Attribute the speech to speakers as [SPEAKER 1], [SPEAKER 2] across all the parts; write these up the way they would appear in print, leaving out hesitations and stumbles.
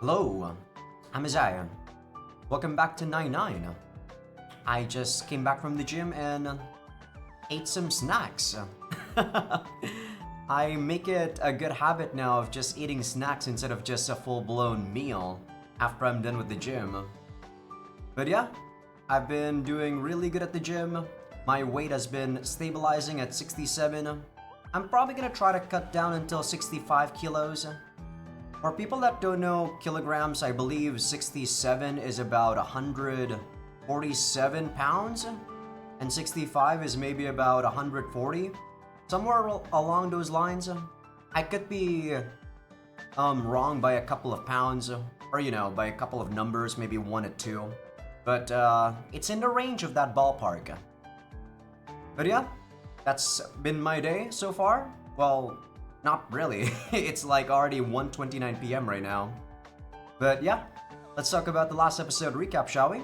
[SPEAKER 1] Hello, I'm Azai. Welcome back to 99. I just came back from the gym and ate some snacks. I make it a good habit now of just eating snacks instead of just a full-blown meal after I'm done with the gym. But yeah, I've been doing really good at the gym. My weight has been stabilizing at 67. I'm probably gonna try to cut down until 65 kilos. For people that don't know kilograms, I believe 67 is about 147 pounds, and 65 is maybe about 140. Somewhere along those lines. I could be wrong by a couple of pounds, or by a couple of numbers, maybe one or two. But it's in the range of that ballpark. But yeah, that's been my day so far. Well, not really. It's like already 1:29 p.m. right now. But yeah, let's talk about the last episode recap, shall we?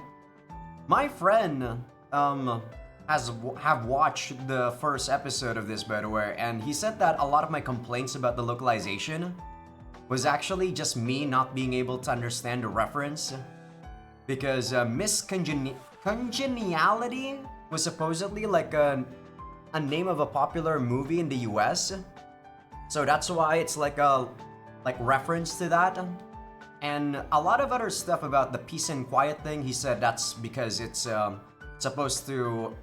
[SPEAKER 1] My friend have watched the first episode of this, by the way, and he said that a lot of my complaints about the localization was actually just me not being able to understand the reference, because Congeniality was supposedly like a name of a popular movie in the US. So that's why it's like a reference to that. And a lot of other stuff about the peace and quiet thing, he said that's because it's supposed to,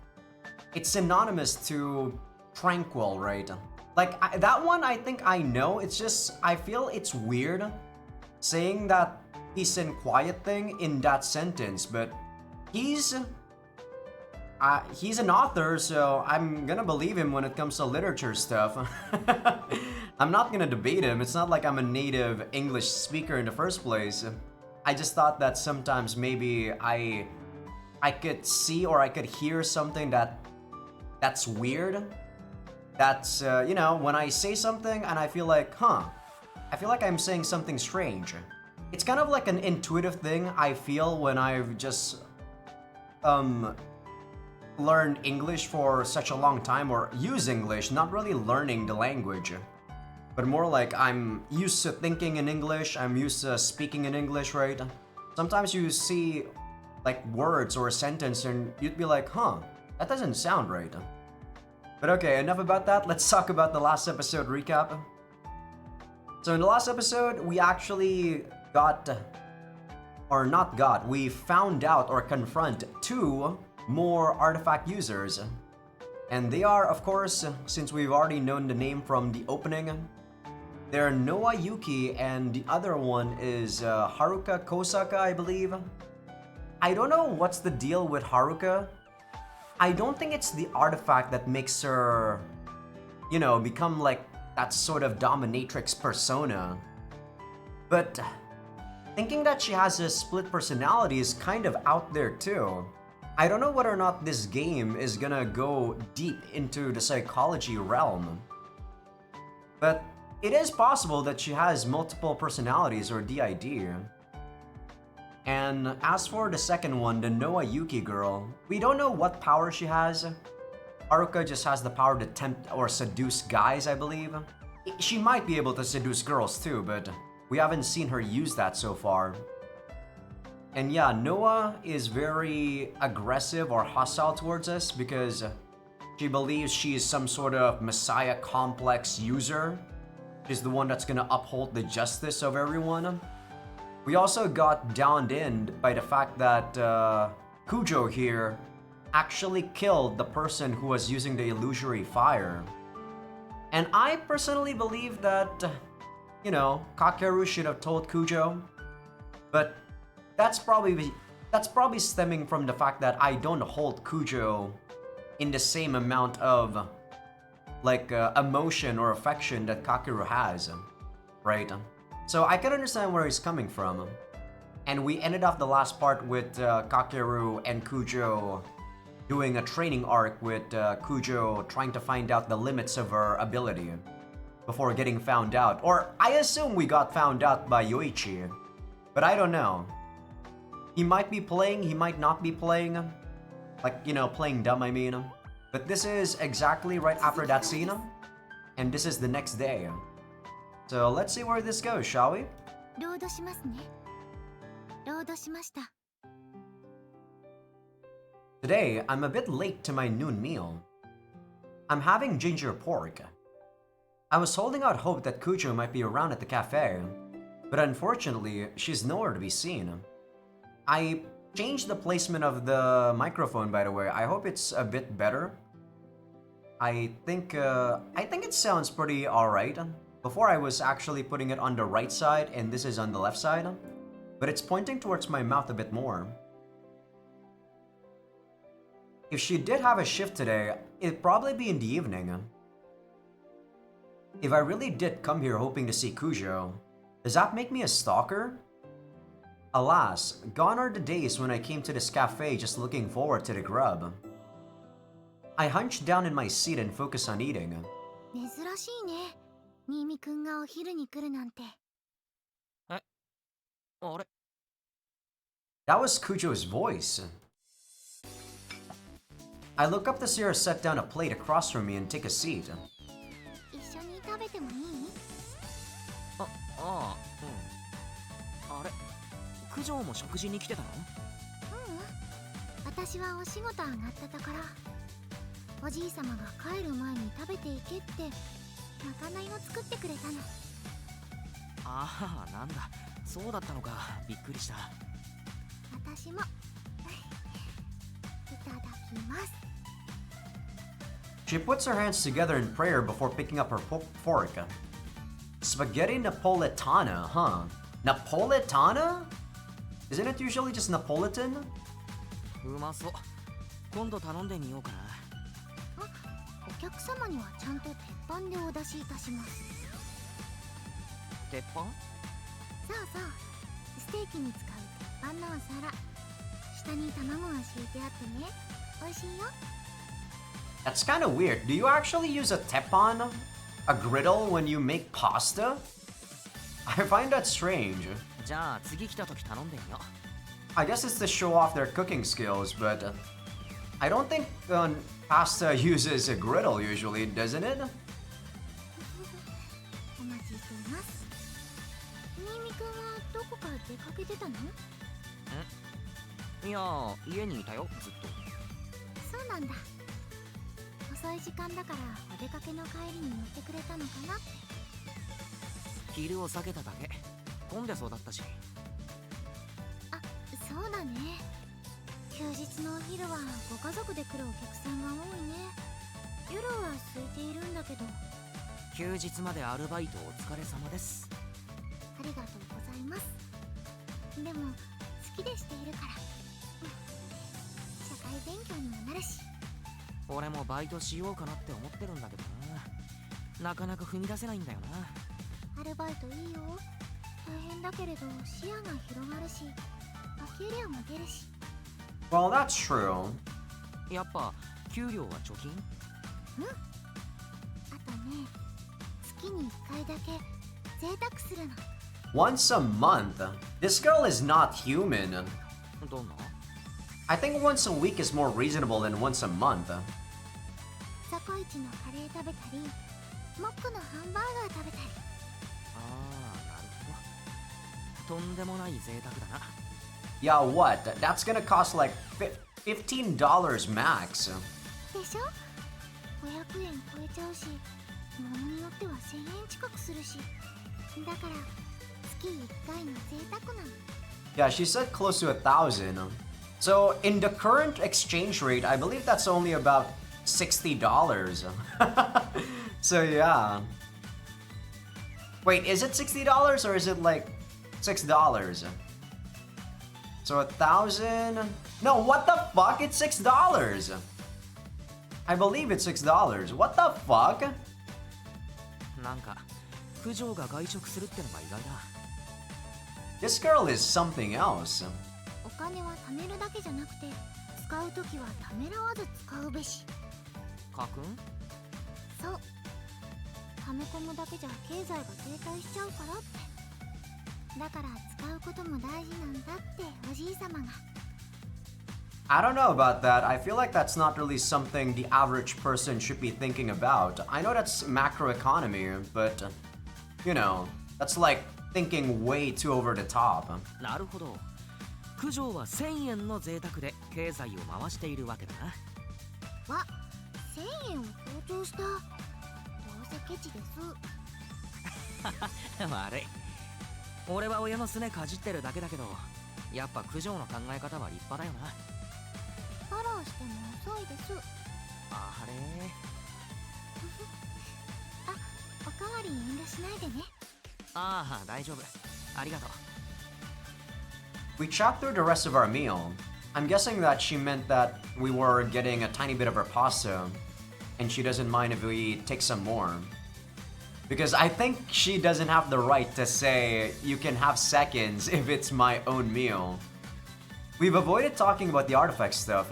[SPEAKER 1] it's synonymous to tranquil, right? That one I think I know. It's just I feel it's weird saying that peace and quiet thing in that sentence, but he's an author, so I'm gonna believe him when it comes to literature stuff. I'm not gonna debate him. It's not like I'm a native English speaker in the first place. I just thought that sometimes maybe I could see or I could hear something that's weird. That's when I say something and I feel like, I feel like I'm saying something strange. It's kind of like an intuitive thing I feel when I've just learned English for such a long time, or use English, not really learning the language, but more like I'm used to thinking in English, I'm used to speaking in English, right? Sometimes you see like words or a sentence and you'd be like, that doesn't sound right. But okay, enough about that. Let's talk about the last episode recap. So in the last episode, we actually we found out or confront two more artifact users. And they are, of course, since we've already known the name from the opening, they're Noa Yuki, and the other one is Haruka Kosaka, I believe. I don't know what's the deal with Haruka. I don't think it's the artifact that makes her, become like that sort of dominatrix persona. But thinking that she has a split personality is kind of out there too. I don't know whether or not this game is gonna go deep into the psychology realm. But it is possible that she has multiple personalities or DID. And as for the second one, the Noa Yuki girl, we don't know what power she has. Haruka just has the power to tempt or seduce guys, I believe. She might be able to seduce girls too, but we haven't seen her use that so far. And yeah, Noa is very aggressive or hostile towards us because she believes she is some sort of messiah complex user. She's the one that's gonna uphold the justice of everyone. We also got downed in by the fact that Kujo here actually killed the person who was using the illusory fire. And I personally believe that, Kakeru should have told Kujo. But that's probably stemming from the fact that I don't hold Kujo in the same amount of emotion or affection that Kakeru has, right? So I can understand where he's coming from. And we ended off the last part with Kakeru and Kujo doing a training arc with Kujo trying to find out the limits of her ability before getting found out. Or I assume we got found out by Yoichi, but I don't know. He might be playing, he might not be playing. Playing dumb, I mean. But this is exactly right after that scene. And this is the next day. So let's see where this goes, shall we?
[SPEAKER 2] ロードしました。
[SPEAKER 1] Today, I'm a bit late to my noon meal. I'm having ginger pork. I was holding out hope that Kujo might be around at the cafe, but unfortunately, she's nowhere to be seen. I changed the placement of the microphone, by the way. I hope it's a bit better. I think it sounds pretty alright. Before I was actually putting it on the right side and this is on the left side, but it's pointing towards my mouth a bit more. If she did have a shift today, it'd probably be in the evening. If I really did come here hoping to see Kujo, does that make me a stalker? Alas, gone are the days when I came to this cafe just looking forward to the grub. I hunched down in my seat and focused on eating.
[SPEAKER 2] 珍しいね。新見くんがお昼に来るなんて。
[SPEAKER 3] え、あれ
[SPEAKER 1] That was Kujo's voice. I look up to see her set down a plate across from me and take a seat.
[SPEAKER 2] 一緒に食べてもいい？
[SPEAKER 3] ああ、うん。あれ九条も食事に来てたの？
[SPEAKER 2] 私はお仕事上がったところ。おじいさまが帰る前に食べていけってまかないを作ってくれたの。
[SPEAKER 3] ああ、なんだ。そうだったのか。びっくりした。
[SPEAKER 2] 私もいただきます。
[SPEAKER 1] She puts her hands together in prayer before picking up her fork. Spaghetti Napoletana, huh? Napoletana? Isn't it usually just Napolitan?
[SPEAKER 3] うまそう。今度頼んでみようかな。
[SPEAKER 2] お客様にはちゃんと鉄板でお出しいたします。
[SPEAKER 3] 鉄板？
[SPEAKER 2] そうそう。ステーキに使う鉄板のお皿。下に卵が敷いてあってね。美味しいよ。
[SPEAKER 1] That's kind of weird. Do you actually use a teppan? A griddle when you make pasta? I find that strange.
[SPEAKER 3] じゃあ次来た時頼んでみよう。
[SPEAKER 1] I guess it's to show off their cooking skills, but I don't think pasta uses a griddle usually, doesn't it?
[SPEAKER 2] お待ちしています。新見くんはどこか出かけてたの？
[SPEAKER 3] いや、家にいたよ、ずっと。
[SPEAKER 2] そうなんだ。遅い時間だからお出かけの帰りに乗ってくれたのかなって。
[SPEAKER 3] 昼を避けただけ。混んでそうだったし。
[SPEAKER 2] あ、そうだね。休日のお昼はご家族で来るお客さんが多いね。夜は空いているんだけど。
[SPEAKER 3] 休日までアルバイトお疲れ様です。
[SPEAKER 2] ありがとうございます。でも好きでしているから。社会勉強にもなるし。
[SPEAKER 3] 俺もバイトしようかなって思ってるんだけどな。なかなか踏み出せないんだよな。
[SPEAKER 2] アルバイトいいよ。大変だけれど視野が広がるし、お給料も出るし。
[SPEAKER 1] Well, that's true.
[SPEAKER 3] やっぱ給料は貯金？
[SPEAKER 2] うん。あとね、月に1回だけ贅沢するの。
[SPEAKER 1] Once a month? This girl is not human.
[SPEAKER 3] どんな？
[SPEAKER 1] I think once a week is more reasonable than once a month.
[SPEAKER 2] サコイチのカレー食べたり、モックのハンバーガー食べたり。
[SPEAKER 3] ああ、なるほど。とんでもない贅沢だな。
[SPEAKER 1] Yeah, what? That's gonna cost like $15 max.
[SPEAKER 2] でしょ？ 500円超えちゃうし、物によっては1000円近くするし。だから月1回の贅沢なの。
[SPEAKER 1] Yeah, she said close to 1,000. So in the current exchange rate, I believe that's only about $60. So yeah. Wait, is it $60 or is it like $6? So 1,000? No, what the fuck? It's $6. I believe it's $6. What the fuck?
[SPEAKER 3] なんか九条が外食するってのが意外だ。
[SPEAKER 1] This girl is something else.
[SPEAKER 2] お金は貯めるだけじゃなくて、使うときはためらわず使うべし。
[SPEAKER 3] 家訓？
[SPEAKER 2] そう。溜め込むだけじゃ経済が停滞しちゃうからって。だから使うことも大事なんだっておじいさまが。
[SPEAKER 1] I don't know about that. I feel like that's not really something the average person should be thinking about. I know that's macroeconomy, but you know, that's like thinking way too over the top.
[SPEAKER 3] なるほど。九条は1000円の贅沢で経済を回しているわけだな。
[SPEAKER 2] わ、1000円を強調した。どうせケチです。
[SPEAKER 3] 悪い。俺は親のすねかじってるだけだけど、やっぱ九条の考え方は立派だよな。
[SPEAKER 2] フォローしても遅いです。
[SPEAKER 3] あれ
[SPEAKER 2] あ、おかわり遠慮しないでね。
[SPEAKER 3] ああ、大丈夫。ありがとう。
[SPEAKER 1] We chat through the rest of our meal. I'm guessing that she meant that we were getting a tiny bit of her pasta, and she doesn't mind if we take some more. Because I think she doesn't have the right to say, you can have seconds if it's my own meal. We've avoided talking about the artifact stuff,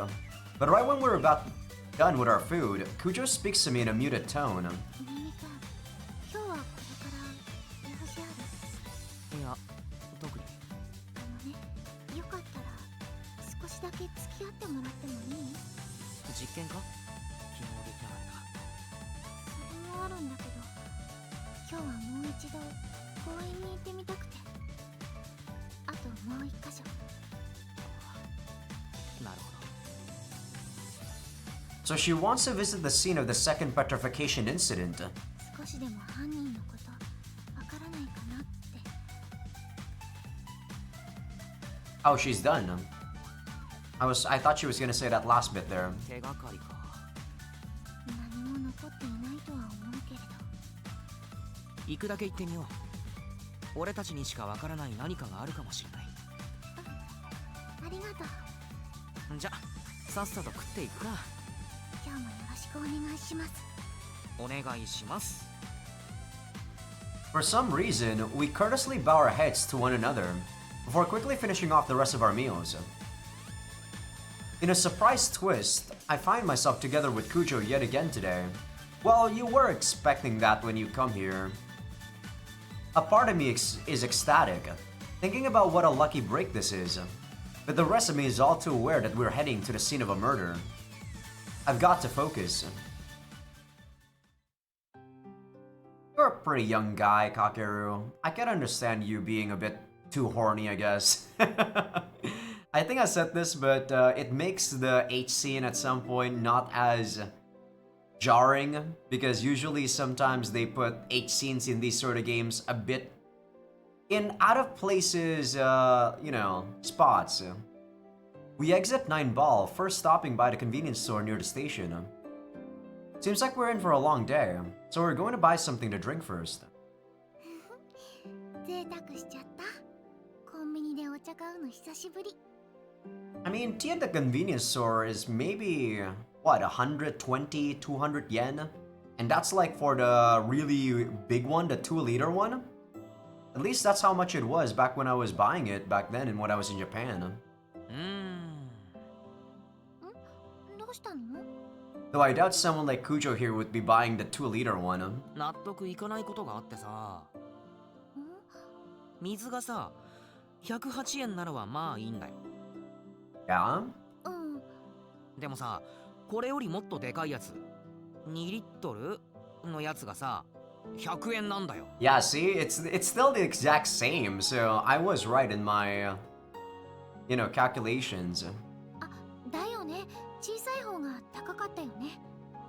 [SPEAKER 1] but right when we're about done with our food, Kujo speaks to me in a muted tone.
[SPEAKER 2] ミミ君、今日はこれから用事ある？
[SPEAKER 3] いや、特に。
[SPEAKER 2] よかったら少しだけ付き合ってもらってもいい？
[SPEAKER 3] 実験か？昨日できなかった。
[SPEAKER 2] それもあるんだけど、今日はもう一度公園に行ってみたくて。あともう一箇所。
[SPEAKER 3] なるほど。
[SPEAKER 1] So she wants to visit the scene of the second petrification incident.
[SPEAKER 2] 少しでも犯人のことわからないかなって。
[SPEAKER 1] Oh, she's done. I thought she was gonna say that last bit there.
[SPEAKER 3] 手がかりか。
[SPEAKER 2] 何も残っていないとは思うけれど。
[SPEAKER 3] 行くだけ行ってみよう。俺たちにしかわからない何かがあるかもしれない。
[SPEAKER 2] ありがとう。
[SPEAKER 3] じゃ、さっさと食っていくか。
[SPEAKER 2] 今日もよろしくお願いします。
[SPEAKER 3] お願いします。
[SPEAKER 1] For some reason, we courteously bow our heads to one another before quickly finishing off the rest of our meals. In a surprise twist, I find myself together with Kujo yet again today. Well, you were expecting that when you come here. A part of me is ecstatic, thinking about what a lucky break this is, but the rest of me is all too aware that we're heading to the scene of a murder. I've got to focus. You're a pretty young guy, Kakeru. I can understand you being a bit too horny, I guess. I think I said this, but it makes the H scene at some point not as jarring, because usually sometimes they put H scenes in these sort of games a bit in out of places, spots. We exit 9 Ball, first stopping by the convenience store near the station. Seems like we're in for a long day, so we're going to buy something to drink first.
[SPEAKER 2] 贅沢しちゃった。コンビニでお茶買うの久しぶり。
[SPEAKER 1] I mean, tea at the convenience store is maybe, what, 120, 200 yen? And that's like for the really big one, the 2-liter one? At least that's how much it was back when I was buying it back then and when I was in Japan.
[SPEAKER 2] どうしたの？
[SPEAKER 1] Though I doubt someone like Kujo here would be buying the 2-liter one.
[SPEAKER 3] 納得いかないことがあってさ。水がさ、108円ならはまあいいんだよ。
[SPEAKER 1] Yeah?
[SPEAKER 2] うん。
[SPEAKER 3] でもさ、これよりもっとでかいやつ、2リットルのやつがさ、100円なんだよ。
[SPEAKER 1] Yeah, see, it's still the exact same, so I was right in my, calculations.
[SPEAKER 2] あ、だよね。小さい方が高かったよね。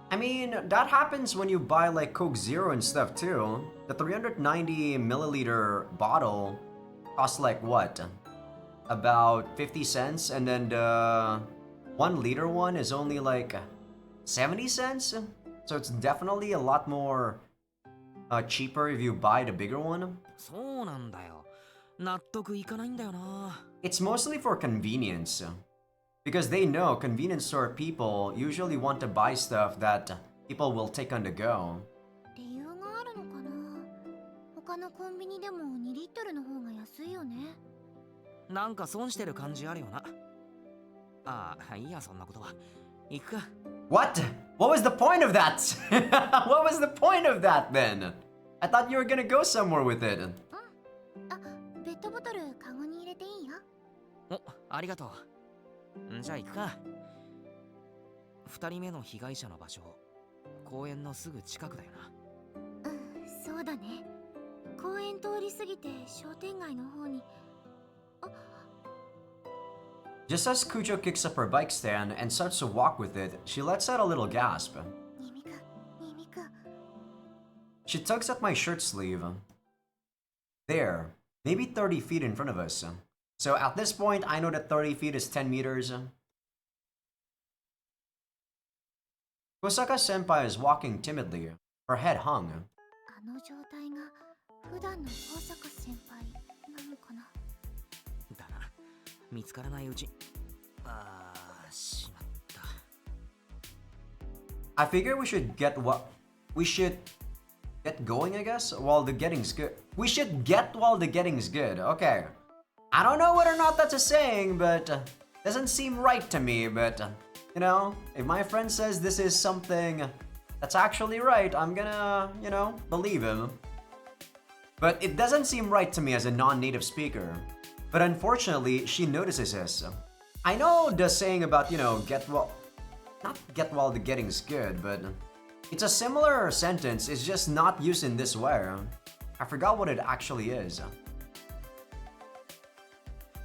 [SPEAKER 1] I mean, that happens when you buy like Coke Zero and stuff too. The 390 milliliter bottle costs like what? About 50 cents, and then the 1-liter one is only like 70 cents. So it's definitely a lot more cheaper if you buy the bigger one.
[SPEAKER 3] そうなんだよ。納得いかないんだよな。
[SPEAKER 1] It's mostly for convenience. Because they know convenience store people usually want to buy stuff that people will take on the go.
[SPEAKER 2] 理由があるのかな。他のコンビニでも2リットルの方が安いよね。
[SPEAKER 3] なんか損してる感じあるよな。ああ、いいや、そんなことは。行くか。
[SPEAKER 1] What? What was the point of that? What was the point of that then? I thought you were gonna go somewhere with it.
[SPEAKER 2] あ、ペットボトルカゴに入れていいよ。
[SPEAKER 3] お、ありがとう。じゃあ行くか。2人目の被害者の場所、公園のすぐ近くだよな。
[SPEAKER 2] そうだね。公園通り過ぎて商店街の方に。あ、
[SPEAKER 1] Just as Kujo kicks up her bike stand and starts to walk with it, she lets out a little gasp.
[SPEAKER 2] ニミくんニミくん
[SPEAKER 1] She tugs at my shirt sleeve. There, maybe 30 feet in front of us. So at this point, I know that 30 feet is 10 meters. Kosaka senpai is walking timidly, her head hung.
[SPEAKER 2] あの状態が普段の大坂先輩なのかな。
[SPEAKER 3] だな。見つからないうち。ああ、しまった。
[SPEAKER 1] I figure we should get going, I guess, while the getting's good. We should get while the getting's good. Okay. I don't know whether or not that's a saying, but doesn't seem right to me, but you know, if my friend says this is something that's actually right, I'm gonna, you know, believe him. But it doesn't seem right to me as a non-native speaker. But unfortunately, she notices this. I know the saying about, you know, not get while the getting's good, but it's a similar sentence, it's just not used in this way. I forgot what it actually is.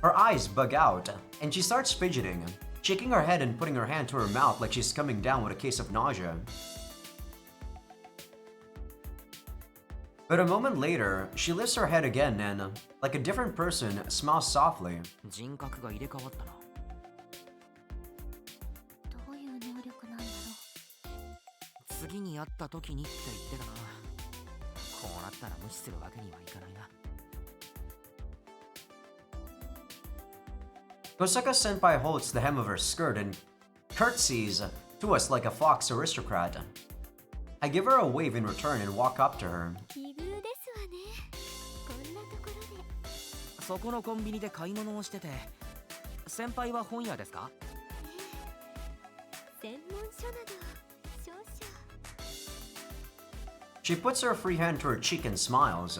[SPEAKER 1] Her eyes bug out, and she starts fidgeting, shaking her head and putting her hand to her mouth like she's coming down with a case of nausea. But a moment later, she lifts her head again and, like a different person, smiles softly.
[SPEAKER 3] 人格が入れ替わったな。
[SPEAKER 2] どういう能力なんだろ
[SPEAKER 3] 次に会った時にって言ってたな。こうなったら無視するわけにはいかないな。
[SPEAKER 1] Kosaka senpai holds the hem of her skirt and curtsies to us like a fox aristocrat. I give her a wave in return and walk up to her.
[SPEAKER 2] う。奇遇ですわね。こんなところで。
[SPEAKER 3] そこのコンビニで買い物をしてて、先輩は本屋ですか？
[SPEAKER 2] 専門書など少々。
[SPEAKER 1] She puts her free hand to her cheek and smiles,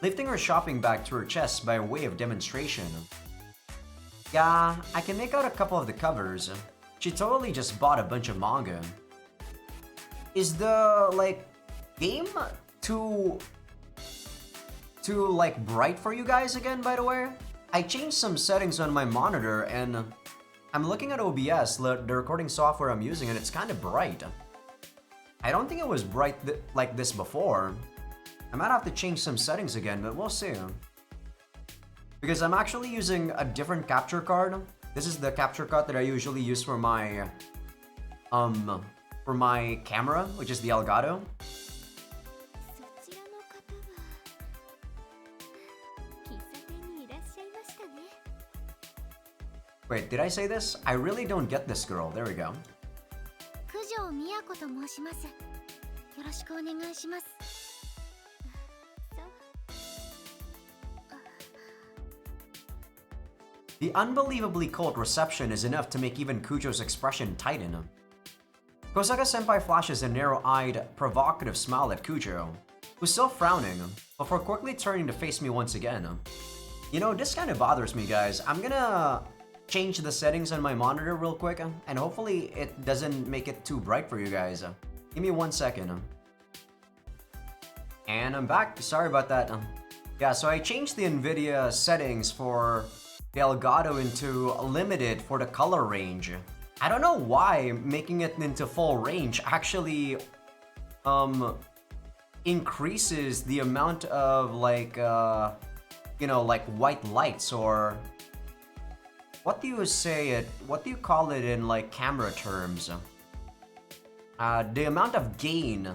[SPEAKER 1] lifting her shopping bag to her chest by way of demonstration. Yeah, I can make out a couple of the covers. She totally just bought a bunch of manga. Is the, like, game too like bright for you guys again, by the way? I changed some settings on my monitor and I'm looking at OBS, the recording software I'm using, and it's kind of bright. I don't think it was bright like this before. I might have to change some settings again, but we'll see. Because I'm actually using a different capture card. This is the capture card that I usually use for my camera, which is the Elgato.
[SPEAKER 2] そちらの方は喫茶店にいらっしゃいましたね。
[SPEAKER 1] Wait, did I say this? I really don't get this girl. There we go.
[SPEAKER 2] 九条美也子と申します。よろしくお願いします。そう。
[SPEAKER 1] The unbelievably cold reception is enough to make even Kujo's expression tighten. Kosaka-senpai flashes a narrow-eyed, provocative smile at Kujo, who's still frowning, before quickly turning to face me once again. You know, this kind of bothers me, guys. I'm gonna change the settings on my monitor real quick, and hopefully it doesn't make it too bright for you guys. Give me 1 second. And I'm back. Sorry about that. Yeah, so I changed the NVIDIA settings for the Elgato into limited for the color range. I don't know why making it into full range actually increases the amount of like you know, like white lights, or what do you say it, what do you call it in like camera terms? The amount of gain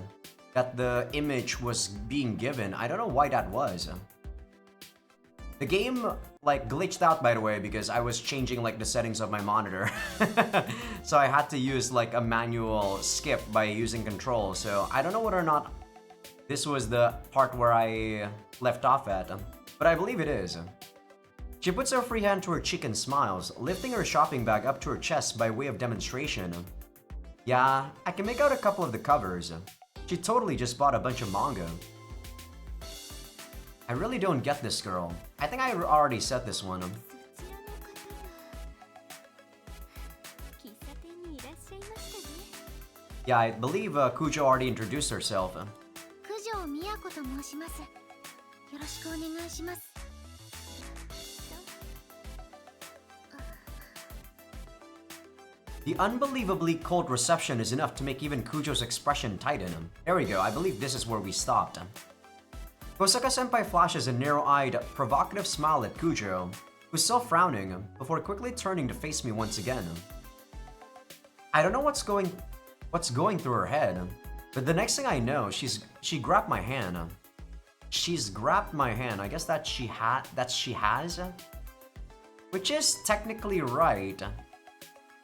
[SPEAKER 1] that the image was being given. I don't know why that was. The game like glitched out, by the way, because I was changing like the settings of my monitor. So I had to use like a manual skip by using control. So I don't know whether or not this was the part where I left off at, but I believe it is. She puts her free hand to her cheek and smiles, lifting her shopping bag up to her chest by way of demonstration. Yeah, I can make out a couple of the covers. She totally just bought a bunch of manga. I really don't get this girl. I think I already said this one.
[SPEAKER 2] そちらの方は喫茶店にいらっしゃいましたね。
[SPEAKER 1] Yeah, I believe Kujo already introduced herself.
[SPEAKER 2] 九条美也子と申します。よろしくお願いします。そう。
[SPEAKER 1] The unbelievably cold reception is enough to make even Kujo's expression tighten. There we go, I believe this is where we stopped. Kosaka-senpai flashes a narrow-eyed, provocative smile at Kujo, who's still frowning, before quickly turning to face me once again. I don't know what's going through her head, but the next thing I know, she grabbed my hand. She's grabbed my hand. I guess that she has, which is technically right,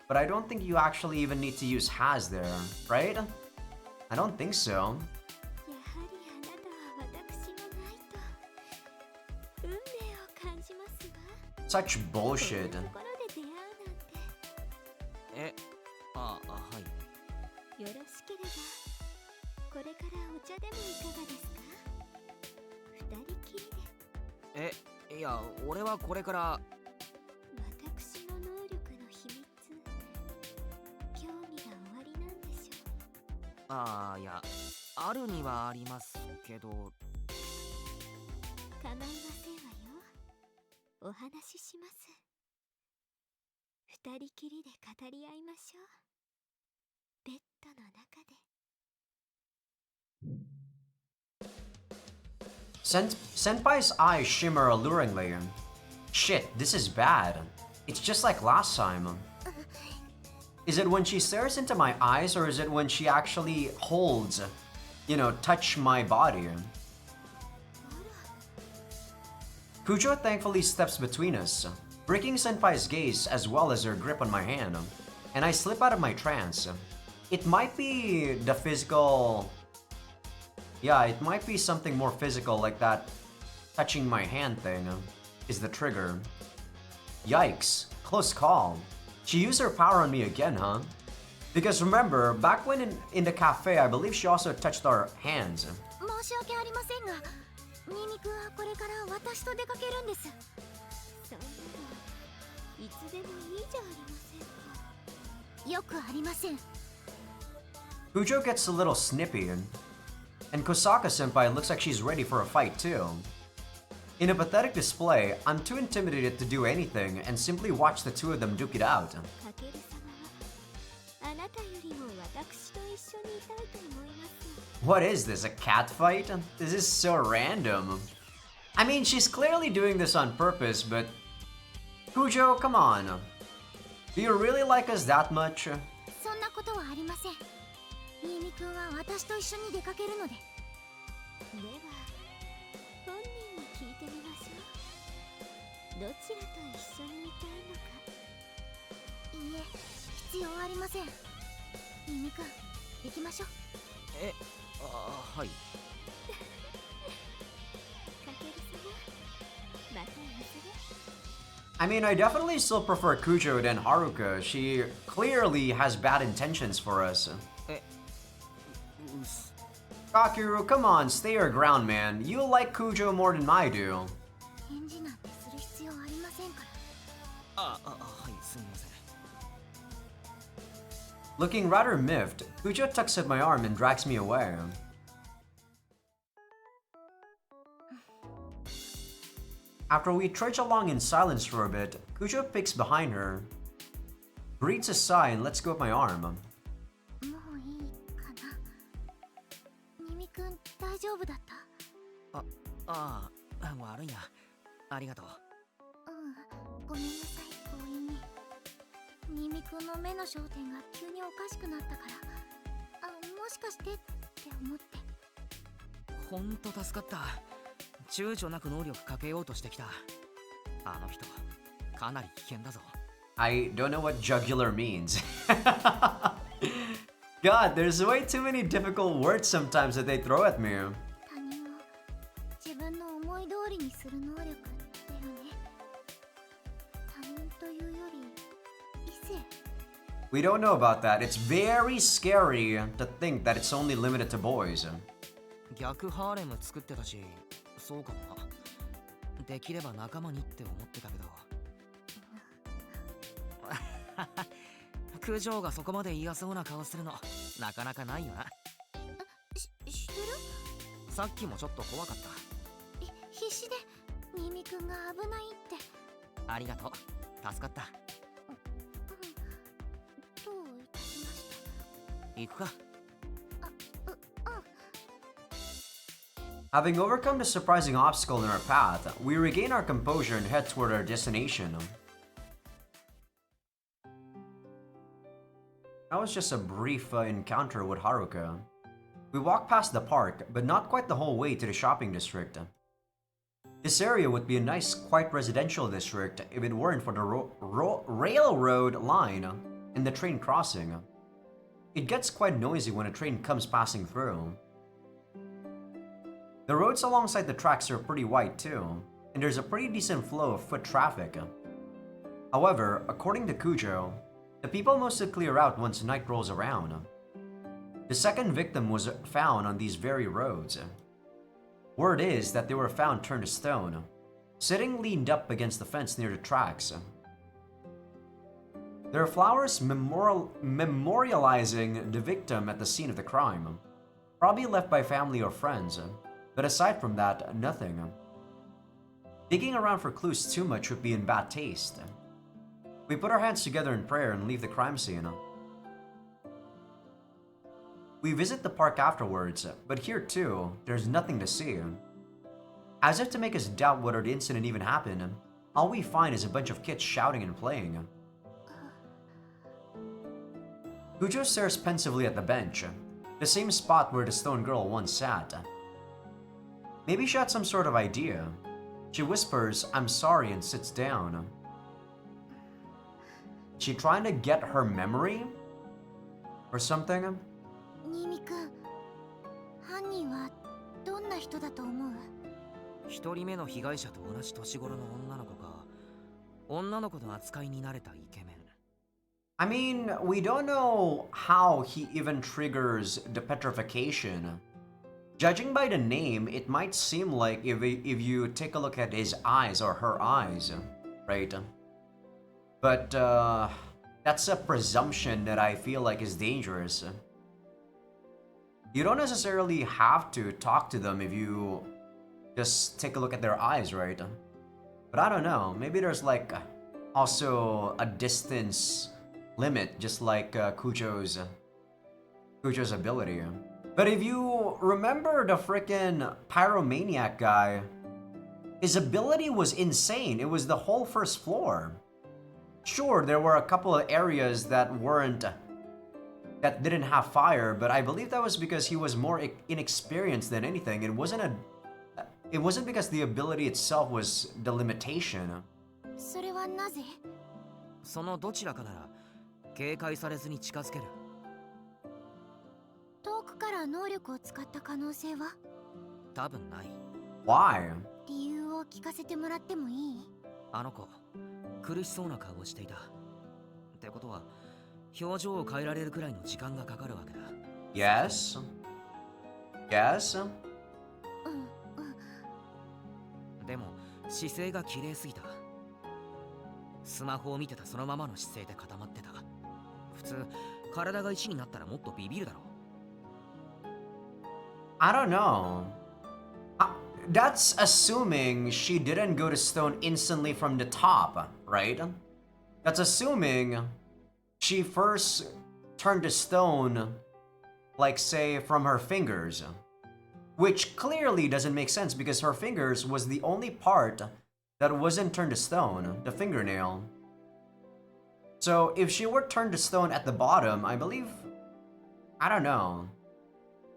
[SPEAKER 1] but I don't think you actually even need to use has there, right? I don't think so. Such bullshit.
[SPEAKER 2] よろしければこれからお茶でもいかがですか？二人きりで。
[SPEAKER 3] いや、俺はこれから。
[SPEAKER 2] 私の能力の秘密、興味がおありなんでしょう。
[SPEAKER 3] いや、あるにはありますけど。
[SPEAKER 2] 構いませんわよ。お話しします。二人きりで語り合いましょう。ベッドの中で。
[SPEAKER 1] Senpai's eyes shimmer alluringly. Shit, this is bad. It's just like last time. Is it when she stares into my eyes, or is it when she actually holds, touch my body? Kujo thankfully steps between us, breaking Senpai's gaze as well as her grip on my hand, and I slip out of my trance. It might be the physical... Yeah, it might be something more physical like that touching my hand thing is the trigger. Yikes, close call. She used her power on me again, huh? Because remember, back when in the cafe, I believe she also touched our hands.
[SPEAKER 2] 申し訳ありませんが、ニミ君はこれから私と出かけるんです。そんなのいつでもいいじゃありませんか。よくありません。
[SPEAKER 1] Kujo gets a little snippy, and Kosaka-senpai looks like she's ready for a fight too. In a pathetic display, I'm too intimidated to do anything and simply watch the two of them duke it out. What is this, a cat fight? This is so random. I mean, she's clearly doing this on purpose, but... Kujo, come on. Do you really like us that much?
[SPEAKER 2] そんなことはありません。新見君は私と一緒に出かけるので。では、本人に聞いてみましょう。どちらと一緒にいたいのか。いいえ、必要ありません。新見君、行きましょう。
[SPEAKER 3] はい。
[SPEAKER 2] かける様、またいずれ。
[SPEAKER 1] I mean, I definitely still prefer Kujo than Haruka. She clearly has bad intentions for us. Kakeru, come on, stay your ground, man. You like Kujo more than I do. Looking rather miffed, Kujo tugs at my arm and drags me away. After we trudge along in silence for a bit, Kujo peeks behind her, breathes a sigh, and lets go of my arm.
[SPEAKER 2] 大丈夫だった？
[SPEAKER 3] 悪いな。ありがとう。
[SPEAKER 2] ごめんなさい、強引に。新見くんの目の焦点が急におかしくなったから、もしかしてって思って。
[SPEAKER 3] ほんと助かった。躊躇なく能力かけようとしてきた。あの人、かなり危険だぞ。
[SPEAKER 1] I don't know what jugular means. God, there's way too many difficult words sometimes that they throw at me.
[SPEAKER 2] 他人を自分の思い通りにする能力だよね。他人というより異性。
[SPEAKER 1] We don't know about that. It's very scary to think that it's only limited to boys.
[SPEAKER 3] 逆ハーレム作ってたし、そうかもな。できれば仲間にって思ってたけど。九条がそこまで嫌そうな顔するのなかなかないよな。
[SPEAKER 2] してる？
[SPEAKER 3] さっきもちょっと怖かった。
[SPEAKER 2] 必死で新見くんが危ないって。
[SPEAKER 3] ありがとう、助かった。
[SPEAKER 2] と
[SPEAKER 3] 行くか。
[SPEAKER 1] Having overcome the surprising obstacle in our path, we regain our composure and head toward our destination. That was just a brief encounter with Haruka. We walk past the park, but not quite the whole way to the shopping district. This area would be a nice, quiet residential district if it weren't for the railroad line and the train crossing. It gets quite noisy when a train comes passing through. The roads alongside the tracks are pretty wide too, and there's a pretty decent flow of foot traffic. However, according to Kujo, the people mostly clear out once night rolls around. The second victim was found on these very roads. Word is that they were found turned to stone, sitting leaned up against the fence near the tracks. There are flowers memorializing the victim at the scene of the crime, probably left by family or friends, but aside from that, nothing. Digging around for clues too much would be in bad taste. We put our hands together in prayer and leave the crime scene. We visit the park afterwards, but here too, there's nothing to see. As if to make us doubt whether the incident even happened, all we find is a bunch of kids shouting and playing. Kujo stares pensively at the bench, the same spot where the stone girl once sat. Maybe she had some sort of idea. She whispers, "I'm sorry," and sits down. She trying to get her memory? Or something?
[SPEAKER 2] 新見くん、犯人はどんな人だと思う？
[SPEAKER 3] 一人目の被害者と同じ年頃の女の子か、女の子の扱いに慣れたイケメン。
[SPEAKER 1] I mean, we don't know how he even triggers the petrification. Judging by the name, it might seem like if you take a look at his eyes or her eyes, right? But that's a presumption that I feel like is dangerous. You don't necessarily have to talk to them if you just take a look at their eyes, right? But I don't know, maybe there's like also a distance limit, just like Kujo's ability. But if you remember the frickin' pyromaniac guy, his ability was insane. It was the whole first floor. Sure, there were a couple of areas that didn't have fire, but I believe that was because he was more inexperienced than anything. It wasn't because the ability itself was the limitation.
[SPEAKER 2] それはなぜ？
[SPEAKER 3] そのどちらかなら警戒されずに近づける。
[SPEAKER 2] 遠くから能力を使った可能性は？
[SPEAKER 3] 多分ない。
[SPEAKER 1] Why?
[SPEAKER 2] 理由を聞かせてもらってもいい？
[SPEAKER 3] あの子、苦しそうな顔をしていた。ってことは、表情を変えられるくらいの時間がかかるわけだ。
[SPEAKER 1] Yes? Yes?
[SPEAKER 3] でも、姿勢が綺麗すぎた。スマホを見てたそのままの姿勢で固まってた。普通、体が石になったらもっとビビるだろう。
[SPEAKER 1] I don't know. That's assuming she didn't go to stone instantly from the top, right? That's assuming she first turned to stone, like say, from her fingers. Which clearly doesn't make sense because her fingers was the only part that wasn't turned to stone, the fingernail. So if she were turned to stone at the bottom, I believe... I don't know.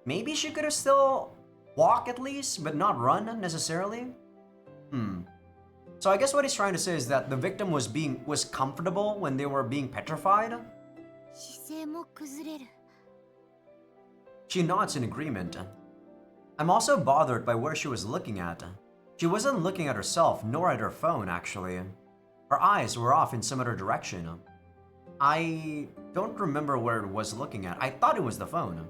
[SPEAKER 1] Maybe she could have still walk at least, but not run necessarily? So I guess what he's trying to say is that the victim was comfortable when they were being petrified?
[SPEAKER 2] 姿勢も崩れる。
[SPEAKER 1] She nods in agreement. I'm also bothered by where she was looking at. She wasn't looking at herself, nor at her phone, actually. Her eyes were off in some other direction. I don't remember where it was looking at. I thought it was the phone.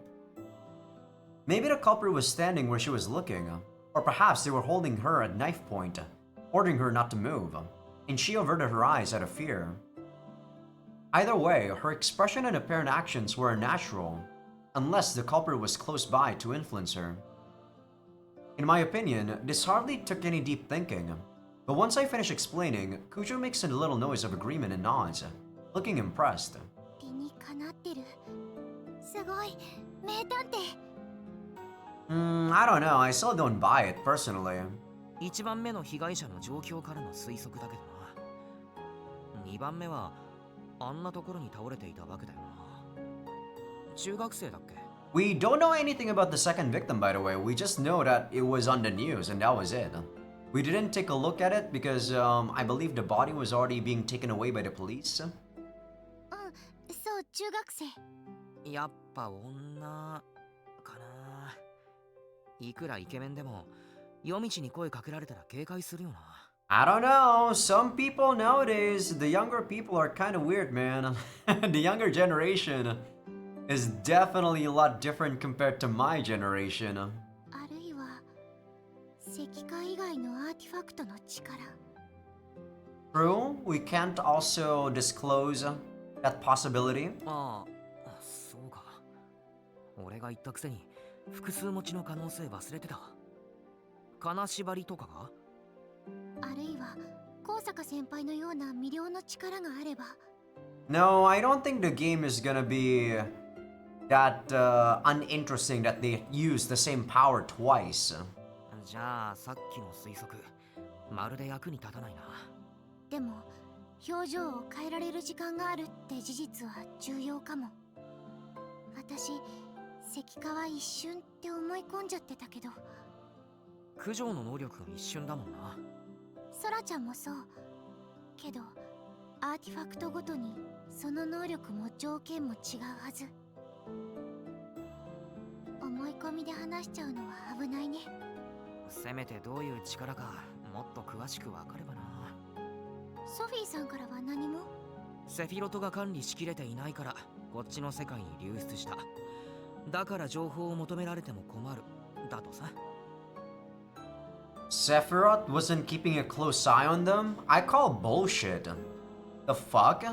[SPEAKER 1] Maybe the culprit was standing where she was looking, or perhaps they were holding her at knife point, ordering her not to move, and she averted her eyes out of fear. Either way, her expression and apparent actions were unnatural, unless the culprit was close by to influence her. In my opinion, this hardly took any deep thinking, but once I finish explaining, Kujo makes a little noise of agreement and nods, looking impressed.
[SPEAKER 2] 理にかなってる。すごい名探偵。
[SPEAKER 1] I don't know. I still don't buy it personally.
[SPEAKER 3] 1番目の被害者の状況からの推測だけどな。2番目はあんなところに倒れていたわけだよな。中学生だっけ？
[SPEAKER 1] We don't know anything about the second victim, by the way. We just know that it was on the news and that was it. We didn't take a look at it because I believe the body was already being taken away by the police.
[SPEAKER 2] うん、そう中学生。
[SPEAKER 3] やっぱ女かな。いくらイケメンでも夜道に声かけられたら警戒するよな。
[SPEAKER 1] I don't know. Some people nowadays, the younger people are kind of weird, man. The younger generation is definitely a lot different compared to my generation.
[SPEAKER 2] あるいは石化以外のアーティファクトの力。
[SPEAKER 1] True, we can't also disclose that possibility.
[SPEAKER 3] ああ、そうか。俺が言ったくせに複数持ちの可能性忘れてた。金縛りとかが？
[SPEAKER 2] あるいは高坂先輩のような魅了の力があれば。
[SPEAKER 1] No, I don't think the game is gonna be that uninteresting that they use the same power twice.
[SPEAKER 3] じゃあさっきの推測、まるで役に立たないな。
[SPEAKER 2] でも表情を変えられる時間があるって事実は重要かも。私石化は一瞬って思い込んじゃってたけど。
[SPEAKER 3] 九条の能力が一瞬だもんな。
[SPEAKER 2] ソラちゃんもそう。けどアーティファクトごとにその能力も条件も違うはず。思い込みで話しちゃうのは危ないね。
[SPEAKER 3] せめてどういう力かもっと詳しく分かればな。
[SPEAKER 2] ソフィーさんからは何も？
[SPEAKER 3] セフィロトが管理しきれていないからこっちの世界に流出した。だから情報を求められても困るだとさ。
[SPEAKER 1] Sephiroth wasn't keeping a close eye on them? I call bullshit. The fuck?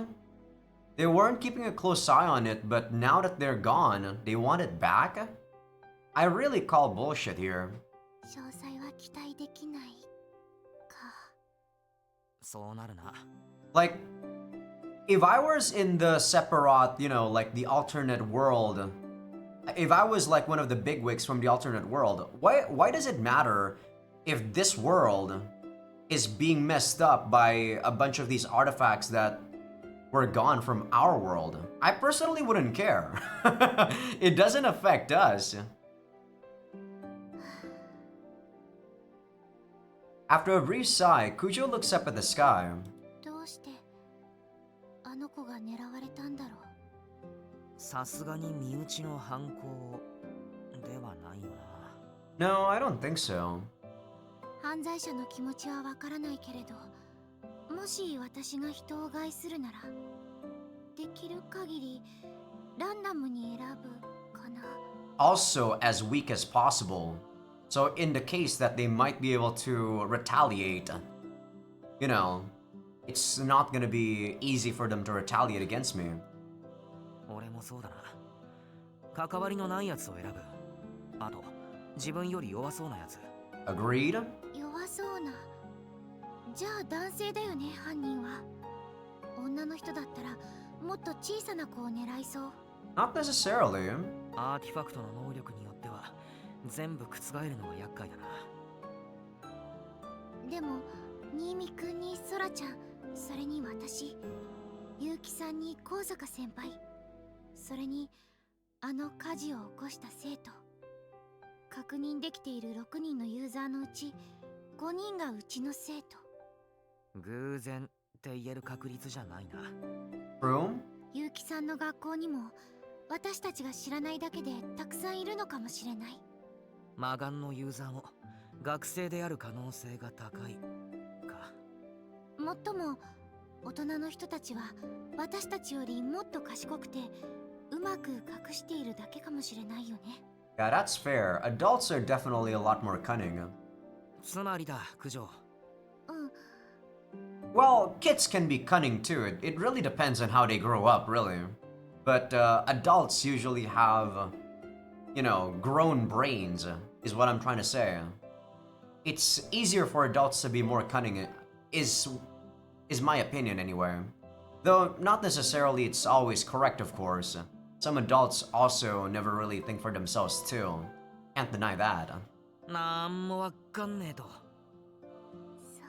[SPEAKER 1] They weren't keeping a close eye on it, but now that they're gone, they want it back? I really call bullshit here.
[SPEAKER 2] 詳細は期待できないか。
[SPEAKER 3] そうなるな。
[SPEAKER 1] Like, if I was in the Sephiroth, you know, like the alternate world, if I was like one of the bigwigs from the alternate world, why does it matter if this world is being messed up by a bunch of these artifacts that were gone from our world? I personally wouldn't care. It doesn't affect us. After a brief sigh, Kujo looks up at the sky.
[SPEAKER 2] どうしてあの子が狙われたんだろう。
[SPEAKER 3] さすがに身内の犯行ではないよな。
[SPEAKER 1] No, I don't think so.
[SPEAKER 2] 犯罪者の気持ちはわからないけれど、もし私が人を害するならできる限りランダムに選ぶかな。
[SPEAKER 1] Also as weak as possible. So in the case that they might be able to retaliate, you know, it's not gonna be easy for them to retaliate against me.
[SPEAKER 3] 俺もそうだな。関わりのないやつを選ぶ。あと自分より弱そうなやつ。
[SPEAKER 1] Agreed?
[SPEAKER 2] 弱そうな。じゃあ男性だよね、犯人は。女の人だったらもっと小さな子を狙いそう。
[SPEAKER 1] Not necessarily.
[SPEAKER 3] アーティファクトの能力によっては全部覆るのが厄介だな。
[SPEAKER 2] でも新見くんにソラちゃん、それに私、結城さんに高坂先輩、それにあの火事を起こした生徒、確認できている6人のユーザーのうち5人がうちの生徒。
[SPEAKER 3] 偶然って言える確率じゃないな。
[SPEAKER 1] True?
[SPEAKER 2] 結城さんの学校にも私たちが知らないだけでたくさんいるのかもしれない。
[SPEAKER 3] 魔眼のユーザーも学生である可能性が高いか。
[SPEAKER 2] もっとも大人の人たちは私たちよりもっと賢くてうまく隠しているだけかもしれないよね。
[SPEAKER 1] Yeah, that's fair. Adults are definitely a lot more cunning.
[SPEAKER 3] つまりだ、九条。
[SPEAKER 2] うん。
[SPEAKER 1] Well, kids can be cunning too. It really depends on how they grow up, really. But adults usually have, you know, grown brains, is what I'm trying to say. It's easier for adults to be more cunning, is my opinion anyway. Though not necessarily it's always correct, of course. Some adults also never really think for themselves too. Can't deny that.
[SPEAKER 3] なんもわかんねえと。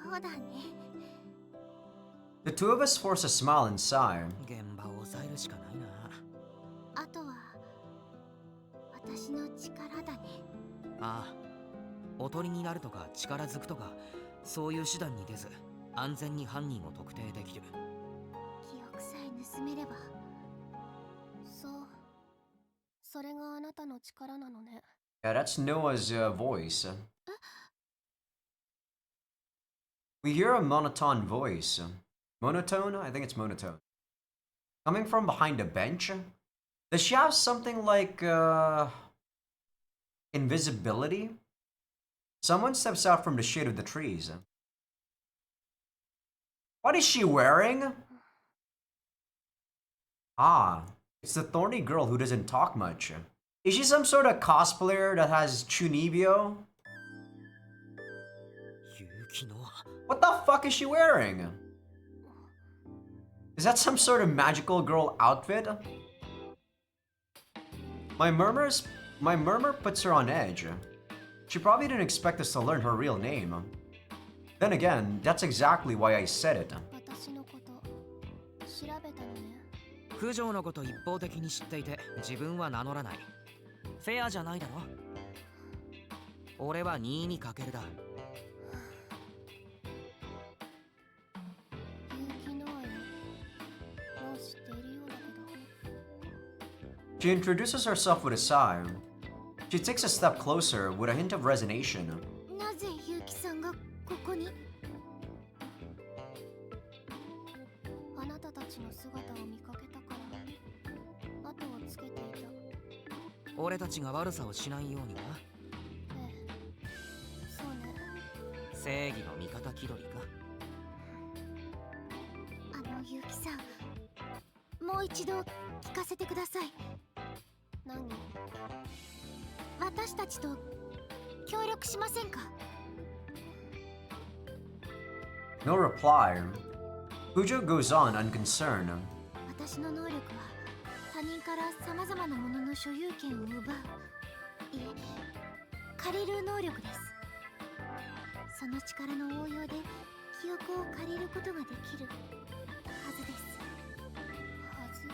[SPEAKER 2] そうだね。
[SPEAKER 1] The two of us force a smile inside.
[SPEAKER 3] 現場を抑えるしかないな。
[SPEAKER 2] あとは私の力だね。
[SPEAKER 3] ああ、おとりになるとか力ずくとか、そういう手段に出ず、安全に犯人を特定できる。
[SPEAKER 2] 記憶さえ盗めれば。そう。それがあなたの力なのね。
[SPEAKER 1] Yeah, that's Noah's voice. We hear a monotone voice. Monotone? I think it's monotone. Coming from behind a bench? Does she have something like, invisibility? Someone steps out from the shade of the trees. What is she wearing? Ah, it's the thorny girl who doesn't talk much. Is she some sort of cosplayer that has Chunibyo?
[SPEAKER 3] 勇気の。
[SPEAKER 1] What the fuck is she wearing? Is that some sort of magical girl outfit? My murmur puts her on edge. She probably didn't expect us to learn her real name. Then again, that's exactly why I said it.
[SPEAKER 2] 私のこと調べたのね。
[SPEAKER 3] 九条のこと一方的に知っていて、自分は名乗らない。フェアじゃないだろ。俺は新見かけるだ。
[SPEAKER 2] 勇気の愛よ。もう知っているようだけど。
[SPEAKER 1] She introduces herself with a sigh. She takes a step closer with a hint of resignation.
[SPEAKER 2] なぜ結城さんがここに？あなたたちの姿を見かけたから後をつけていた。
[SPEAKER 3] 俺たちが悪さをしないようにな。
[SPEAKER 2] ええ、そうね。
[SPEAKER 3] 正義の味方気取りか。
[SPEAKER 2] 結城さん、もう一度聞かせてください。何？私たちと協力しませんか？
[SPEAKER 1] No reply. Kujo goes on unconcerned.
[SPEAKER 2] 私の能力は他人から様々なものの所有権を奪う、いえ、借りる能力です。その力の応用で記憶を借りることができるはずです。はず？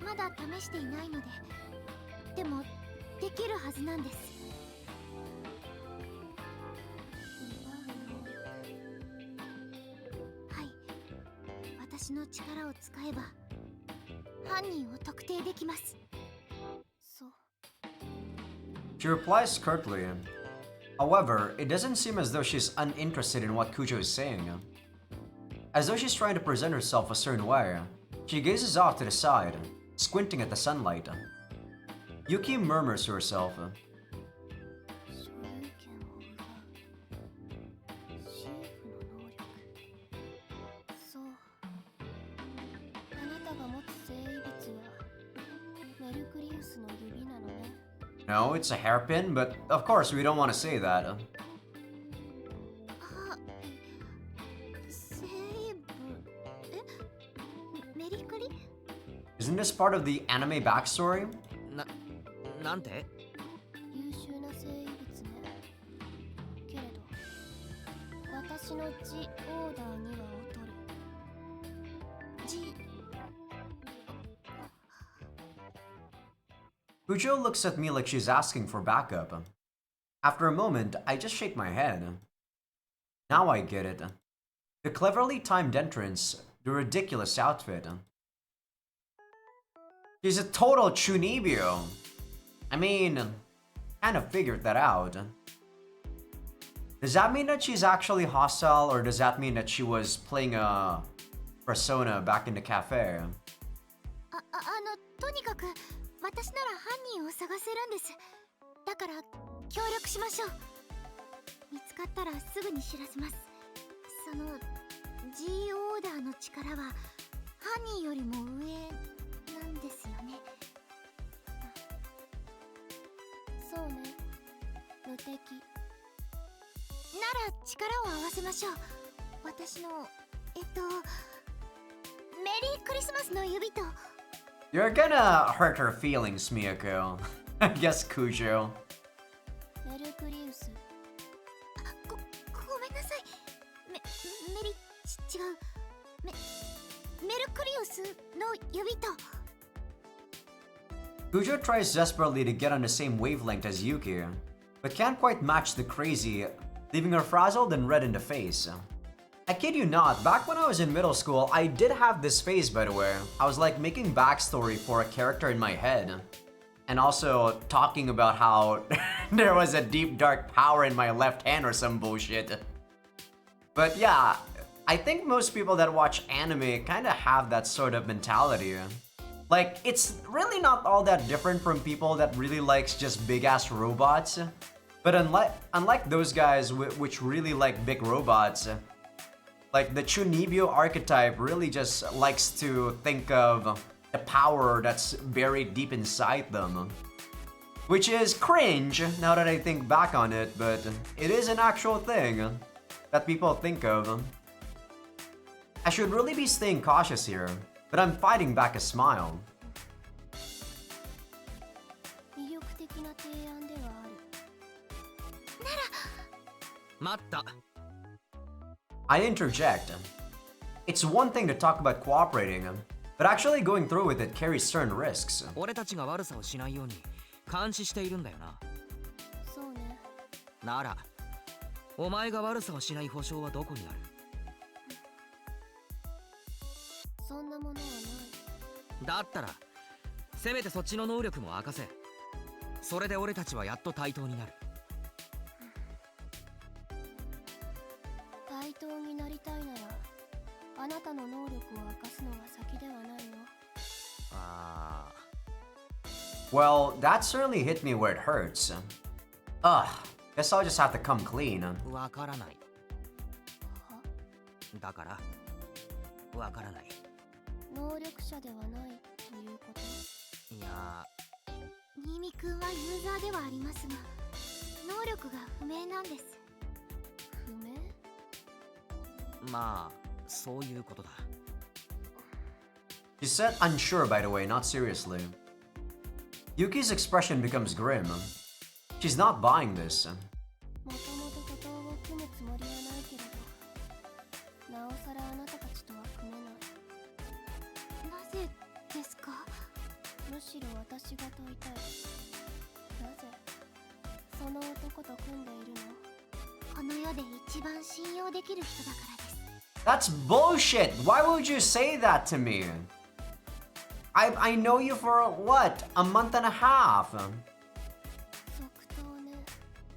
[SPEAKER 2] まだ試していないので、でもできるはずなんです。はい、私の力を使えば犯人を特定できます。そう。
[SPEAKER 1] She replies curtly. However, it doesn't seem as though she's uninterested in what Kujo is saying. As though she's trying to present herself a certain way, she gazes off to the side, squinting at the sunlight. Yuki murmurs to herself.
[SPEAKER 2] 所有権を奪うシーフの能力。そう。あなたが持つ聖遺物はメルクリウスの指なのね。
[SPEAKER 1] No, it's a hairpin, but of course we don't want to say that.
[SPEAKER 2] あ、聖遺物？メリクリ？
[SPEAKER 1] Isn't this part of the anime backstory?
[SPEAKER 3] なんて？
[SPEAKER 2] 優秀な聖遺物ね。けれど私のジオーダーには劣る。ジ
[SPEAKER 1] Kujo looks at me like she's asking for backup. After a moment, I just shake my head. Now I get it. The cleverly timed entrance, the ridiculous outfit. She's a total chunibyo. I mean, kind of figured that out. Does that mean that she's actually hostile, or does that mean that she was playing a persona back in the cafe?
[SPEAKER 2] とにかく私なら犯人を探せるんです。だから協力しましょう。見つかったらすぐに知らせます。その G オーダーの力は犯人よりも上なんですよね。そうね、無敵。なら力を合わせましょう。私のメリークリスマスの指と
[SPEAKER 1] You're gonna hurt her feelings, Miyako. Yes, Kujo.
[SPEAKER 2] メルクリウスごめんなさいメリ違うメルクリウスの指と
[SPEAKER 1] Kujo tries desperately to get on the same wavelength as Yuki, but can't quite match the crazy, leaving her frazzled and red in the face. I kid you not, back when I was in middle school, I did have this phase, by the way. I was like making backstory for a character in my head. And also talking about how there was a deep dark power in my left hand or some bullshit. But yeah, I think most people that watch anime kinda have that sort of mentality. Like, it's really not all that different from people that really likes just big-ass robots. But unlike those guys which really like big robots, like the Chunibyo archetype really just likes to think of the power that's buried deep inside them. Which is cringe now that I think back on it, but it is an actual thing that people think of. I should really be staying cautious here, but I'm fighting back a smile.
[SPEAKER 2] 魅力的な提案ではある
[SPEAKER 3] Matta.
[SPEAKER 1] I interject. It's one thing to talk about cooperating, but actually going through with it carries certain risks.
[SPEAKER 3] 俺たちが悪さをしないように監視しているんだよな。
[SPEAKER 2] そうね
[SPEAKER 3] なら、お前が悪さをしない保証はどこにある？
[SPEAKER 2] そんなものはない
[SPEAKER 3] だったら、せめてそっちの能力も明かせ。それで俺たちはやっと対等になる。
[SPEAKER 2] 対等になりたいならあなたの能力を明かすのが先ではないの
[SPEAKER 1] Well, that certainly hit me where it hurts. Ugh, guess I'll just have to come clean.
[SPEAKER 3] わからない。だから、わからない。
[SPEAKER 2] 能力者ではないということ
[SPEAKER 3] いや、
[SPEAKER 2] 新見くんはユーザーではありますが能力が不明なんです不明
[SPEAKER 3] まあ、そういうことだ。
[SPEAKER 1] She said unsure, by the way, not seriously. Yuki's expression becomes grim. She's not buying this.
[SPEAKER 2] もともと徒党を組むつもりはないけれどなおさらあなたたちとは組めないなぜですかむしろ私が問いたいなぜその男と組んでいるのこの世で一番信用できる人だからです
[SPEAKER 1] That's bullshit! Why would you say that to me? I know you for, what, a month and a half?
[SPEAKER 2] 即答ね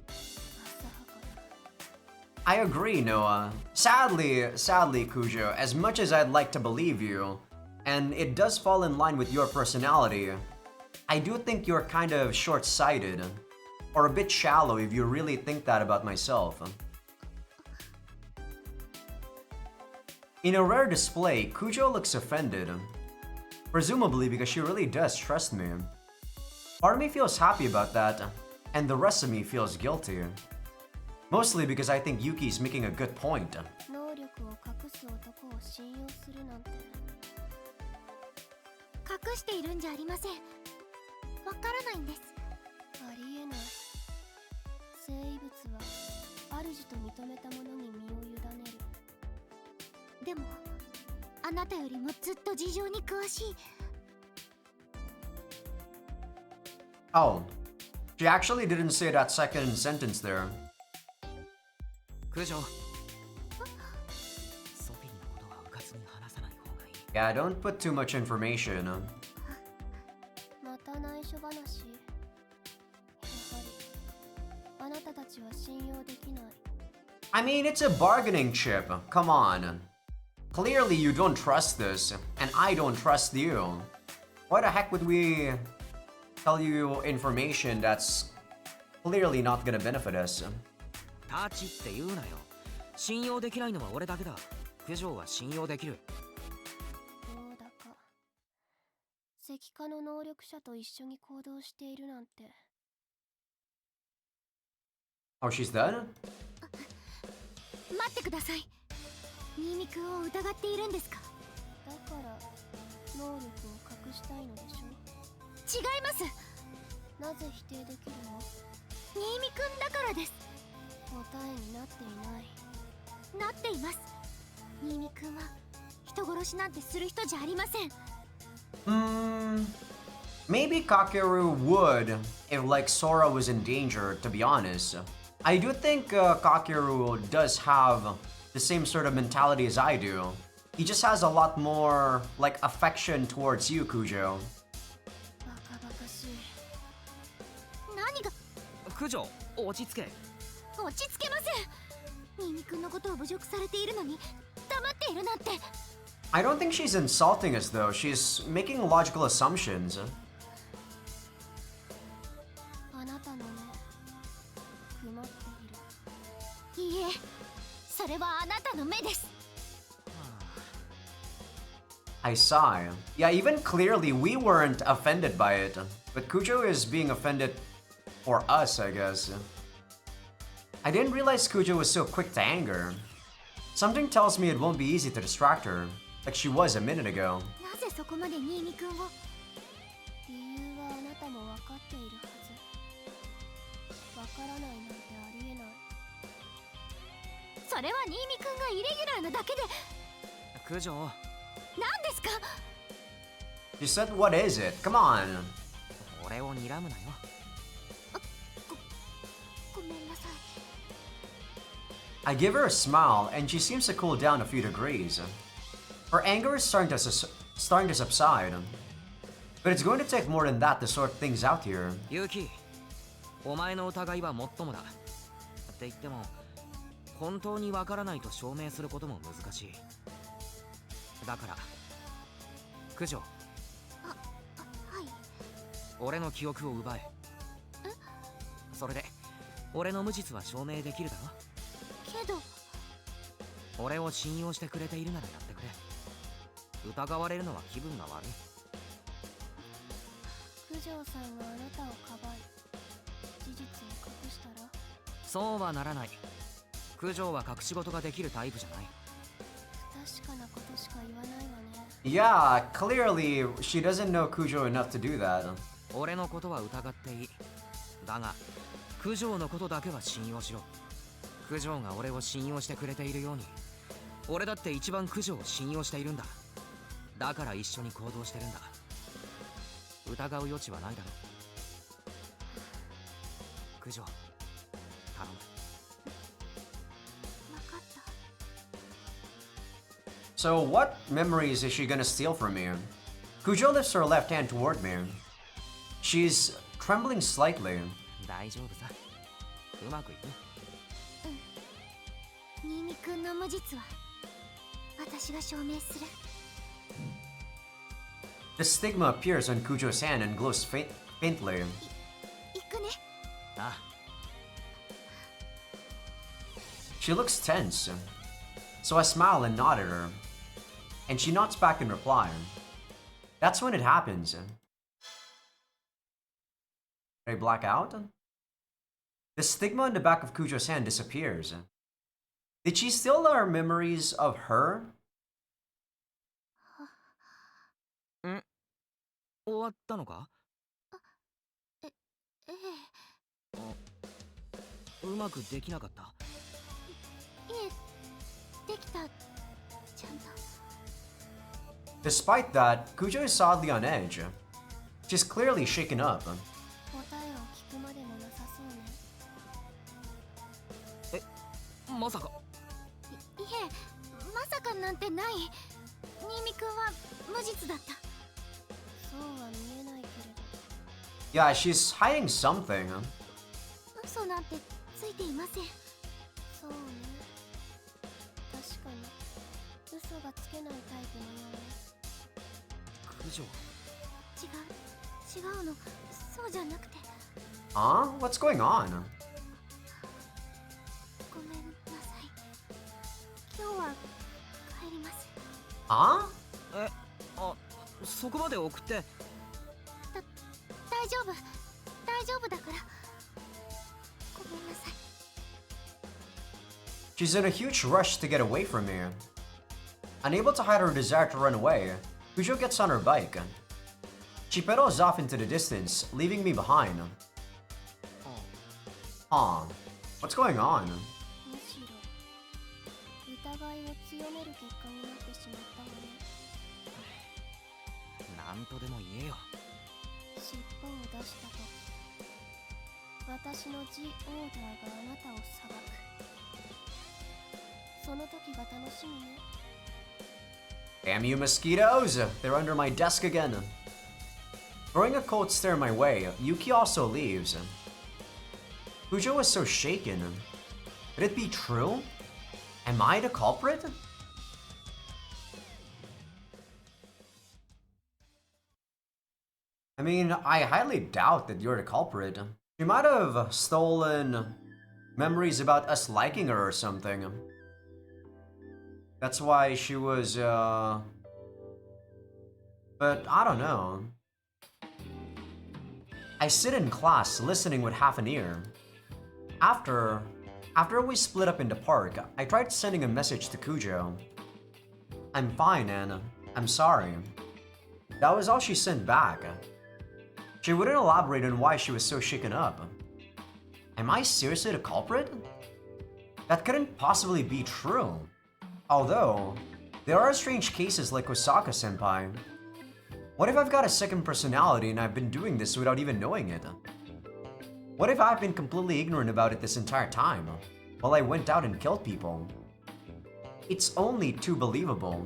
[SPEAKER 2] 浅はかだ
[SPEAKER 1] I agree, Noah. Sadly, Kujo, as much as I'd like to believe you, and it does fall in line with your personality, I do think you're kind of short-sighted, or a bit shallow if you really think that about myself. In a rare display, Kujo looks offended, presumably because she really does trust me. Part of me feels happy about that, and the rest of me feels guilty. Mostly because I think Yuki's making a good point.
[SPEAKER 2] 能力を隠す男を信用するなんて隠しているんじゃありませんわからないんですありえない生物は主と認めたものに身を委ねるでもあなたよりもずっと事情に詳しい
[SPEAKER 1] Oh, she actually didn't say that second sentence there.
[SPEAKER 3] 九条。ソフィーのことはうかつに話さない方がいい。
[SPEAKER 1] Yeah, don't put too much information.
[SPEAKER 2] また内緒話やはりあなたたちは信用できない
[SPEAKER 1] I mean, it's a bargaining chip. Come on. Clearly you don't trust this, and I don't trust you. Why the heck would we tell you information that's clearly not gonna benefit us?
[SPEAKER 3] タッチって言うなよ。信用できないのは俺だけだ。九条は信用できる。
[SPEAKER 2] どうだか石化の能力者と一緒に行動しているなんて
[SPEAKER 1] Oh, she's dead?
[SPEAKER 2] 待ってください新見くんを疑っているんですかだから能力を隠したいのでしょ。違います。なぜ否定できるの？新見くんだからです。答えになっていない。なっています。新見くんは人殺しなんてする人じゃありません。
[SPEAKER 1] Maybe Kakeru would if like Sora was in danger, to be honest. I do think Kakeru does have the same sort of mentality as I do. He just has a lot more like affection towards you, Kujo.
[SPEAKER 2] バカバカしい。何が？
[SPEAKER 3] 九条、落ち着け。
[SPEAKER 2] 落ち着けません。新見くんのことを侮辱されているのに黙っているなんて。
[SPEAKER 1] I don't think she's insulting us though. She's making logical assumptions.
[SPEAKER 2] あなたの目、曇っている。いいえ、それはあなたの目です。
[SPEAKER 1] I sigh. Yeah, even clearly we weren't offended by it. But Kujo is being offended for us, I guess. I didn't realize Kujo was so quick to anger. Something tells me it won't be easy to distract her, like she was a minute ago.
[SPEAKER 2] なぜそこまで新見くんを？理由はあなたも分かっているはず。わからないなんてありえない。それは新見くんがイレギュラーなだけで。
[SPEAKER 3] 九条、
[SPEAKER 2] 何ですか？
[SPEAKER 1] She said, what is it? Come on.
[SPEAKER 3] 俺を睨むなよ。
[SPEAKER 2] ごめんなさい。
[SPEAKER 1] I give her a smile, and she seems to cool down a few degrees. Her anger is starting to subside. But it's going to take more than that to sort things out here.
[SPEAKER 3] ユキ、お前の疑いはもっともだ。って言っても、本当にわからないと証明することも難しい。だから、九条。
[SPEAKER 2] はい。
[SPEAKER 3] 俺の記憶を奪え。それで、俺の無実は証明できるだろ。
[SPEAKER 2] けど、
[SPEAKER 3] 俺を信用してくれているならやってくれ。疑われるのは気分が悪い。
[SPEAKER 2] 九条さんがあなたをかばい、事実を隠したら？
[SPEAKER 3] そうはならない。九条は隠し事ができるタイプじゃない。
[SPEAKER 2] 不確かなことしか言わないわね。
[SPEAKER 1] Yeah, clearly she doesn't know Kujo enough to do that.
[SPEAKER 3] 俺のことは疑っていい。だが、九条のことだけは信用しろ。九条が俺を信用してくれているように、俺だって一番九条を信用しているんだ。だから一緒に行動してるんだ。疑う余地はないだろ。九条、頼む。
[SPEAKER 2] 分かった。
[SPEAKER 1] So what memories is she gonna steal from me? Kujo lifts her left hand toward me. She's trembling slightly.
[SPEAKER 3] 大丈夫さ。うまくいく。
[SPEAKER 2] 新見くんの無実は私が証明する。
[SPEAKER 1] The stigma appears on Kujo's hand and glows faintly.
[SPEAKER 2] 行くね。
[SPEAKER 3] ああ。
[SPEAKER 1] She looks tense. So I smile and nod at her. And she nods back in reply. That's when it happens. Did I black out? The stigma on the back of Kujo's hand disappears. Did she steal our memories of her?
[SPEAKER 3] 終わったのか？
[SPEAKER 2] ええ。
[SPEAKER 3] うまくできなかった。
[SPEAKER 2] いえ、できた。ちゃんと。
[SPEAKER 1] Despite that, Kujo is oddly on edge. She's clearly shaken up.
[SPEAKER 2] 答えを聞くまでもなさそうね。
[SPEAKER 3] まさか。
[SPEAKER 2] いえ、まさかなんてない。新見くんは無実だった。そうは見えないけれど。
[SPEAKER 1] Yeah, she's hiding something.
[SPEAKER 2] 嘘なんてついていません。そうね。確かに嘘がつけないタイプのようね。
[SPEAKER 3] 九条。
[SPEAKER 2] 違うの。そうじゃなくて。
[SPEAKER 1] Huh? What's going on?
[SPEAKER 2] ごめんなさい。今日は帰ります。
[SPEAKER 1] Huh?
[SPEAKER 3] あ、そこまで送って。
[SPEAKER 2] 大丈夫だから。ごめんなさい。
[SPEAKER 1] She's in a huge rush to get away from me. Unable to hide her desire to run away, Kujo gets on her bike. She pedals off into the distance, leaving me behind. Aw, what's going on?
[SPEAKER 2] むしろ疑いを強める結果になってしまったわね。
[SPEAKER 3] なんとでも言えよ。
[SPEAKER 2] 尻尾を出したと私の G オーダーがあなたを裁く。その時が楽しみね。
[SPEAKER 1] Damn you mosquitoes! They're under my desk again. Throwing a cold stare my way, Yuki also leaves. Kujo was so shaken. Could it be true? Am I the culprit? I mean, I highly doubt that you're the culprit. She might have stolen memories about us liking her or something. That's why she was, but I don't know. I sit in class listening with half an ear. After we split up in the park, I tried sending a message to Kujo. I'm fine, and I'm sorry. That was all she sent back. She wouldn't elaborate on why she was so shaken up. Am I seriously the culprit? That couldn't possibly be true. Although, there are strange cases like Osaka-senpai. What if I've got a second personality and I've been doing this without even knowing it? What if I've been completely ignorant about it this entire time, while I went out and killed people? It's only too believable.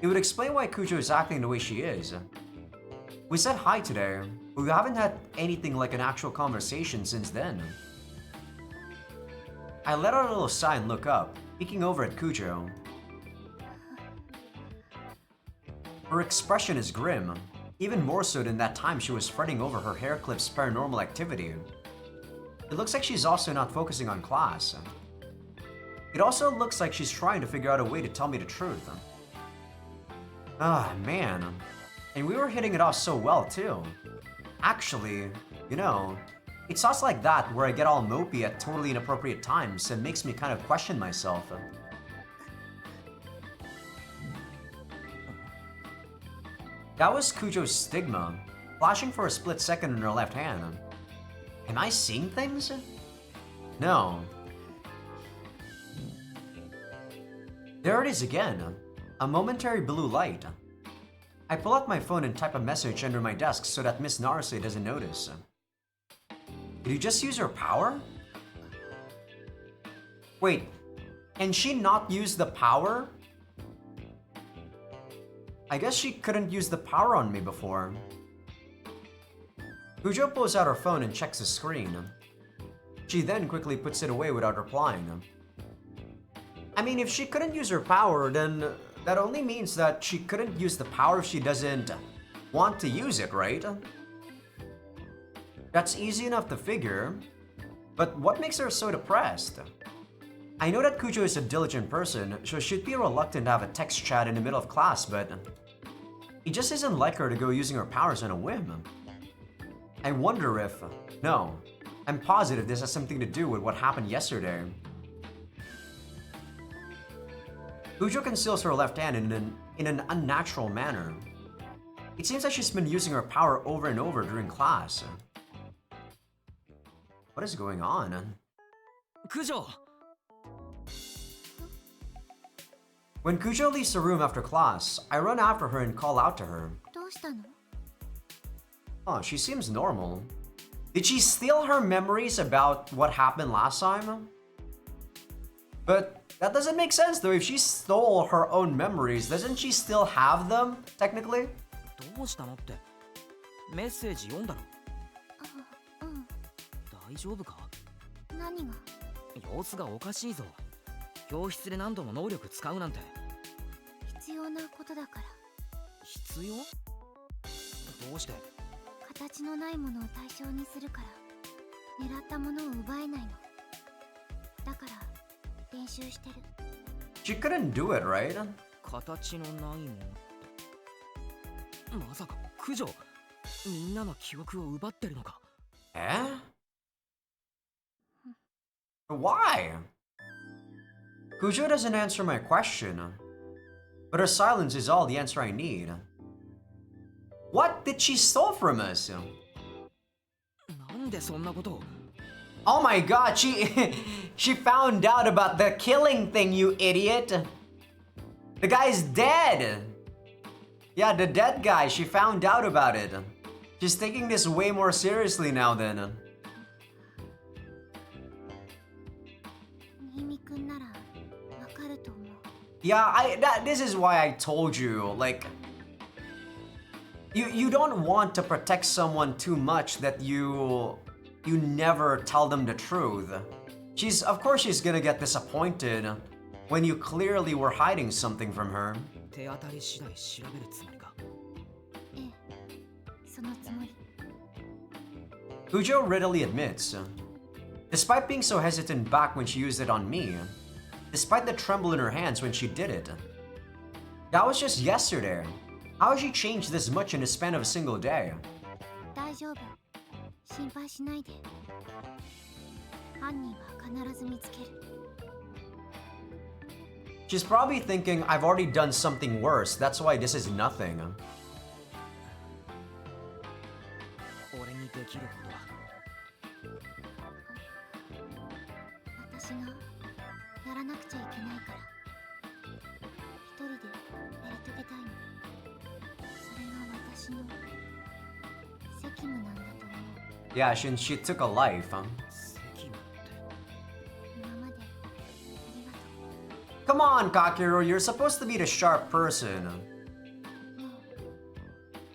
[SPEAKER 1] It would explain why Kujo is acting the way she is. We said hi today, but we haven't had anything like an actual conversation since then. I let out a little sigh and look up, peeking over at Kujo. Her expression is grim, even more so than that time she was fretting over her hair clip's paranormal activity. It looks like she's also not focusing on class. It also looks like she's trying to figure out a way to tell me the truth. Ah, man. And we were hitting it off so well, too. Actually, you know, it's thoughts like that where I get all mopey at totally inappropriate times and makes me kind of question myself. That was Kujo's stigma, flashing for a split second in her left hand. Am I seeing things? No. There it is again, a momentary blue light. I pull out my phone and type a message under my desk so that Miss Naruse doesn't notice. Did you just use her power? Wait, can she not use the power? I guess she couldn't use the power on me before. Kujo pulls out her phone and checks the screen. She then quickly puts it away without replying. I mean, if she couldn't use her power, then that only means that she couldn't use the power if she doesn't want to use it, right? That's easy enough to figure, but what makes her so depressed? I know that Kujo is a diligent person, so she'd be reluctant to have a text chat in the middle of class, but it just isn't like her to go using her powers on a whim. I wonder if... No, I'm positive this has something to do with what happened yesterday. Kujo conceals her left hand in an unnatural manner. It seems like she's been using her power over and over during class. What is going on?
[SPEAKER 3] Kujo!
[SPEAKER 1] When Kujo leaves the room after class, I run after her and call out to her.
[SPEAKER 2] どうしたの?
[SPEAKER 1] Oh, she seems normal. Did she steal her memories about what happened last time? But that doesn't make sense though. If she stole her own memories, doesn't she still have them, technically?
[SPEAKER 3] どうしたのって。メッセージ読んだろ。
[SPEAKER 2] あ、うん。
[SPEAKER 3] 大丈夫か？
[SPEAKER 2] 何が？
[SPEAKER 3] 様子がおかしいぞ。教室で何度も能力使うなんて。
[SPEAKER 2] 必要なことだから。
[SPEAKER 3] 必要？どうして？
[SPEAKER 2] 形のないものを対象にするから、狙ったものを奪えないの。だから練習してる。
[SPEAKER 1] She couldn't do it, right?
[SPEAKER 3] 形のないものって。まさか九条、みんなの記憶を奪ってるのか。
[SPEAKER 1] Why? Kujo doesn't answer my question. But her silence is all the answer I need. What did she steal from us?
[SPEAKER 3] なんでそんなことを
[SPEAKER 1] Oh my god, she found out about the killing thing, you idiot. The guy's dead. Yeah, the dead guy, she found out about it. She's taking this way more seriously now then.
[SPEAKER 2] 新見くんならわかると思う。
[SPEAKER 1] Yeah, this is why I told you, like, you don't want to protect someone too much that you never tell them the truth. Of course she's gonna get disappointed when you clearly were hiding something from her.
[SPEAKER 3] 手当たり次第調べるつもりか
[SPEAKER 2] ええ、そのつもり。
[SPEAKER 1] Kujo readily admits, despite being so hesitant back when she used it on me, despite the tremble in her hands when she did it. That was just yesterday. How has she changed this much in the span of a single day?
[SPEAKER 2] 大丈夫。心配しないで。犯人は必ず見つける。
[SPEAKER 1] She's probably thinking I've already done something worse, that's why this is nothing.
[SPEAKER 3] 俺にできることは
[SPEAKER 2] 私がやらなくちゃいけないから。一人でやり遂げたいの。それが私の責務なんだと思う。
[SPEAKER 1] Yeah, since she took a life.
[SPEAKER 3] 責務って
[SPEAKER 2] 今までありがと
[SPEAKER 1] Come on, Kakeru, you're supposed to be the sharp person.
[SPEAKER 2] う。も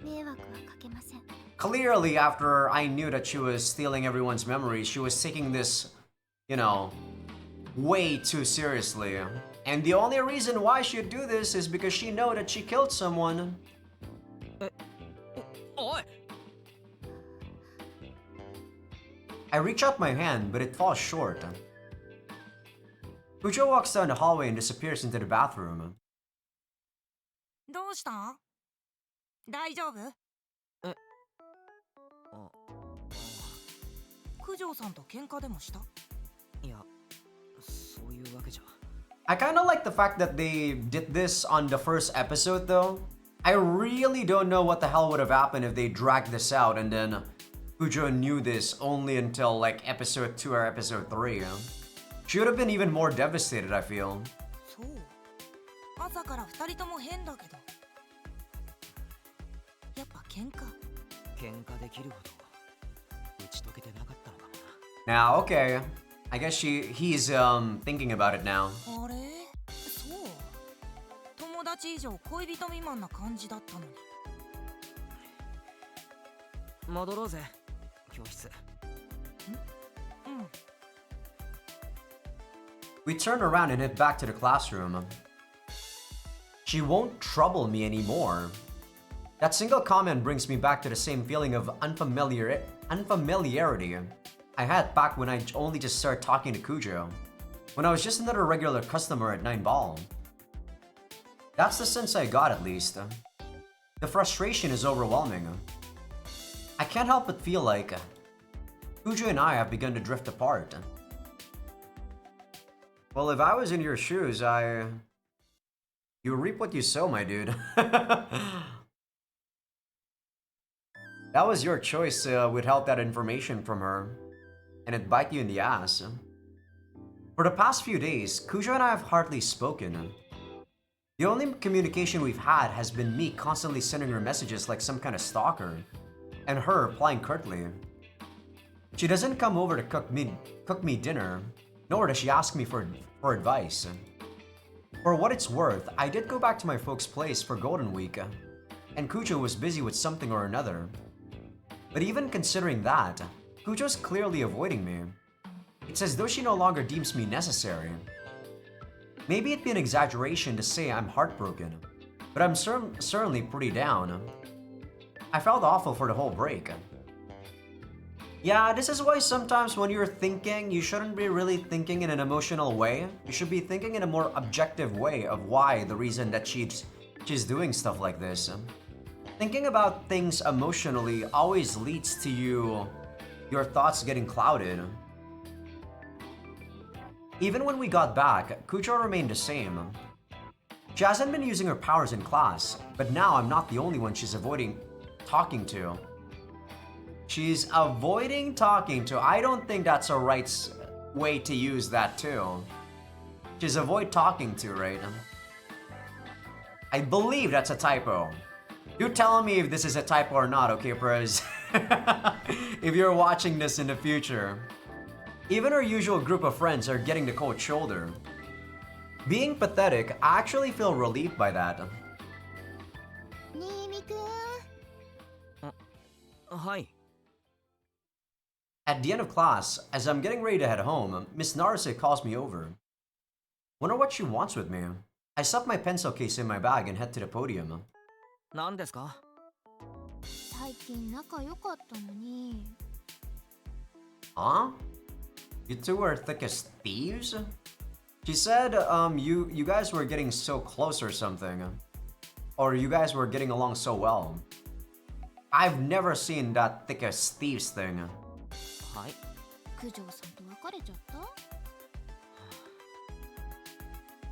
[SPEAKER 2] う迷惑はかけません。
[SPEAKER 1] Clearly, after I knew that she was stealing everyone's memories, she was taking this, you know, way too seriously. And the only reason why she'd do this is because she know that she killed someone.
[SPEAKER 3] おい
[SPEAKER 1] I reach out my hand, but it falls short. Kujo walks down the hallway and disappears into the bathroom.
[SPEAKER 4] どうした大丈夫
[SPEAKER 3] あ
[SPEAKER 4] 九条さんと喧嘩でもした
[SPEAKER 3] いやそういうわけじゃ
[SPEAKER 1] I kind of like the fact that they did this on the first episode, though. I really don't know what the hell would have happened if they dragged this out and then Kujo knew this only until like episode 2 or episode 3. She would have been even more devastated, I feel.
[SPEAKER 4] そう朝から二人とも変だけどやっぱ喧嘩
[SPEAKER 3] 喧嘩できるほど打ち解けてなかったのかも
[SPEAKER 1] Now, okay. I guess he's thinking about it now.
[SPEAKER 4] あれそう友達以上恋人未満な感じだったのに
[SPEAKER 3] な戻ろうぜ教室
[SPEAKER 4] うん
[SPEAKER 1] We turn around and head back to the classroom. She won't trouble me anymore. That single comment brings me back to the same feeling of unfamiliarity I had back when I only just started talking to Kujo, when I was just another regular customer at 9 Ball. That's the sense I got, at least. The frustration is overwhelming. I can't help but feel like Kujo and I have begun to drift apart. Well, if I was in your shoes, you reap what you sow, my dude. That was your choice to withhold that information from her, and it bite you in the ass. For the past few days, Kujo and I have hardly spoken. The only communication we've had has been me constantly sending her messages like some kind of stalker, and her replying curtly. She doesn't come over to cook me dinner, nor does she ask me for advice. For what it's worth, I did go back to my folks' place for Golden Week, and Kujo was busy with something or another. But even considering that, Kujo's clearly avoiding me. It's as though she no longer deems me necessary. Maybe it'd be an exaggeration to say I'm heartbroken, but I'm certainly pretty down. I felt awful for the whole break. Yeah, this is why sometimes when you're thinking, you shouldn't be really thinking in an emotional way. You should be thinking in a more objective way of why the reason that she's doing stuff like this. Thinking about things emotionally always leads to your thoughts getting clouded. Even when we got back, Kujo remained the same. She hasn't been using her powers in class, but now I'm not the only one she's avoiding talking to. She's avoiding talking to. I don't think that's a right way to use that too. She's avoid talking to, right? I believe that's a typo. You tell me if this is a typo or not, okay, Perez? If you're watching this in the future. Even her usual group of friends are getting the cold shoulder. Being pathetic, I actually feel relieved by that.
[SPEAKER 2] 新見くん
[SPEAKER 3] はい。
[SPEAKER 1] At the end of class, as I'm getting ready to head home, Miss Naruse calls me over. Wonder what she wants with me. I stuff my pencil case in my bag and head to the podium.
[SPEAKER 3] 何ですか？
[SPEAKER 2] 最近仲良かったのに
[SPEAKER 1] Huh? You two are thick as thieves? She said, you guys were getting so close or something. Or you guys were getting along so well. I've never seen that thick as thieves thing.
[SPEAKER 3] はい。
[SPEAKER 2] 九条さんと別れちゃった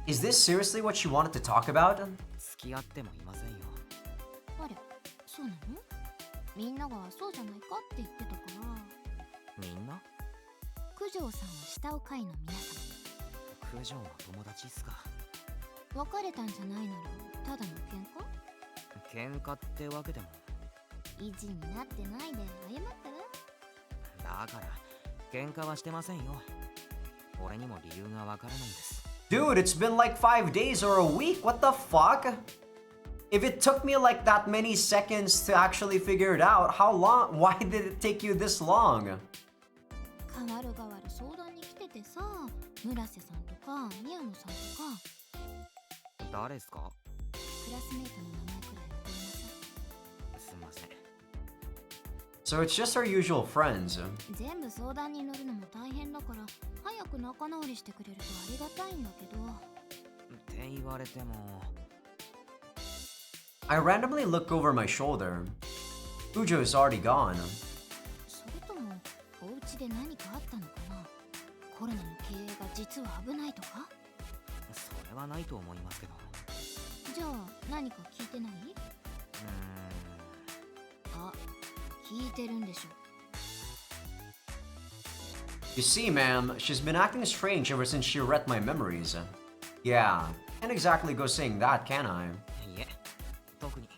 [SPEAKER 1] Is this seriously what she wanted to talk about?
[SPEAKER 3] 付き合ってもいませんよ。
[SPEAKER 2] あれそうなのみんながそうじゃないかって言ってたから
[SPEAKER 3] みんな？
[SPEAKER 2] 九条さんを慕う会の皆さ
[SPEAKER 3] 九条の友達っすか。
[SPEAKER 2] ん別れたんじゃないならただの
[SPEAKER 3] 喧嘩ってわけでも。
[SPEAKER 2] 喧嘩意地になってないで謝ったら
[SPEAKER 3] だから喧嘩はしてませんよ。俺にも理由がわからないんです。
[SPEAKER 1] Dude, it's been like 5 days or a week. What the fuck? If it took me like that many seconds to actually figure it out, how long? Why did it take you this long?
[SPEAKER 2] 変わる変わる相談に来ててさ村瀬さんとか宮野さんとか
[SPEAKER 3] 誰っすか？
[SPEAKER 2] クラスメイトの名前くらい覚えなさい
[SPEAKER 3] すみません。
[SPEAKER 1] So it's just our usual friends.
[SPEAKER 2] 全部相談に乗るのも大変だから早く仲直りしてくれるとありがたいんだけど
[SPEAKER 3] って言われても。
[SPEAKER 1] I randomly look over my shoulder. Kujo is already gone.
[SPEAKER 2] それともお家で何かあったのかなコロナの経営が実は危ないとか
[SPEAKER 3] それはないと思いますけど。
[SPEAKER 2] じゃあ何か聞いてないあ、聞いてるんでしょ
[SPEAKER 1] You see, ma'am, she's been acting strange ever since she read my memories. Yeah, can't exactly go saying that, can I?
[SPEAKER 3] いえ、特に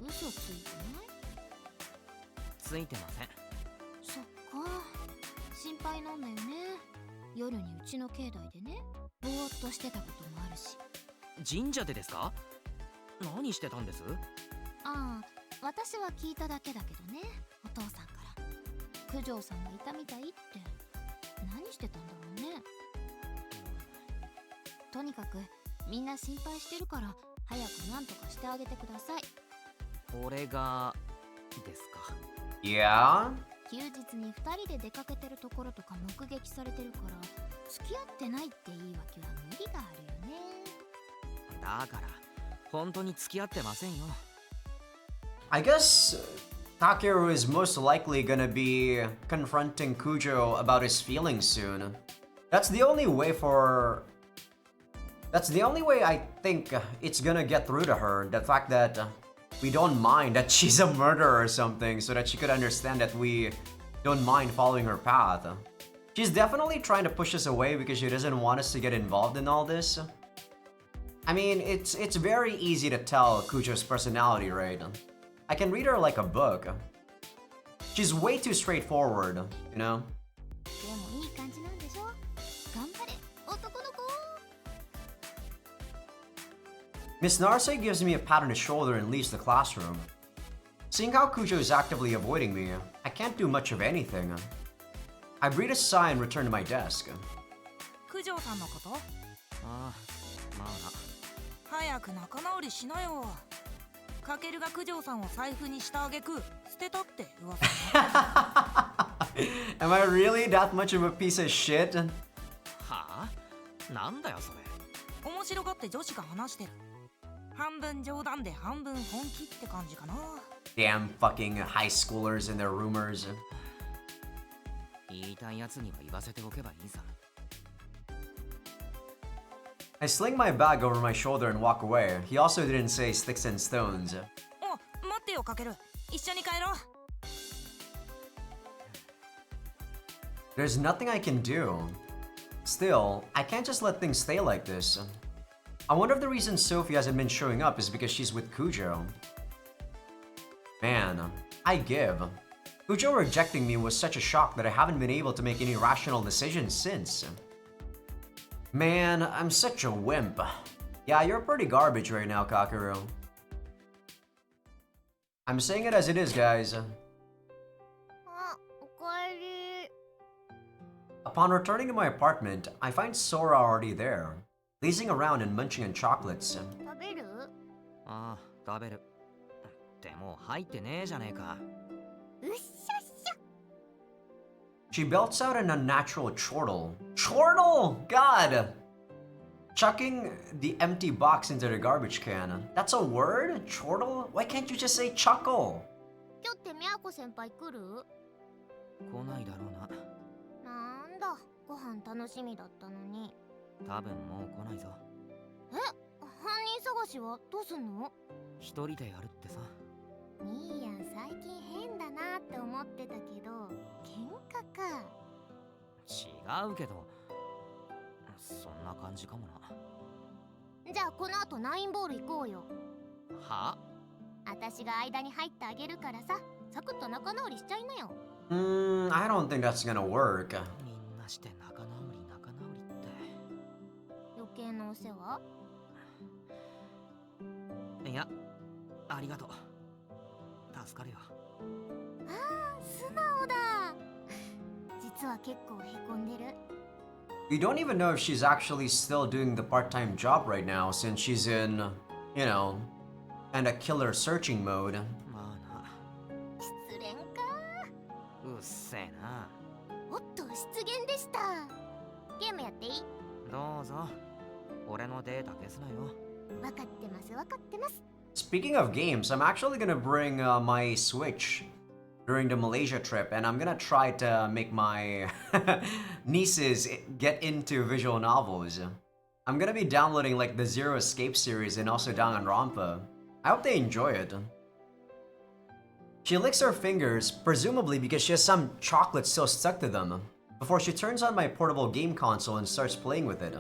[SPEAKER 2] 嘘ついてない
[SPEAKER 3] ついてません。
[SPEAKER 2] そっか心配なんだよね夜にうちの境内でねぼーっとしてたこともあるし
[SPEAKER 3] 神社でですか？何してたんです？
[SPEAKER 2] ああ私は聞いただけだけどねお父さんから九条さんがいたみたいって何してたんだろうねとにかくみんな心配してるから早く何とかしてあげてください
[SPEAKER 3] 俺がですか？
[SPEAKER 1] Yeah?
[SPEAKER 2] 休日に2人で出かけてるところとか目撃されてるから付き合ってないって言い訳は無理があるよね
[SPEAKER 3] だから本当に付き合ってませんよ。
[SPEAKER 1] I guess Takeru is most likely gonna be confronting Kujo about his feelings soon. That's the only way I think it's gonna get through to her. The fact that we don't mind that she's a murderer or something, so that she could understand that we don't mind following her path. She's definitely trying to push us away because she doesn't want us to get involved in all this. I mean, it's very easy to tell Kujo's personality, right? I can read her like a book. She's way too straightforward, you know?
[SPEAKER 2] でもいい感じなんでしょ頑張れ男の子
[SPEAKER 1] Miss Narse gives me a pat on the shoulder and leaves the classroom. Seeing how Kujo is actively avoiding me, I can't do much of anything. I breathe a sigh and return to my desk.
[SPEAKER 4] 九条さんのこと
[SPEAKER 3] ああ、まあ
[SPEAKER 4] 早く仲直りしなよかけるが九条さんを財布にしたあげく捨てたって噂
[SPEAKER 1] Am I really that much of a piece of shit?
[SPEAKER 3] な。はあ？なんだよそれ。
[SPEAKER 4] 面白がって女子が話してる半分冗談で半分本気って感じかな
[SPEAKER 1] Damn fucking high schoolers and their rumors.
[SPEAKER 3] 言いたいやつには言わせておけばいいさ。
[SPEAKER 1] I sling my bag over my shoulder and walk away. He also didn't say sticks and stones.
[SPEAKER 4] お、待ってよかける。一緒に帰ろう。
[SPEAKER 1] There's nothing I can do. Still, I can't just let things stay like this. I wonder if the reason Sophie hasn't been showing up is because she's with Kujo. Man, I give. Kujo rejecting me was such a shock that I haven't been able to make any rational decisions since. Man, I'm such a wimp. Yeah, you're pretty garbage right now, Kakeru. I'm saying it as it is, guys.
[SPEAKER 2] あ、おかえり。
[SPEAKER 1] Upon returning to my apartment, I find Sora already there, lazing around and munching on chocolates.
[SPEAKER 2] 食べる？
[SPEAKER 3] ああ、食べる。でも入ってねえじゃねえか。
[SPEAKER 2] うっしゃっしゃ。
[SPEAKER 1] She belts out an unnatural chortle. Chortle! God! Chucking the empty box into the garbage can. That's a word? Chortle? Why can't you just say chuckle?
[SPEAKER 2] 今日ってみやこ先輩来る？
[SPEAKER 3] 来ないだろうな。
[SPEAKER 2] なんだ、ご飯楽しみだったのに。
[SPEAKER 3] 多分もう来ないぞ。
[SPEAKER 2] え、犯人探しはどうすんの？
[SPEAKER 3] 一人でやるってさ。
[SPEAKER 2] ミーヤン最近変だなって思ってたけど、喧嘩か。
[SPEAKER 3] 違うけど、そんな感じかもな。
[SPEAKER 2] じゃあこの後ナインボール行こうよ。
[SPEAKER 3] は？
[SPEAKER 2] 私が間に入ってあげるからさ、サクッと仲直りしちゃいなよ。
[SPEAKER 1] I don't think that's gonna work.
[SPEAKER 3] みんなして仲直りって。
[SPEAKER 2] 余計なお世話？
[SPEAKER 3] いや、ありがとう。助かるよ。
[SPEAKER 2] ああ、素直だ。実は結構へこんでる。
[SPEAKER 1] We don't even know if she's actually still doing the part-time job right now since she's in, you know, kinda killer searching mode.
[SPEAKER 3] まあな。
[SPEAKER 2] 失恋か。
[SPEAKER 3] うっせえな。
[SPEAKER 2] おっと、失言でした。ゲームやっていい？
[SPEAKER 3] どうぞ。俺のデータ消すなよ。
[SPEAKER 2] わかってます、わかってます。
[SPEAKER 1] Speaking of games, I'm actually gonna bring my Switch during the Malaysia trip, and I'm gonna try to make my nieces get into visual novels. I'm gonna be downloading like the Zero Escape series and also Danganronpa. I hope they enjoy it. She licks her fingers, presumably because she has some chocolate still stuck to them, before she turns on my portable game console and starts playing with it.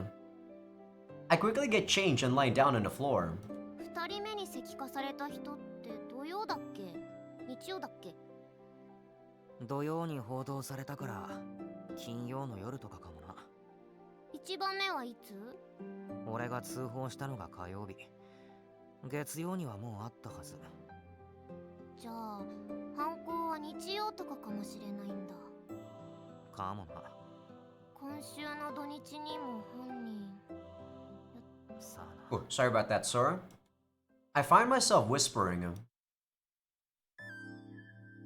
[SPEAKER 1] I quickly get changed and lie down on the floor.
[SPEAKER 2] 二人目に石化された人って土曜だっけ？日曜だっけ？
[SPEAKER 3] 土曜に報道されたから金曜の夜とかかもな。
[SPEAKER 2] 一番目はいつ？
[SPEAKER 3] 俺が通報したのが火曜日。月曜にはもうあったはず。
[SPEAKER 2] じゃあ犯行は日曜とかかもしれないんだ。
[SPEAKER 3] かもな。
[SPEAKER 2] 今週の土日にも本人。
[SPEAKER 3] さあな。
[SPEAKER 1] Oh, sorry about that, Sora. I find myself whispering.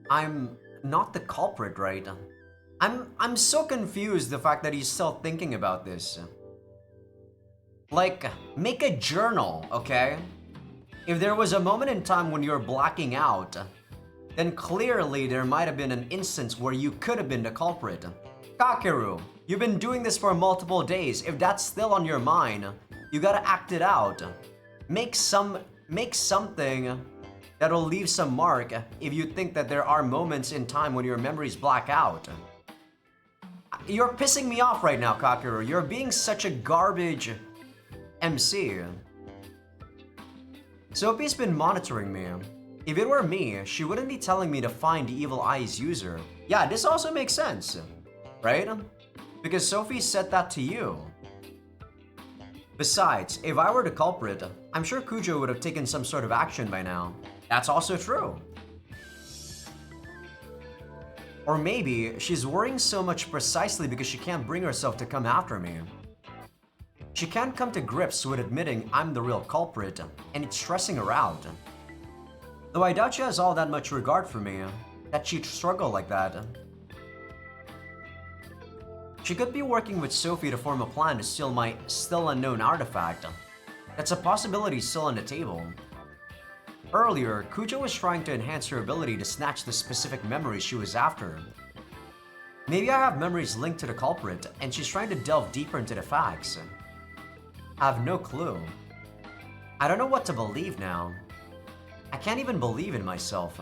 [SPEAKER 1] I'm not the culprit, right? I'm so confused the fact that he's still thinking about this. Like, make a journal, okay? If there was a moment in time when you're blacking out, then clearly there might have been an instance where you could have been the culprit. Kakeru, you've been doing this for multiple days. If that's still on your mind, you gotta act it out. Make something that'll leave some mark if you think that there are moments in time when your memories black out. You're pissing me off right now, Kakeru. You're being such a garbage MC. Sophie's been monitoring me. If it were me, she wouldn't be telling me to find the Evil Eye's user. Yeah, this also makes sense, right? Because Sophie said that to you. Besides, if I were the culprit, I'm sure Kujo would have taken some sort of action by now. That's also true. Or maybe she's worrying so much precisely because she can't bring herself to come after me. She can't come to grips with admitting I'm the real culprit, and it's stressing her out. Though I doubt she has all that much regard for me, that she'd struggle like that. She could be working with Sophie to form a plan to steal my still unknown artifact. That's a possibility still on the table. Earlier, Kujo was trying to enhance her ability to snatch the specific memories she was after. Maybe I have memories linked to the culprit, and she's trying to delve deeper into the facts. I have no clue. I don't know what to believe now. I can't even believe in myself.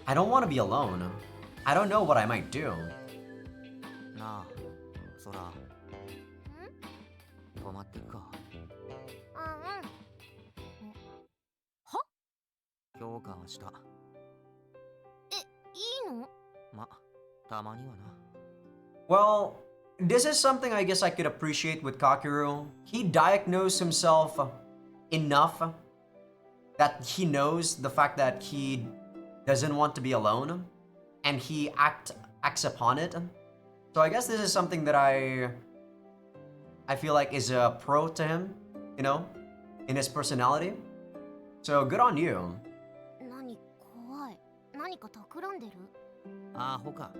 [SPEAKER 1] I don't want to be alone. I don't know what I might do.
[SPEAKER 3] なあそら泊まってくか。
[SPEAKER 2] あ、うん。
[SPEAKER 3] 共感した。
[SPEAKER 2] いいの？
[SPEAKER 3] またまにはな。
[SPEAKER 1] Well, this is something I guess I could appreciate with Kakeru. He diagnosed himself enough that he knows the fact that he doesn't want to be alone, and he acts upon it. So I guess this is something that I feel like is a pro to him, you know, in his personality. So good on you.
[SPEAKER 2] 何怖い。何か企んでる？
[SPEAKER 3] あほか。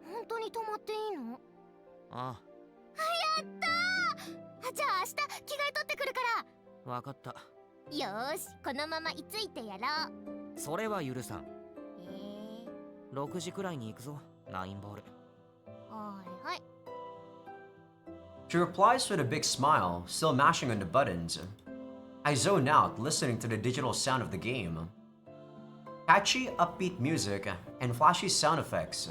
[SPEAKER 2] 本当に泊まっていいの？
[SPEAKER 3] あ
[SPEAKER 2] やったー！あ、じゃあ明日着替え取ってくるか
[SPEAKER 3] わかった。
[SPEAKER 2] ら。よーし、このまま居ついてやろう。
[SPEAKER 3] それは許さん。
[SPEAKER 2] え
[SPEAKER 3] 6時くらいに行くぞナインボール。
[SPEAKER 2] はいはい。
[SPEAKER 1] She replies with a big smile, still mashing on the buttons. I zone out, listening to the digital sound of the game. Catchy, upbeat music and flashy sound effects.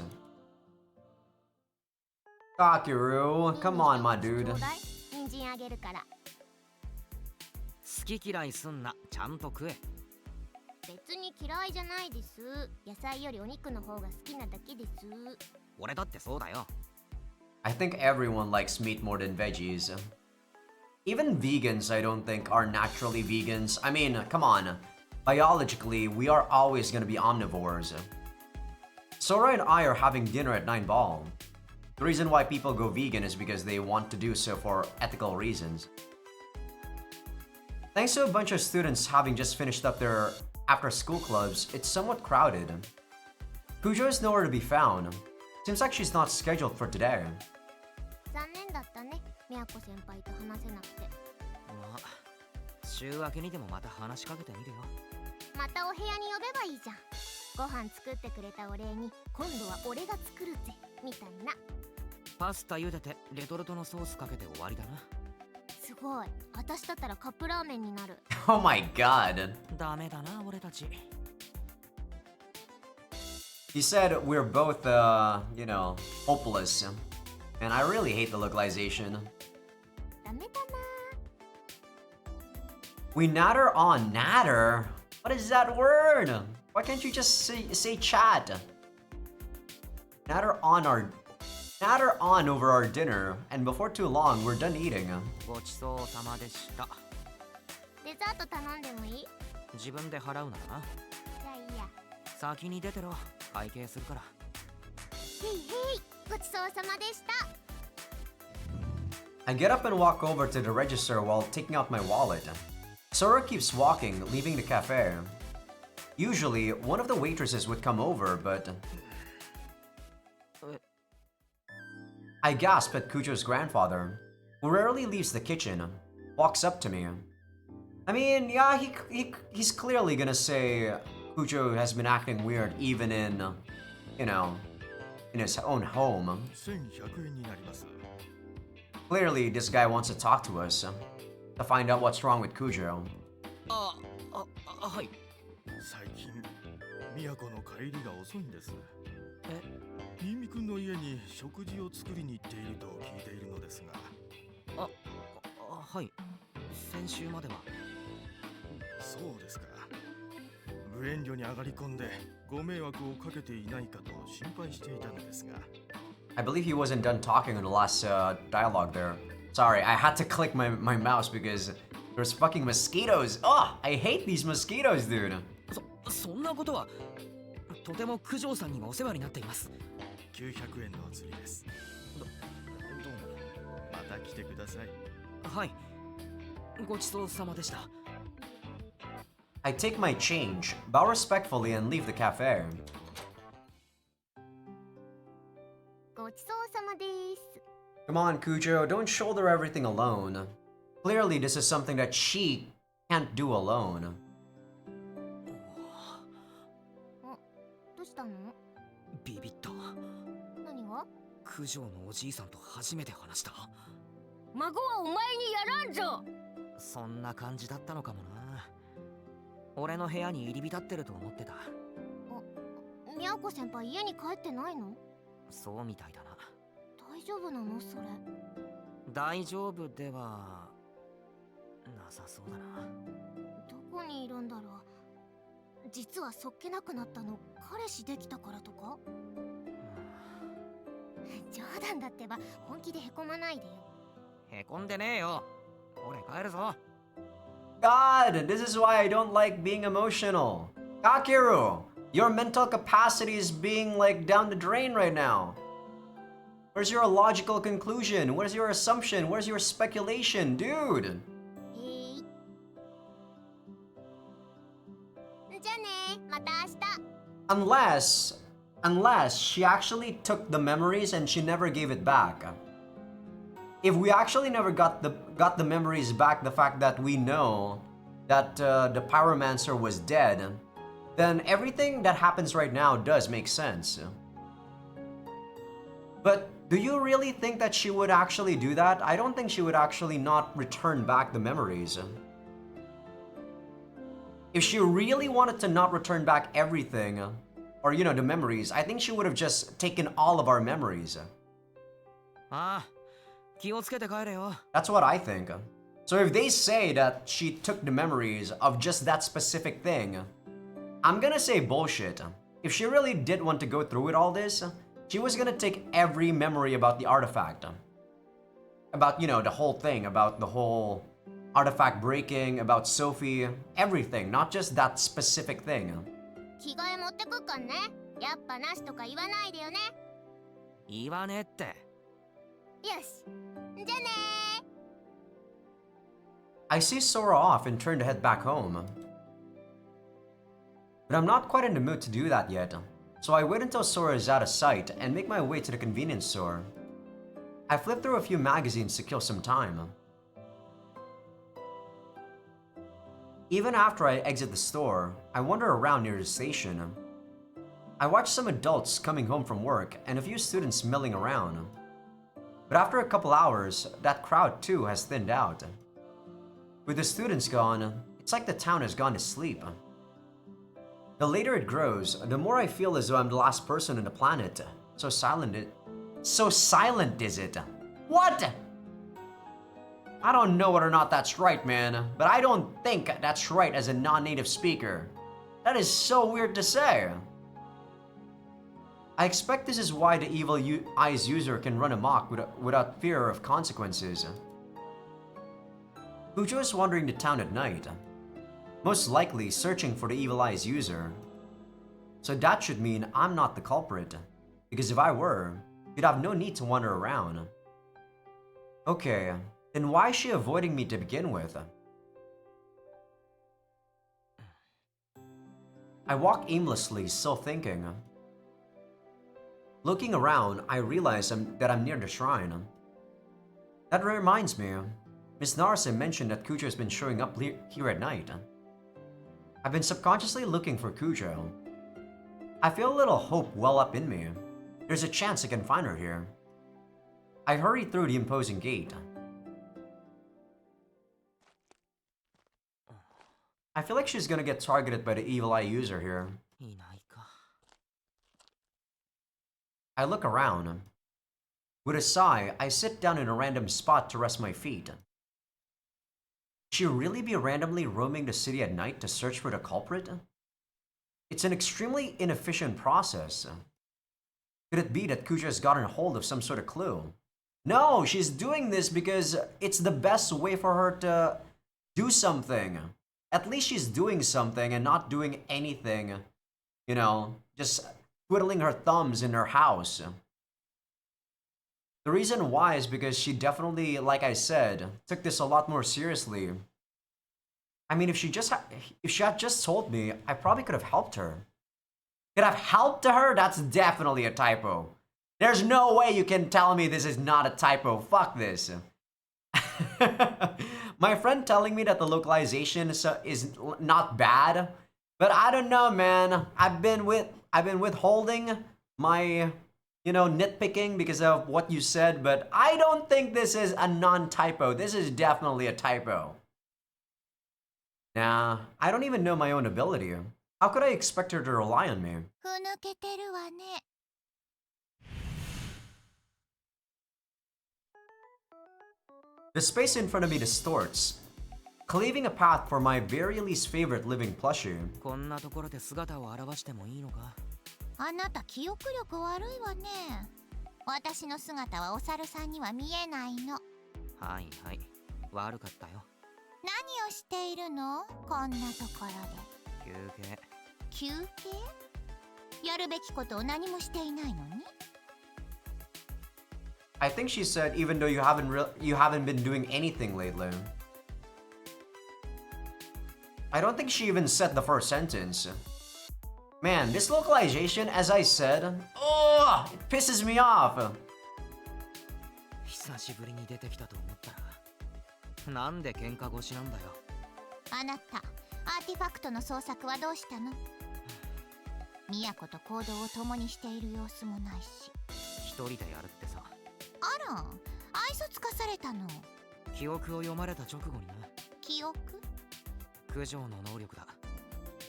[SPEAKER 1] Kakeru, come on, my dude.
[SPEAKER 2] ちょうだい。人参あげるから。
[SPEAKER 3] 好き嫌いすんな、ちゃんと食え。
[SPEAKER 2] 別に嫌いじゃないです。野菜よりお肉の方が好きなだけです。
[SPEAKER 3] 俺だってそうだよ。
[SPEAKER 1] I think everyone likes meat more than veggies. Even vegans, I don't think, are naturally vegans. I mean, come on. Biologically, we are always gonna be omnivores. Sora and I are having dinner at 9 Ball. The reason why people go vegan is because they want to do so for ethical reasons. Thanks to a bunch of students having just finished up their after-school clubs, it's somewhat crowded. Kujo is nowhere to be found. Seems like she's not scheduled for today.
[SPEAKER 2] 残念だったね。みやこ先輩と話せなくて。
[SPEAKER 3] まあ週明けにでもまた話しかけてみるよ。
[SPEAKER 2] またお部屋に呼べばいいじゃん。ご飯作ってくれたお礼に今度は俺が作るぜみたいな。
[SPEAKER 3] パスタ茹でてレトルトのソースかけて終わりだな。
[SPEAKER 2] すごい。私だったらカップラーメンになる。
[SPEAKER 1] Oh my god.
[SPEAKER 3] ダメだな俺たち。
[SPEAKER 1] He said we're both, you know, hopeless. And I really hate the localization.
[SPEAKER 2] ダメだな。
[SPEAKER 1] We natter on. Natter? What is that word? Why can't you just say chat? Natter on over our dinner, and before too long, we're done eating.
[SPEAKER 3] ごちそうさまでした。
[SPEAKER 2] デザート頼んでもいい？
[SPEAKER 3] 自分で払うならな。
[SPEAKER 2] じゃあいいや。
[SPEAKER 3] 先に出てろ。会計するから。
[SPEAKER 2] へいへい。ごちそうさまでした。
[SPEAKER 1] I get up and walk over to the register while taking out my wallet. Sora keeps walking, leaving the cafe. Usually, one of the waitresses would come over, but... I gasp at Kujo's grandfather, who rarely leaves the kitchen, walks up to me. I mean, yeah, he's clearly gonna say Kujo has been acting weird even in, you know, in his own home.
[SPEAKER 5] 1100円になります。
[SPEAKER 1] Clearly, this guy wants to talk to us, to find out what's wrong with Kujo.
[SPEAKER 3] はい。
[SPEAKER 5] 最近、都の帰りが遅いんです。
[SPEAKER 3] え、
[SPEAKER 5] 新見くんの家に食事を作りに行っていると聞いているのですが。
[SPEAKER 3] はい。先週までは。
[SPEAKER 5] そうですか。無遠慮に上がり込んでご迷惑をかけていないかと心配していたのですが。
[SPEAKER 1] I believe he wasn't done talking in the last dialogue there. Sorry, I had to click my mouse because there's fucking mosquitoes. Oh, I hate these mosquitoes, dude.
[SPEAKER 3] そんなことは。とても九条さんにもお世話になっています。
[SPEAKER 5] 900円の釣りです。
[SPEAKER 3] どうも。
[SPEAKER 5] また来てください。
[SPEAKER 3] はい。ごちそうさまでした。
[SPEAKER 1] I take my change, bow respectfully, and leave the cafe.
[SPEAKER 2] ごちそうさまです。
[SPEAKER 1] Come on, Kujo, don't shoulder everything alone. Clearly, this is something that she can't do alone.
[SPEAKER 2] どうしたの？
[SPEAKER 3] ビビった。
[SPEAKER 2] 何が？
[SPEAKER 3] 九条のおじいさんと初めて話した。
[SPEAKER 2] 孫はお前にやらんぞ。
[SPEAKER 3] そんな感じだったのかもな。俺の部屋に入り浸ってると思ってた。
[SPEAKER 2] みやこ先輩家に帰ってないの？
[SPEAKER 3] そうみたいだな。
[SPEAKER 2] 大丈夫なのそれ？
[SPEAKER 3] 大丈夫ではなさそうだな。
[SPEAKER 2] どこにいるんだろう。実はそっけなくなったの彼氏できたからとか？冗談だってば、本気でへこまないでよ。
[SPEAKER 3] へこんでねえよ。俺帰るぞ。
[SPEAKER 1] God, this is why I don't like being emotional. Kakeru, your mental capacity is being like down the drain right now. Where's your logical conclusion? Where's your assumption? Where's your speculation, dude?
[SPEAKER 2] じゃあね、また明日。
[SPEAKER 1] Unless she actually took the memories and she never gave it back. If we actually never got the memories back, the fact that we know that the pyromancer was dead, then everything that happens right now does make sense. But do you really think that she would actually do that? I don't think she would actually not return back the memories. If she really wanted to not return back everything, or you know, the memories, I think she would have just taken all of our memories.
[SPEAKER 3] ああ、気をつけて帰れよ。
[SPEAKER 1] That's what I think. So if they say that she took the memories of just that specific thing, I'm gonna say bullshit. If she really did want to go through with all this, she was gonna take every memory about the artifact. About, you know, the whole thing, about the whole artifact breaking, about Sophie, everything, not just that specific thing.
[SPEAKER 2] 着替え持ってくっかんね。やっぱなしとか言わないでよね。
[SPEAKER 3] 言わねえって。
[SPEAKER 2] よし。じゃあね。
[SPEAKER 1] I see Sora off and turn to head back home. But I'm not quite in the mood to do that yet, so I wait until Sora is out of sight and make my way to the convenience store. I flip through a few magazines to kill some time. Even after I exit the store, I wander around near the station. I watch some adults coming home from work and a few students milling around. But after a couple hours, that crowd too has thinned out. With the students gone, it's like the town has gone to sleep. The later it grows, the more I feel as though I'm the last person on the planet. So silent is it? What? I don't know whether or not that's right, man, but I don't think that's right as a non-native speaker. That is so weird to say. I expect this is why the evil eyes user can run amok without fear of consequences. Kujo is wandering the town at night, most likely searching for the evil eyes user. So that should mean I'm not the culprit, because if I were, you'd have no need to wander around. Okay, then why is she avoiding me to begin with? I walk aimlessly, still thinking. Looking around, I realize that I'm near the shrine. That reminds me, Miss Naruse mentioned that Kujo has been showing up here at night. I've been subconsciously looking for Kujo. I feel a little hope well up in me. There's a chance I can find her here. I hurry through the imposing gate. I feel like she's gonna get targeted by the evil eye user here.
[SPEAKER 3] いないか。
[SPEAKER 1] I look around. With a sigh, I sit down in a random spot to rest my feet. Should she really be randomly roaming the city at night to search for the culprit? It's an extremely inefficient process. Could it be that Kujo has gotten hold of some sort of clue? No, she's doing this because it's the best way for her to do something. At least she's doing something and not doing anything. You know, just twiddling her thumbs in her house. The reason why is because she definitely, like I said, took this a lot more seriously. I mean, if she had just told me, I probably could have helped her. Could have helped her? That's definitely a typo. There's no way you can tell me this is not a typo. Fuck this. My friend telling me that the localization is not bad, but I don't know, man. I've been withholding my nitpicking because of what you said, but I don't think this is a non-typo. This is definitely a typo. Nah, I don't even know my own ability. How could I expect her to rely on me?
[SPEAKER 2] ふぬけてるわね。
[SPEAKER 1] The space in front of me distorts, cleaving a path for my very least favorite living plushie.
[SPEAKER 3] こんなところで姿を現してもいいのか？
[SPEAKER 2] あなた記憶力悪いわね。私の姿はお猿さんには見えないの。
[SPEAKER 3] はいはい、悪かったよ。
[SPEAKER 2] 何をしているの？こんなところで。
[SPEAKER 3] 休憩。
[SPEAKER 2] 休憩？やるべきことを何もしていないのに？
[SPEAKER 1] I think she said even though you haven't been doing anything lately. I don't think she even said the first sentence. Man, this localization, as I said, it pisses me off.
[SPEAKER 3] 久しぶりに出てきたと思ったら、なんで喧嘩腰なんだよ。
[SPEAKER 2] あなた、アーティファクトの捜索はどうしたの？都と行動を共にしている様子もないし。
[SPEAKER 3] 一人でやるってさ。
[SPEAKER 2] あら、愛想つかされたの。
[SPEAKER 3] 記憶を読まれた直後にな。
[SPEAKER 2] 記憶？
[SPEAKER 3] 九条の能力だ。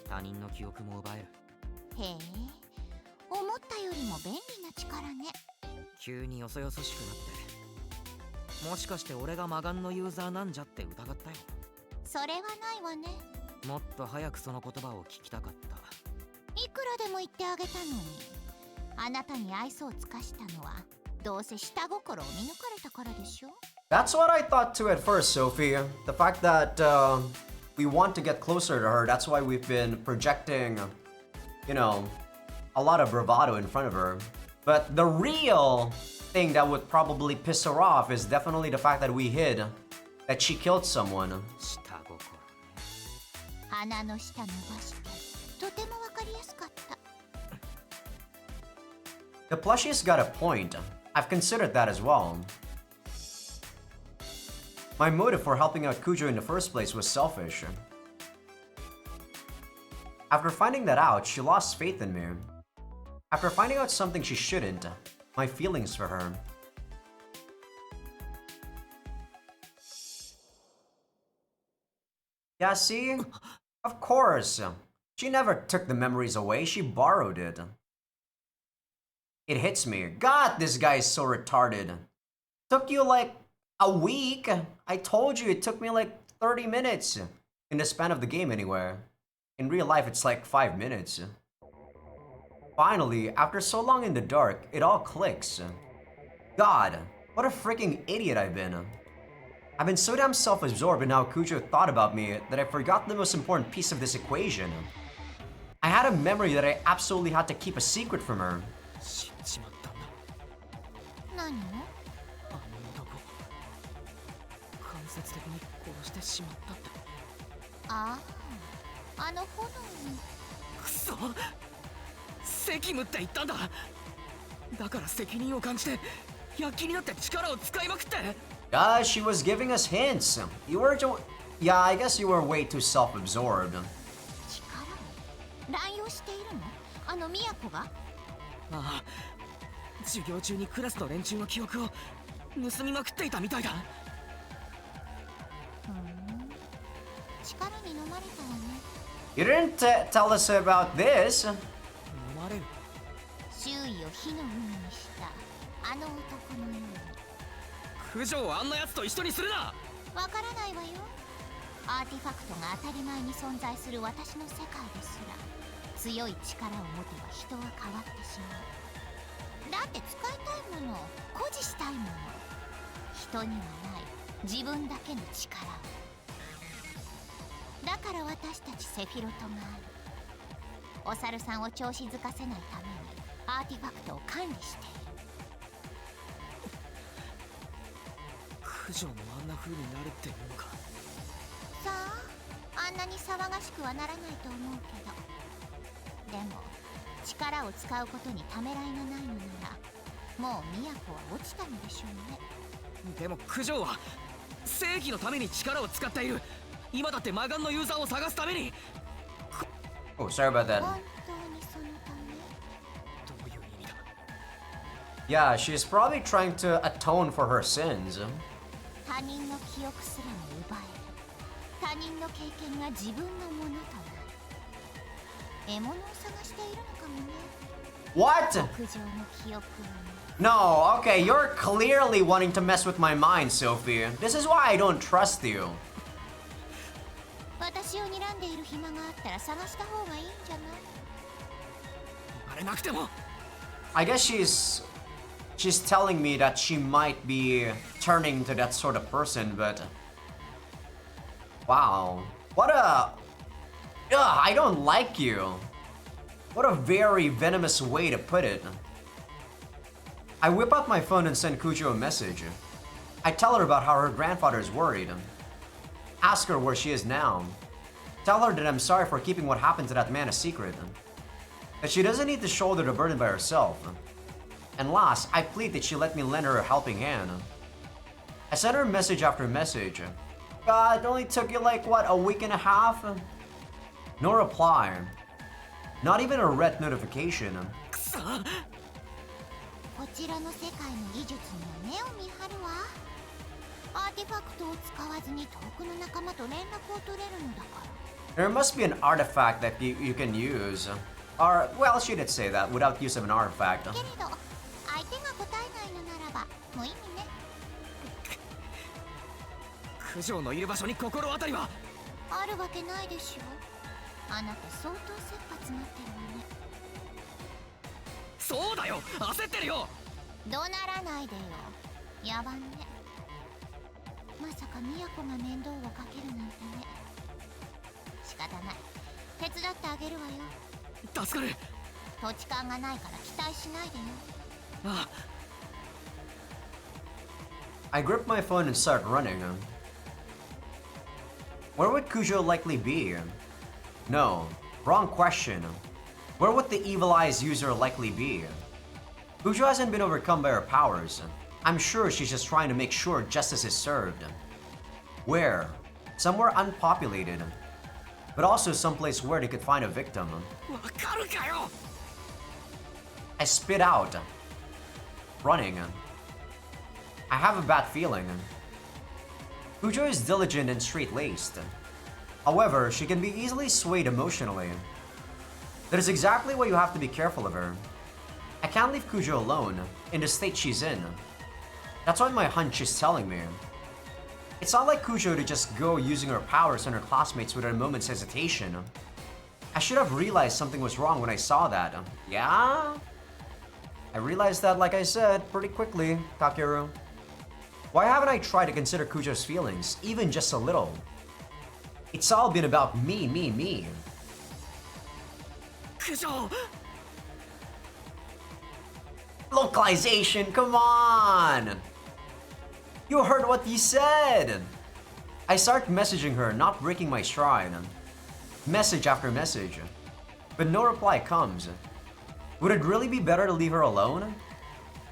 [SPEAKER 3] 他人の記憶も奪える。
[SPEAKER 2] へえ、思ったよりも便利な力ね。
[SPEAKER 3] 急によそよそしくなって。もしかして俺が魔眼のユーザーなんじゃって疑ったよ。
[SPEAKER 2] それはないわね。
[SPEAKER 3] もっと早くその言葉を聞きたかった。
[SPEAKER 2] いくらでも言ってあげたのに。あなたに愛想をつかしたのはどうせ下心を見抜かれたからでしょ。
[SPEAKER 1] That's what I thought too at first, Sophie. The fact that we want to get closer to her, that's why we've been projecting, a lot of bravado in front of her. But the real thing that would probably piss her off is definitely the fact that we hid that she killed someone.
[SPEAKER 3] 下心ね。
[SPEAKER 2] 鼻の下伸ばしてとてもわかりやすかった。
[SPEAKER 1] The plushie's got a point. I've considered that as well. My motive for helping out Kujo in the first place was selfish. After finding that out, she lost faith in me. After finding out something she shouldn't, my feelings for her. Yeah, see? Of course. She never took the memories away, she borrowed it. It hits me. God, this guy is so retarded. Took you like a week? I told you it took me like 30 minutes. In the span of the game anywhere. In real life, it's like 5 minutes. Finally, after so long in the dark, it all clicks. God, what a freaking idiot I've been. I've been so damn self-absorbed in how Kujo thought about me that I forgot the most important piece of this equation. I had a memory that I absolutely had to keep a secret from her.
[SPEAKER 3] 死んじまったんだ。
[SPEAKER 2] 何？
[SPEAKER 3] あの男、間接的に殺してしまったって。
[SPEAKER 2] ああ、あの炎に。
[SPEAKER 3] くそ、責務って言ったんだ。だから責任を感じて躍起になって力を使いまくって。
[SPEAKER 1] She was giving us hints. Yeah, I guess you were way too self-absorbed.
[SPEAKER 2] 力を乱用しているの？あの都が？
[SPEAKER 3] ああ、授業中にクラスの連中の記憶を盗みまくっていたみたいだ。
[SPEAKER 2] 力に飲まれたわね。
[SPEAKER 1] You didn't tell us about this.
[SPEAKER 3] 飲まれる？
[SPEAKER 2] 周囲を火の海にしたあの男のように。
[SPEAKER 3] 九条をあんなやつと一緒にするな。
[SPEAKER 2] わからないわよ。アーティファクトが当たり前に存在する私の世界ですら、強い力を持てば人は変わってしまう。だって使いたいもの、誇示したいもの、人にはない自分だけの力を。だから私たちセフィロトがある。お猿さんを調子づかせないためにアーティファクトを管理している。
[SPEAKER 3] 九条もあんな風になるっていうのか。
[SPEAKER 2] さあ、あんなに騒がしくはならないと思うけど、でも力を使うことにためらいがないのなら、もう都は落ちたのでしょうね。
[SPEAKER 3] でも九条は正義のために力を使っている。今だって魔眼のユーザーを探すために。
[SPEAKER 1] Oh, sorry about that.
[SPEAKER 2] 本当にそのため？
[SPEAKER 3] どういう意味だ？
[SPEAKER 1] Yeah, she's probably trying to atone for her sins.
[SPEAKER 2] 他人の記憶すらも奪える他人の経験が自分のものとなる獲物を探しているのかもね
[SPEAKER 1] What?
[SPEAKER 2] 屋上の記憶をね
[SPEAKER 1] No, okay, you're clearly wanting to mess with my mind, Sophie. This is why I don't trust you.
[SPEAKER 2] 私を睨んでいる暇があったら探した方がいいんじゃない
[SPEAKER 3] あれなくても
[SPEAKER 1] I guess she's telling me that she might be turning to that sort of person, but wow. What a I don't like you. What a very venomous way to put it. I whip out my phone and send Kujo a message. I tell her about how her grandfather is worried. Ask her where she is now. Tell her that I'm sorry for keeping what happened to that man a secret. That she doesn't need to shoulder the burden by herself. And last, I plead that she let me lend her a helping hand. I sent her message after message. God, it only took you like, what, a week and a half? No reply. Not even a red notification.
[SPEAKER 2] こちらの世界の技術には目を見張るわアーティファクトを使わずに遠くの仲間と連絡を取れるのだから
[SPEAKER 1] There must be an artifact that you can use. Or, well, she did say that, without use of an artifact.
[SPEAKER 2] けれど相手が答えないのならば無意味ね
[SPEAKER 3] 九条のいる場所に心当たりは
[SPEAKER 2] あるわけないでしょあなた相当切羽詰まってるわね
[SPEAKER 3] そうだよ焦ってるよ
[SPEAKER 2] 怒鳴らないでよ野蛮ねまさか都が面倒をかけるなんてね仕方ない手伝ってあげるわよ
[SPEAKER 3] 助かる
[SPEAKER 2] 土地勘がないから期待しないでよ
[SPEAKER 3] あ
[SPEAKER 1] I grip my phone and start running. Where would Kujo likely be? No, wrong question. Where would the Evil Eyes user likely be? Kujo hasn't been overcome by her powers. I'm sure she's just trying to make sure justice is served. Where? Somewhere unpopulated. But also someplace where they could find a victim.
[SPEAKER 3] わかるかよ
[SPEAKER 1] I spit out. Running. I have a bad feeling. Kujo is diligent and straight-laced. However, she can be easily swayed emotionally. That is exactly why you have to be careful of her. I can't leave Kujo alone, in the state she's in. That's what my hunch is telling me. It's not like Kujo to just go using her powers on her classmates without a moment's hesitation. I should have realized something was wrong when I saw that. Yeah? I realized that, like I said, pretty quickly, Kakeru. Why haven't I tried to consider Kujo's feelings, even just a little? It's all been about me.
[SPEAKER 3] 九条
[SPEAKER 1] Localization, come on! You heard what he said! I start messaging her, not breaking my stride. Message after message. But no reply comes. Would it really be better to leave her alone?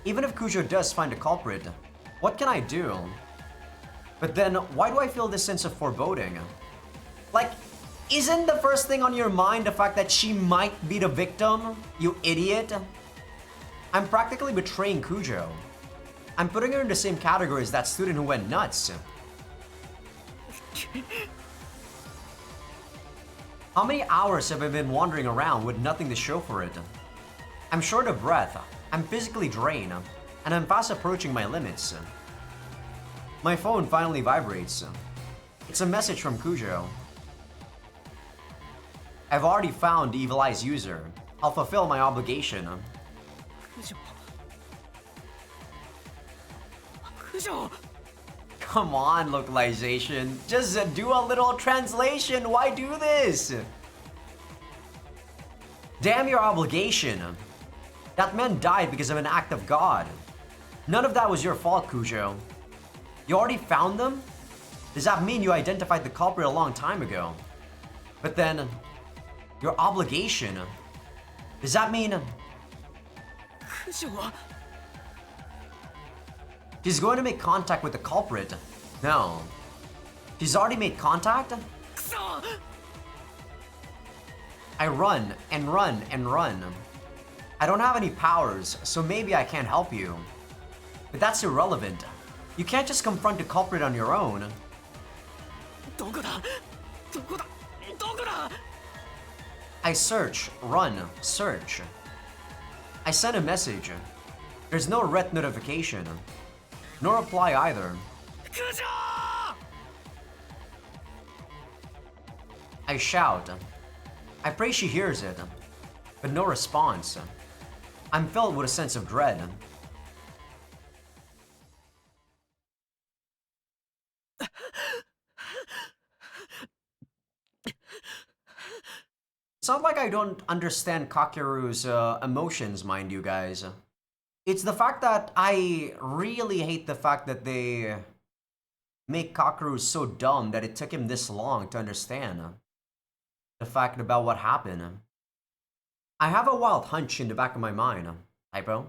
[SPEAKER 1] Even if Kujo does find a culprit, what can I do? But then, why do I feel this sense of foreboding? Like, isn't the first thing on your mind the fact that she might be the victim? You idiot! I'm practically betraying Kujo. I'm putting her in the same category as that student who went nuts. How many hours have I been wandering around with nothing to show for it? I'm short of breath, I'm physically drained, and I'm fast approaching my limits. My phone finally vibrates. It's a message from Kujo. I've already found the Evil Eyes user. I'll fulfill my obligation.
[SPEAKER 3] 九条九条
[SPEAKER 1] Come on, localization. Just do a little translation. Why do this? Damn your obligation. That man died because of an act of God. None of that was your fault, Kujo. You already found them? Does that mean you identified the culprit a long time ago? But then, your obligation. Does that mean
[SPEAKER 3] 九条は
[SPEAKER 1] she's going to make contact with the culprit? No. She's already made contact?
[SPEAKER 3] くそ
[SPEAKER 1] I run and run and run. I don't have any powers, so maybe I can't help you. But that's irrelevant. You can't just confront the culprit on your own.
[SPEAKER 3] どこだどこだどこだ
[SPEAKER 1] I search, run, search. I send a message. There's no red notification. No reply either.
[SPEAKER 3] クジョ
[SPEAKER 1] I shout. I pray she hears it, but no response. I'm filled with a sense of dread. It's not like I don't understand Kakeru's emotions, mind you guys. It's the fact that I really hate the fact that they make Kakeru so dumb that it took him this long to understand the fact about what happened. I have a wild hunch in the back of my mind, Hypo.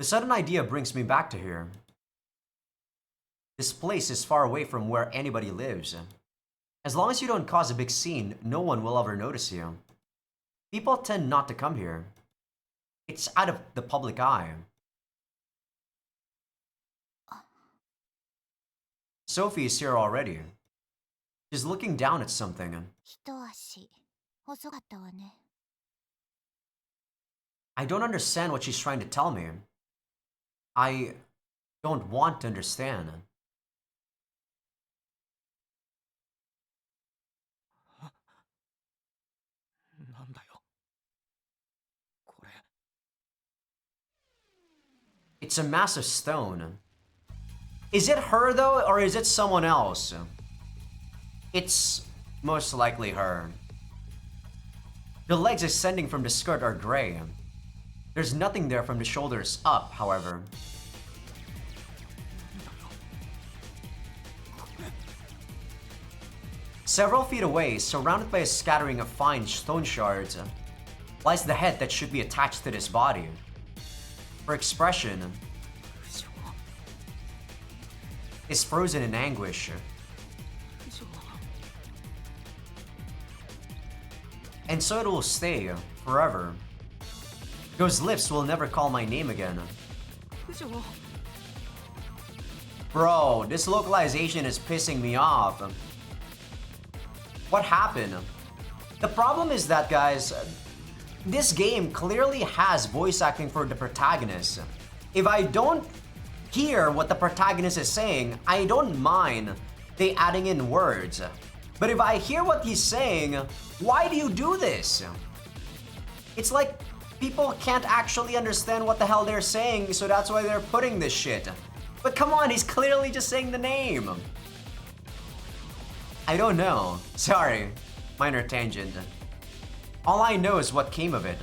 [SPEAKER 1] The sudden idea brings me back to here. This place is far away from where anybody lives. As long as you don't cause a big scene, no one will ever notice you. People tend not to come here. It's out of the public eye. Sophie is here already. She's looking down at something.
[SPEAKER 2] 一足遅かったわね。
[SPEAKER 1] I don't understand what she's trying to tell me. I don't want to understand.
[SPEAKER 3] なんだよこれ
[SPEAKER 1] It's a massive stone. Is it her though, or is it someone else? It's most likely her. The legs extending from the skirt are gray. There's nothing there from the shoulders up, however. Several feet away, surrounded by a scattering of fine stone shards, lies the head that should be attached to this body. Her expression is frozen in anguish. And so it will stay, forever. Those lips will never call my name again. Bro, this localization is pissing me off. What happened? The problem is that, guys, this game clearly has voice acting for the protagonist. If I don't hear what the protagonist is saying, I don't mind they adding in words. But if I hear what he's saying, why do you do this? It's like people can't actually understand what the hell they're saying, so that's why they're putting this shit. But come on, he's clearly just saying the name. I don't know. Sorry. Minor tangent. All I know is what came of it.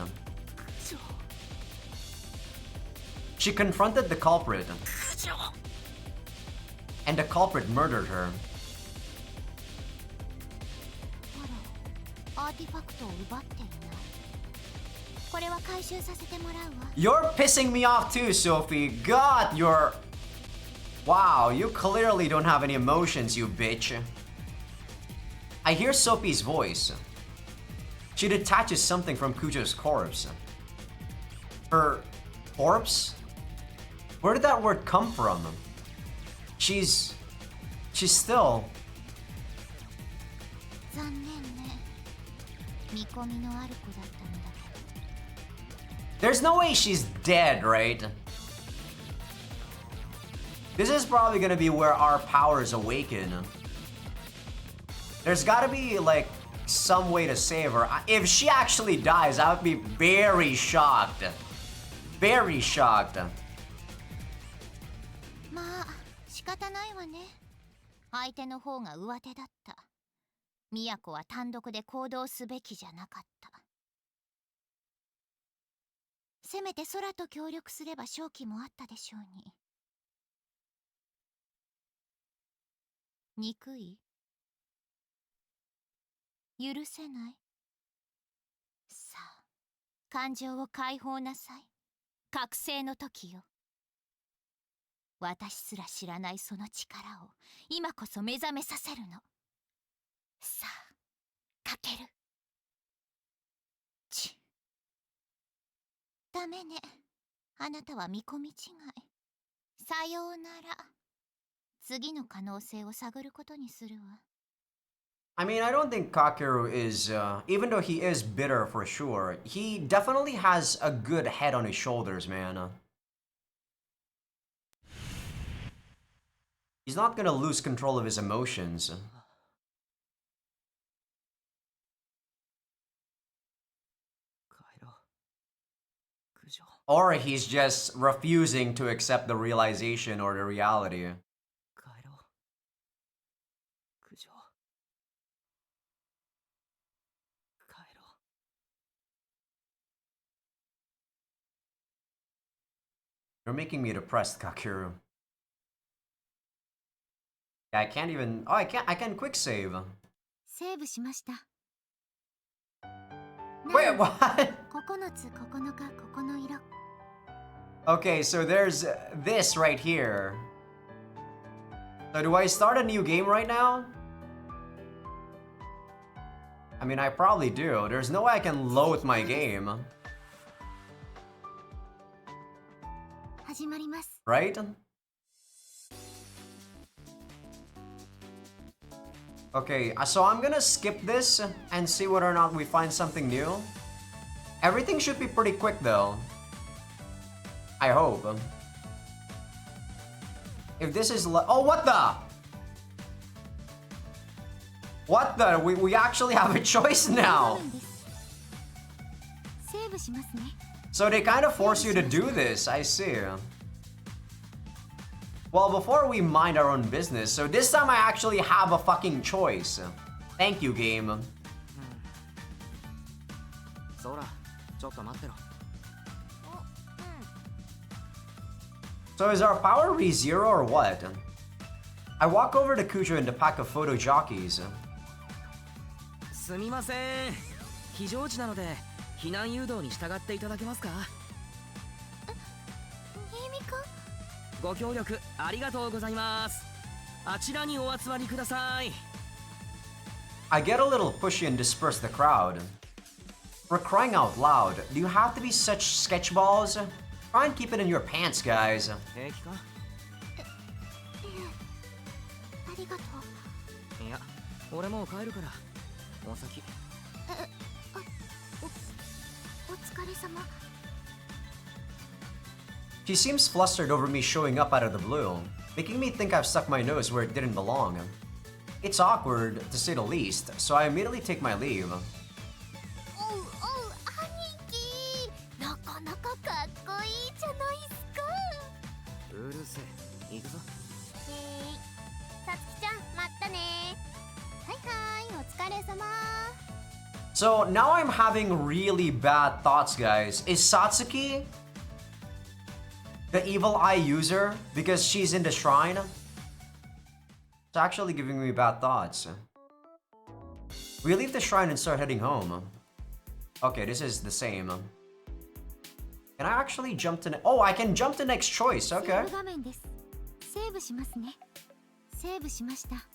[SPEAKER 1] She confronted the culprit. And the culprit murdered her.
[SPEAKER 2] アラ、アーティファクトを奪っていない。これは回収させてもらうわ。
[SPEAKER 1] You're pissing me off too, Sophie. God, you're... Wow, you clearly don't have any emotions, you bitch. I hear Sophie's voice. She detaches something from Kujo's corpse. Her corpse? Where did that word come from? She's still...
[SPEAKER 2] 残念ね。見込みのある子だったんだけど。
[SPEAKER 1] There's no way she's dead, right? This is probably gonna be where our powers awaken. There's gotta be, like, some way to save her. If she actually dies, I would be very shocked. Very shocked.
[SPEAKER 2] まあ、仕方ないわね。相手の方が上手だった。都は単独で行動すべきじゃなかった。せめて空と協力すれば勝機もあったでしょうに。憎い？許せない？さあ、感情を解放なさい。覚醒の時よ。私すら知らないその力を今こそ目覚めさせるの。さあ、かける。ダメね。あなたは見込み違い。さようなら。次の可能性を探ることにするわ。
[SPEAKER 1] I mean, I don't think Kakeru is, even though he is bitter for sure, he definitely has a good head on his shoulders, man. He's not gonna lose control of his emotions. Or he's just refusing to accept the realization or the reality. You're making me depressed, Kakeru. Yeah, I can't even... Oh, I can quick save.
[SPEAKER 2] セーブしました。
[SPEAKER 1] Wait, what?
[SPEAKER 2] 9つ9日9の色。
[SPEAKER 1] Okay, so there's this right here. So do I start a new game right now? I mean, I probably do. There's no way I can load my game.
[SPEAKER 2] 始まります。
[SPEAKER 1] Right? Okay, so I'm gonna skip this and see whether or not we find something new. Everything should be pretty quick though. I hope. If this is oh, what the? What the? We actually have a choice now.
[SPEAKER 2] セーブしますね。
[SPEAKER 1] So they kind of force you to do this, I see. Well, before we mind our own business, so this time I actually have a fucking choice. Thank you, game. So is our power re-zero or what? I walk over to Kujo and the pack of photo jockeys.
[SPEAKER 3] すみません。非常時なので避難誘導に従っていただけますか？
[SPEAKER 2] ミミコ。
[SPEAKER 3] ご協力ありがとうございます。あちらにお集まりください。
[SPEAKER 1] I get a little pushy and disperse the crowd. For crying out loud, do you have to be such sketchballs? Try and keep it in your pants, guys.
[SPEAKER 3] 平気か？
[SPEAKER 2] ありがとう。
[SPEAKER 3] いや、俺もう帰るから。お先。
[SPEAKER 2] お疲れ様。
[SPEAKER 1] She seems flustered over me showing up out of the blue, making me think I've stuck my nose where it didn't belong. It's awkward, to say the least, so I immediately take my leave.
[SPEAKER 2] おうおう、兄貴。なかなかかっこいいじゃないっすか。
[SPEAKER 3] うるせえ。行くぞ。
[SPEAKER 2] さつきちゃん、待ったね。はいはい、お疲れ様。
[SPEAKER 1] So now I'm having really bad thoughts, guys. Is Satsuki the evil eye user because she's in the shrine? It's actually giving me bad thoughts. We leave the shrine and start heading home. Okay, this is the same. Can I actually jump to... Oh, I can jump to next choice. Okay.
[SPEAKER 2] 画面です。セーブしますね。セーブしました。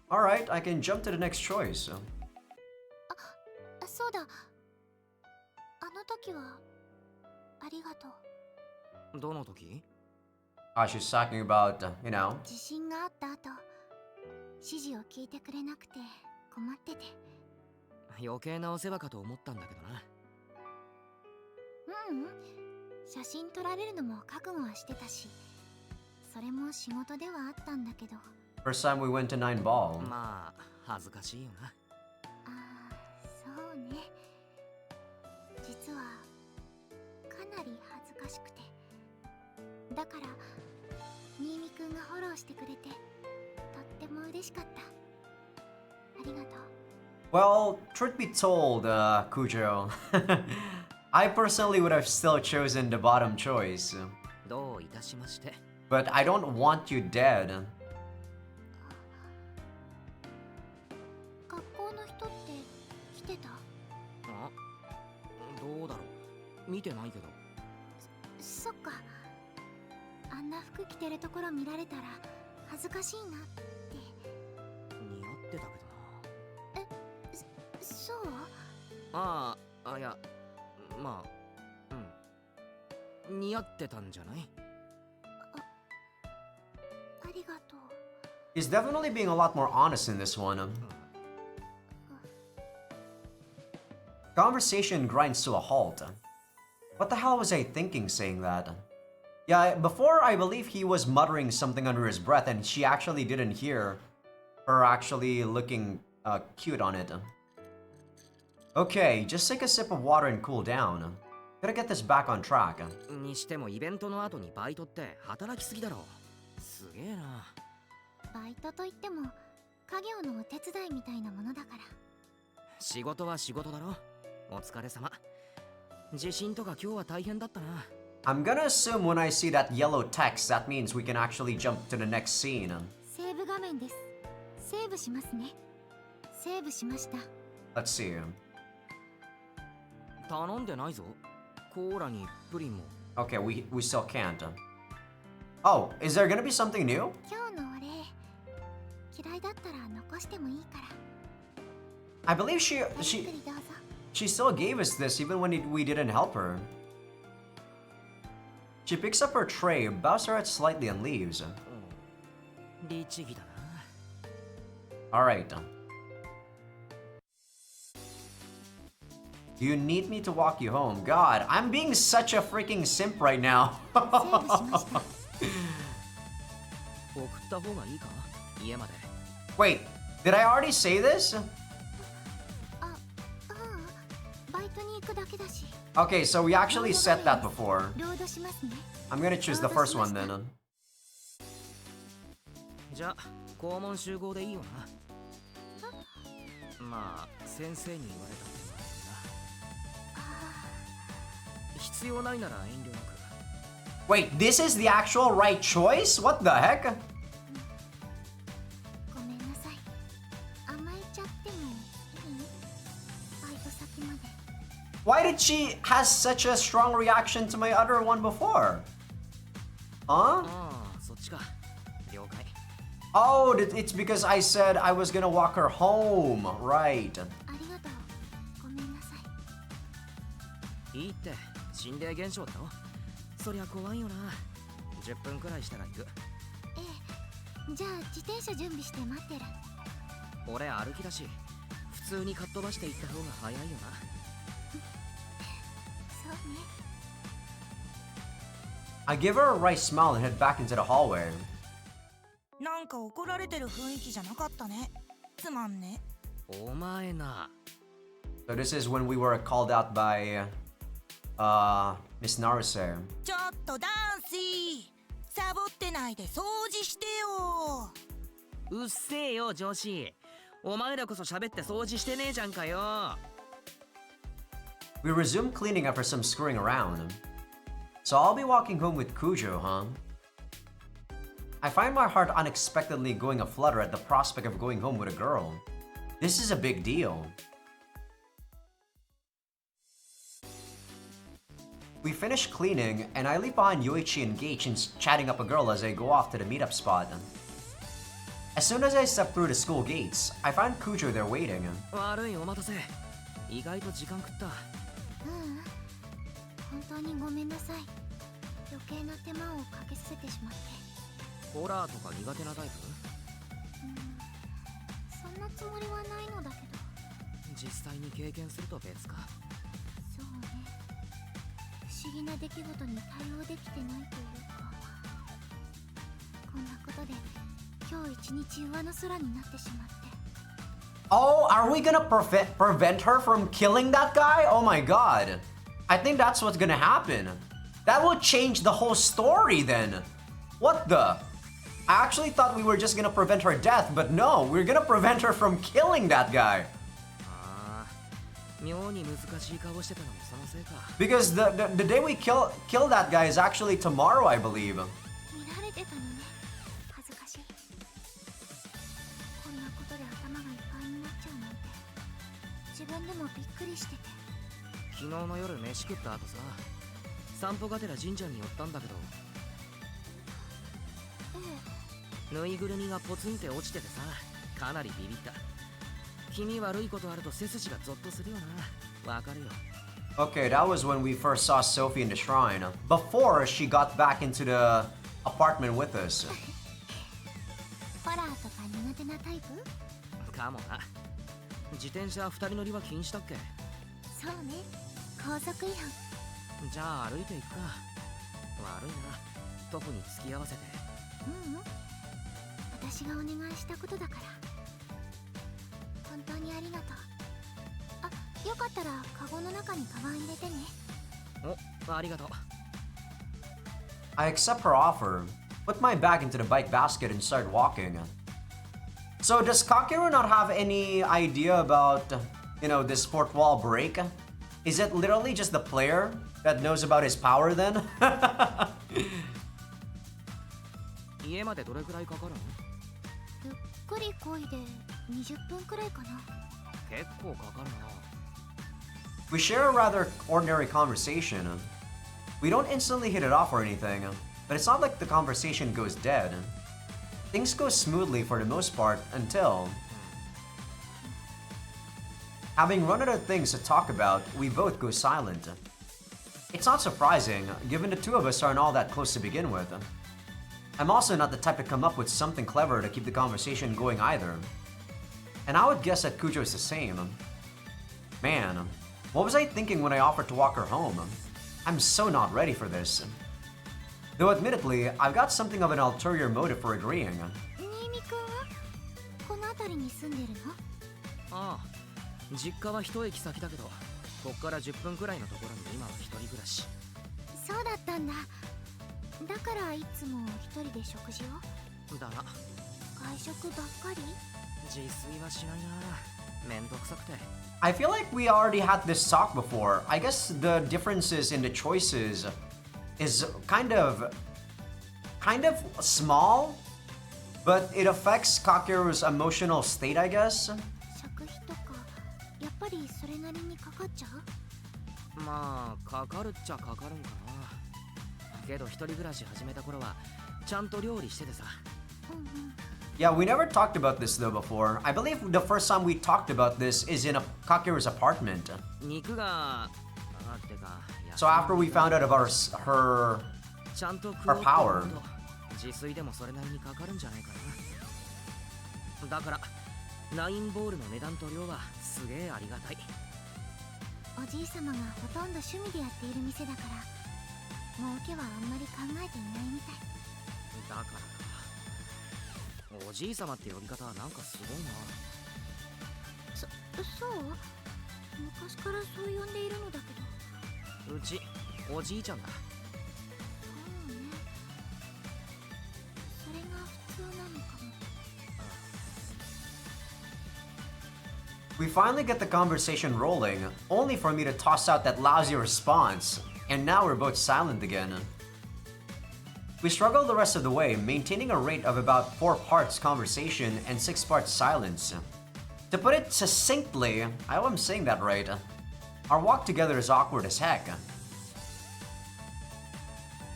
[SPEAKER 1] Alright, I can jump to the next choice.
[SPEAKER 2] そうだ。あの時はありがとう。
[SPEAKER 3] どの時？
[SPEAKER 1] She's talking about, you know.
[SPEAKER 2] 地震があった後、指示を聞いてくれなくて困ってて。
[SPEAKER 3] 余計なお世話かと思ったんだけどな。
[SPEAKER 2] ううん。写真撮られるのも覚悟はしてたし、それも仕事ではあったんだけど。
[SPEAKER 1] First time we went to 9 ball.
[SPEAKER 3] まあ恥ずかしいよな。
[SPEAKER 2] そうね。実はかなり恥ずかしくて。だから新見くんがフォローしてくれてとっても嬉しかった。ありがとう。
[SPEAKER 1] Well, truth be told, Kujo, I personally would have still chosen the bottom choice.
[SPEAKER 3] どういたしまして。
[SPEAKER 1] But I don't want you dead.
[SPEAKER 2] 学校の人って来てた？
[SPEAKER 3] あ、どうだろう。見てないけど。
[SPEAKER 2] そっか。あんな服着てるところ見られたら恥ずかしいなって。
[SPEAKER 3] 似合ってたけどな。
[SPEAKER 2] そう？
[SPEAKER 3] ああ、いや、まあ、似合ってたんじゃない？
[SPEAKER 2] ありがとう。
[SPEAKER 1] He's definitely being a lot more honest in this one. Conversation grinds to a halt. What the hell was I thinking saying that? Yeah, before I believe he was muttering something under his breath and she actually didn't hear her actually looking cute on it. Okay, just take a sip of water and cool down. Gotta get this back on track.
[SPEAKER 3] にしてもイベントの後にバイトって働きすぎだろ。すげえな。
[SPEAKER 2] バイトといっても家業のお手伝いみたいなものだから。
[SPEAKER 3] 仕事は仕事だろ。お疲れ様。地震とか今日は大変だったな。
[SPEAKER 1] I'm gonna assume when I see that yellow text, that means we can actually jump to the next scene.
[SPEAKER 2] セーブ画面です。セーブしますね。セーブしました。
[SPEAKER 1] Let's see.
[SPEAKER 3] 頼んでないぞ。コーラにプリンも。
[SPEAKER 1] Okay, we still can't. Oh, is there gonna be something new?
[SPEAKER 2] 今日のお礼、嫌いだったら残してもいいから。
[SPEAKER 1] I believe
[SPEAKER 2] ゆっくりどうぞ。
[SPEAKER 1] she still gave us this even when we didn't help her. She picks up her tray, bows her head slightly, and leaves.
[SPEAKER 3] 律儀だな。
[SPEAKER 1] Alright. Do you need me to walk you home? God, I'm being such a freaking simp right now.
[SPEAKER 2] セーブしました。
[SPEAKER 3] 送った方がいいか？家まで。
[SPEAKER 1] Wait, did I already say this?
[SPEAKER 2] バイトに行くだけだし。
[SPEAKER 1] Okay, so we actually said that before.
[SPEAKER 2] ロードしますね。
[SPEAKER 1] I'm gonna choose the first one then.
[SPEAKER 3] じゃあ校門集合でいいよな。まあ先生に言われたってのはな。必要ないなら遠慮なく。
[SPEAKER 1] Wait, this is the actual right choice? What the heck?
[SPEAKER 2] ごめんなさい。甘えちゃってもいい？バイト先まで。
[SPEAKER 1] Why did she has such a strong reaction to my other one before? Huh?
[SPEAKER 3] ああ、そっちか。了解。
[SPEAKER 1] Oh, it's because I said I was gonna walk her home, right?
[SPEAKER 2] ありがとう。ごめんなさい。
[SPEAKER 3] いいって、心霊現象だろ。そりゃ怖いよな。10分くらいしたら行く。
[SPEAKER 2] ええ。じゃあ自転車準備して待ってる。
[SPEAKER 3] 俺歩きだし、普通にかっ飛ばして行った方が早いよな。
[SPEAKER 2] そうね。
[SPEAKER 1] I give her a wry smile and head back into the hallway.
[SPEAKER 4] なんか怒られてる雰囲気じゃなかったね。つまんね。
[SPEAKER 3] お前な。
[SPEAKER 1] So this is when we were called out by Miss Naruse.
[SPEAKER 4] ちょっとダンシー、サボってないで掃除してよ。
[SPEAKER 3] うっせえよ上司。お前らこそ喋って掃除してねえじゃんかよ。
[SPEAKER 1] We resume cleaning after some screwing around. So I'll be walking home with Kujo, huh? I find my heart unexpectedly going aflutter at the prospect of going home with a girl. This is a big deal. We finish cleaning, and I leave behind Yoichi engaged in chatting up a girl as I go off to the meetup spot. As soon as I step through the school gates, I find Kujo there waiting.
[SPEAKER 3] 悪いお待たせ。意外と時間食った。
[SPEAKER 2] ううん。本当にごめんなさい。余計な手間をかけさせてしまって。
[SPEAKER 3] ホラーとか苦手なタイプ？
[SPEAKER 2] そんなつもりはないのだけど。
[SPEAKER 3] 実際に経験すると別か。
[SPEAKER 2] そうね。不思議な出来事に対応できてないというか。こんなことで今日一日上の空になってしまって。
[SPEAKER 1] Oh, are we gonna prevent her from killing that guy? Oh my god. I think that's what's gonna happen. That will change the whole story then. What the? I actually thought we were just gonna prevent her death, but no, we're gonna prevent her from killing that guy.
[SPEAKER 3] ああ、妙に難しい顔してたのもそのせいか。
[SPEAKER 1] Because the day we kill that guy is actually tomorrow, I believe.
[SPEAKER 2] 見られてたのね。恥ずかしい。こんなことで頭がいっぱいになっちゃうなんて。自分でもびっくりしてて。
[SPEAKER 3] 昨日の夜飯食った後さ、散歩がてら神社に寄ったんだけど、ぬいぐるみがポツンって落ちててさ、かなりビビった。気味悪いことあると背筋がゾッとするよな。わかるよ。
[SPEAKER 1] Okay, that was when we first saw Sophie in the shrine, before she got back into the apartment with us.
[SPEAKER 2] ホラーとか苦手なタイプ？
[SPEAKER 3] かもな。自転車二人乗りは禁止だっけ？
[SPEAKER 2] そうね、高速違反。
[SPEAKER 3] じゃあ歩いていくか。悪いな、徒歩に付き合わせて。
[SPEAKER 2] ううん、私がお願いしたことだから。本当にありがとう。あ、よかったらカゴの中にカバン入れてね。
[SPEAKER 3] お、ありがとう。
[SPEAKER 1] I accept her offer, put my bag into the bike basket and start walking. So does Kakeru not have any idea about, you know, this fourth wall break? Is it literally just the player that knows about his power then?
[SPEAKER 3] 家までどれくらいかかるの？
[SPEAKER 2] ゆっくり漕いで20分くらいかな。
[SPEAKER 3] 結構かかるな。
[SPEAKER 1] We share a rather ordinary conversation. We don't instantly hit it off or anything, but it's not like the conversation goes dead. Things go smoothly for the most part until... Having run out of things to talk about, we both go silent. It's not surprising, given the two of us aren't all that close to begin with. I'm also not the type to come up with something clever to keep the conversation going either. And I would guess that Kujo is the same. Man, what was I thinking when I offered to walk her home? I'm so not ready for this. Though admittedly, I've got something of an ulterior motive for agreeing.
[SPEAKER 2] 新見くんはこの辺りに住んでるの？
[SPEAKER 3] ああ、実家は一駅先だけど、こっから10分くらいのところに今は一人暮らし。
[SPEAKER 2] そうだったんだ。だからいつも一人で食事を？
[SPEAKER 3] だな。
[SPEAKER 2] 外食ばっかり？
[SPEAKER 3] 自炊はしないな。めんどくさくて。
[SPEAKER 1] I feel like we already had this talk before. I guess the differences in the choices is kind of small, but it affects Kakeru's emotional state, I guess.
[SPEAKER 2] 食費とかやっぱりそれなりにかかっちゃう？
[SPEAKER 3] まあ、かかるっちゃかかるんかな。けど一人暮らし始めた頃はちゃんと料理しててさ。
[SPEAKER 2] うんうん。
[SPEAKER 1] Yeah, we never talked about this though before. I believe the first time we talked about this is in Kakeru's apartment.
[SPEAKER 3] 肉が、てか、
[SPEAKER 1] So after we found out about her
[SPEAKER 3] ちゃんと
[SPEAKER 1] her power.
[SPEAKER 3] 自炊でもそれなりにかかるんじゃないかな。だからナインボールの値段と量はすげえありがたい。
[SPEAKER 2] おじいさまがほとんど趣味でやっている店だから儲けはあんまり考えていないみたい。
[SPEAKER 3] だからか。おじいさまって呼び方はなんかすごいな。
[SPEAKER 2] そう？昔からそう呼んでいるのだけど。
[SPEAKER 3] うちおじいちゃんだ。
[SPEAKER 2] そうね。それが普通なのかも。
[SPEAKER 1] We finally get the conversation rolling, only for me to toss out that lousy response, and now we're both silent again. We struggle the rest of the way, maintaining a rate of about 4 parts conversation and 6 parts silence. To put it succinctly, I hope I'm saying that right, our walk together is awkward as heck.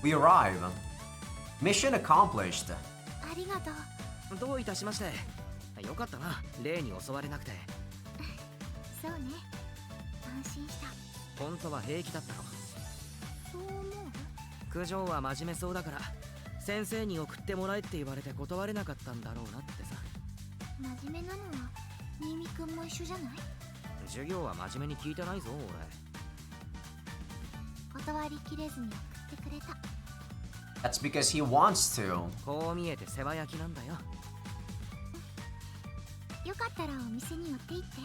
[SPEAKER 1] We arrive. Mission accomplished.
[SPEAKER 2] ありがとう。
[SPEAKER 3] どういたしまして。よかったな、例に襲われなくて。
[SPEAKER 2] そうね。安心した。
[SPEAKER 3] 本当は平気だったの。
[SPEAKER 2] そう思う？
[SPEAKER 3] 九条は真面目そうだから先生に送ってもらえって言われて断れなかったんだろうなってさ。
[SPEAKER 2] 真面目なのは新見くんも一緒じゃない？
[SPEAKER 3] 授業は真面目に聞いてないぞ俺。
[SPEAKER 2] 断りきれずに送ってくれた。
[SPEAKER 1] That's because he wants to.
[SPEAKER 3] こう見えて世話焼きなんだよ。
[SPEAKER 2] よかったらお店に寄って行って。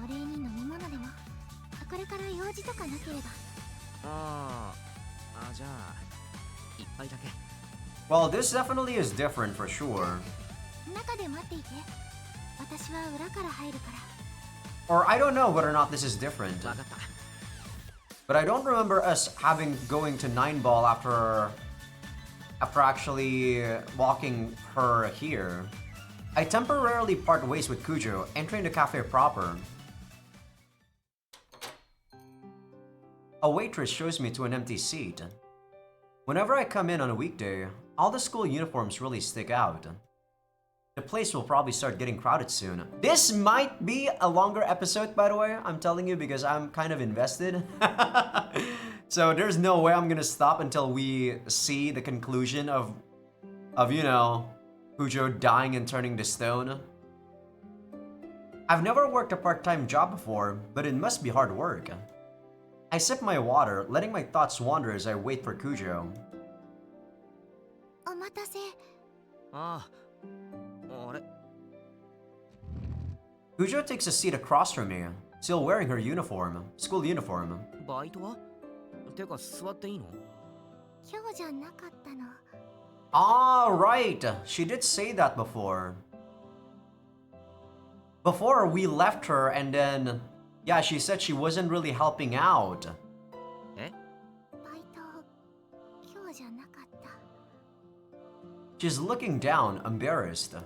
[SPEAKER 2] お礼に飲み物でも。これから用事とかなければ。
[SPEAKER 3] じゃあ一杯だけ。
[SPEAKER 1] Well, this definitely is different for sure.
[SPEAKER 2] 中で待っていて。私は裏から入るから。
[SPEAKER 1] Or I don't know whether or not this is different.
[SPEAKER 3] わかった。
[SPEAKER 1] But I don't remember us going to 9-ball after actually walking her here. I temporarily part ways with Kujo, entering the cafe proper. A waitress shows me to an empty seat. Whenever I come in on a weekday, all the school uniforms really stick out. The place will probably start getting crowded soon. This might be a longer episode, by the way. I'm telling you because I'm kind of invested. So there's no way I'm gonna stop until we see the conclusion of you know, Kujo dying and turning to stone. I've never worked a part-time job before, but it must be hard work. I sip my water, letting my thoughts wander as I wait for Kujo.
[SPEAKER 2] お待たせ。
[SPEAKER 3] ああ、あれ
[SPEAKER 1] Kujo takes a seat across from me, still wearing her uniform, school uniform.
[SPEAKER 3] バイトはてか座っていいの？
[SPEAKER 2] 今日じゃなかったの。
[SPEAKER 1] Ah, right. She did say that before. Before we left her and then, yeah, she said she wasn't really helping out.
[SPEAKER 3] え？
[SPEAKER 2] バイト今日じゃなかった。
[SPEAKER 1] She's looking down, embarrassed.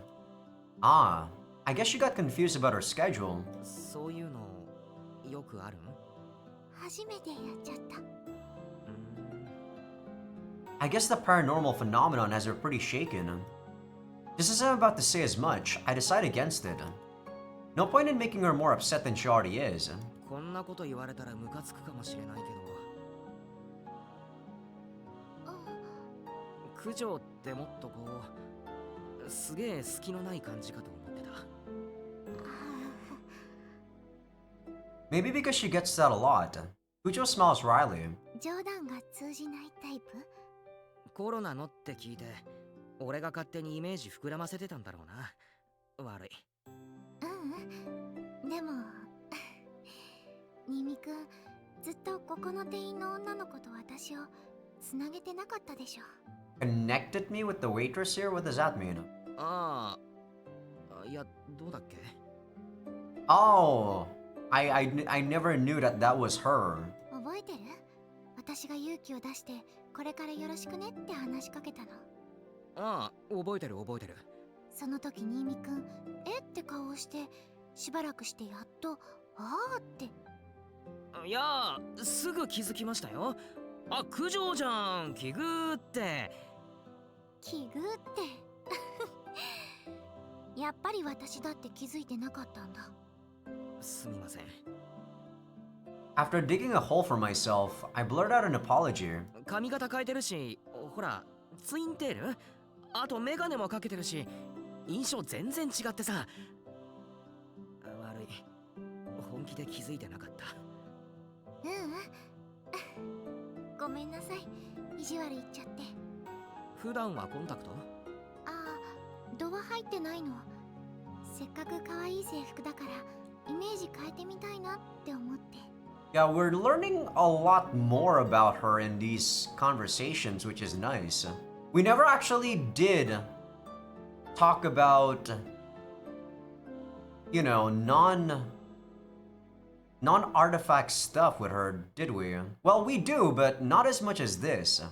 [SPEAKER 1] Ah, I guess she got confused about her schedule.
[SPEAKER 3] そういうのよくあるん？
[SPEAKER 2] 初めてやっちゃった。
[SPEAKER 1] I guess the paranormal phenomenon has her pretty shaken. Just as I'm about to say as much, I decide against it. No point in making her more upset than she already is.
[SPEAKER 3] こんなこと言われたらムカつくかもしれないけど、九条ってもっとこうすげえ隙のない感じかと思ってた。
[SPEAKER 1] Maybe because she gets that a lot. Kujo smiles wryly.
[SPEAKER 2] 冗談が通じないタイプ？
[SPEAKER 3] コロナのって聞いて、俺が勝手にイメージ膨らませてたんだろうな。悪い。
[SPEAKER 2] でも新見くんずっとここの店員の女の子と私をつなげてなかったでしょ。
[SPEAKER 1] Connected me with the waitress here? What does that mean?
[SPEAKER 3] ああ、いやどうだっけ？
[SPEAKER 1] Oh, I never knew that that was her.
[SPEAKER 2] 覚えてる？私が勇気を出してこれからよろしくねって話しかけたの。
[SPEAKER 3] ああ、覚えてる覚えてる。
[SPEAKER 2] その時新見くんえって顔をしてしばらくしてやっとあーって。
[SPEAKER 3] いやすぐ気づきましたよ。あ、九条じゃん、奇遇って。
[SPEAKER 2] 奇遇ってやっぱり私だって気づいてなかったんだ。
[SPEAKER 3] すみません。
[SPEAKER 1] After digging a hole for myself, I blurt out an apology.
[SPEAKER 3] 髪型変えてるし、ほらツインテール、あとメガネもかけてるし、印象全然違ってさ。悪い、本気で気づいてなかった。
[SPEAKER 2] ごめんなさい、意地悪言っちゃって。
[SPEAKER 3] 普段はコンタクト？
[SPEAKER 2] ああ、度は入ってないの。せっかく可愛い制服だからイメージ変えてみたいなって思って。
[SPEAKER 1] Yeah, we're learning a lot more about her in these conversations, which is nice. We never actually did talk about, you know, non-artifact stuff with her, did we? Well, we do, but not as much as this.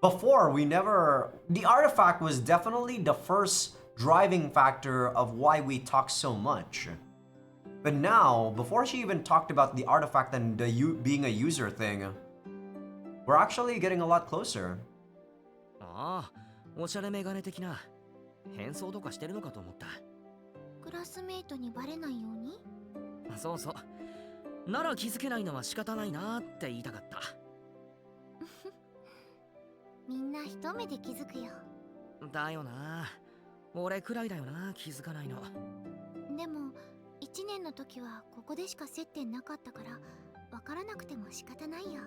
[SPEAKER 1] Before, we never... The artifact was definitely the first driving factor of why we talk so much. But now, before she even talked about the artifact and the being a user thing, we're actually getting a lot closer.
[SPEAKER 3] ああ、おしゃれメガネ的な変装とかしてるのかと思った。
[SPEAKER 2] クラスメイトにバレないように？
[SPEAKER 3] そうそう。なら気づけないのは仕方ないなって言いたかった。
[SPEAKER 2] みんな一目で気づくよ。
[SPEAKER 3] だよな。俺くらいだよな、気づかないの。
[SPEAKER 2] でも1年の時はここでしか接点なかったからわからなくても仕方ないよ。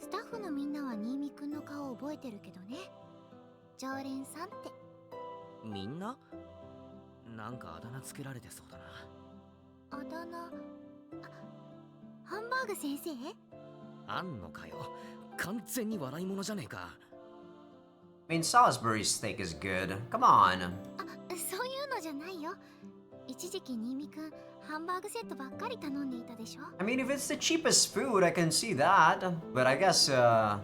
[SPEAKER 2] スタッフのみんなは新見くんの顔を覚えてるけどね。常連さんって。
[SPEAKER 3] みんな？なんかあだ名つけられてそうだな。
[SPEAKER 2] あだ名？ハンバーグ先生？
[SPEAKER 3] あんのかよ。完全に笑い物じゃねえか。
[SPEAKER 1] I mean, Salisbury steak is good. Come on.
[SPEAKER 2] そういうのじゃないよ。一時期新見くんハンバーグセットばっかり頼んでいたでしょ。
[SPEAKER 1] I mean, if it's the cheapest food, I can see that. But I guess, I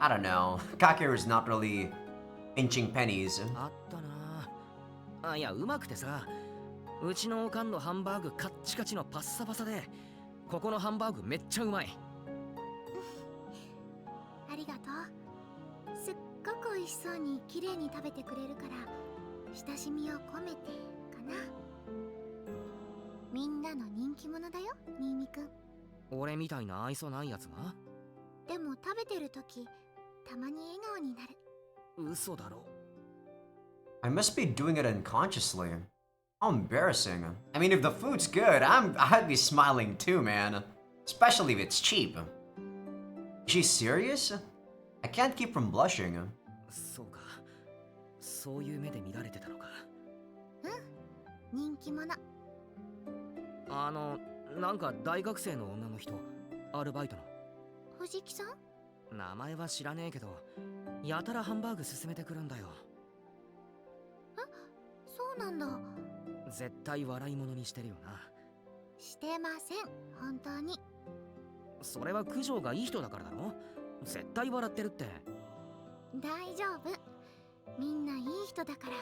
[SPEAKER 1] don't know. Kakeru is not really pinching pennies.
[SPEAKER 3] あったな。あ、いや、うまくてさ。うちのおかんのハンバーグカッチカチのパッサパサで、ここのハンバーグめっちゃうまい。
[SPEAKER 2] ありがとう。すっごく美味しそうに綺麗に食べてくれるから親しみを込めてかな。みんなの人気者だよ、新見くん。
[SPEAKER 3] 俺みたいな愛想ないやつが？
[SPEAKER 2] でも食べてる時たまに笑顔になる。
[SPEAKER 3] 嘘だろ。
[SPEAKER 1] I must be doing it unconsciously. How embarrassing. I mean, if the food's good, I'd be smiling too, man. Especially if it's cheap. Is she serious? I can't keep from blushing.
[SPEAKER 3] そうか。そういう目で見られてたのか。
[SPEAKER 2] 人気者。
[SPEAKER 3] なんか大学生の女の人、アルバイトの。
[SPEAKER 2] 藤木さん？
[SPEAKER 3] 名前は知らねえけど、やたらハンバーグ勧めてくるんだよ。
[SPEAKER 2] そうなんだ。
[SPEAKER 3] 絶対笑い物にしてるよな。
[SPEAKER 2] してません、本当に。
[SPEAKER 3] それは九条がいい人だからだろ。絶対笑ってるって。
[SPEAKER 2] 大丈夫。みんないい人だから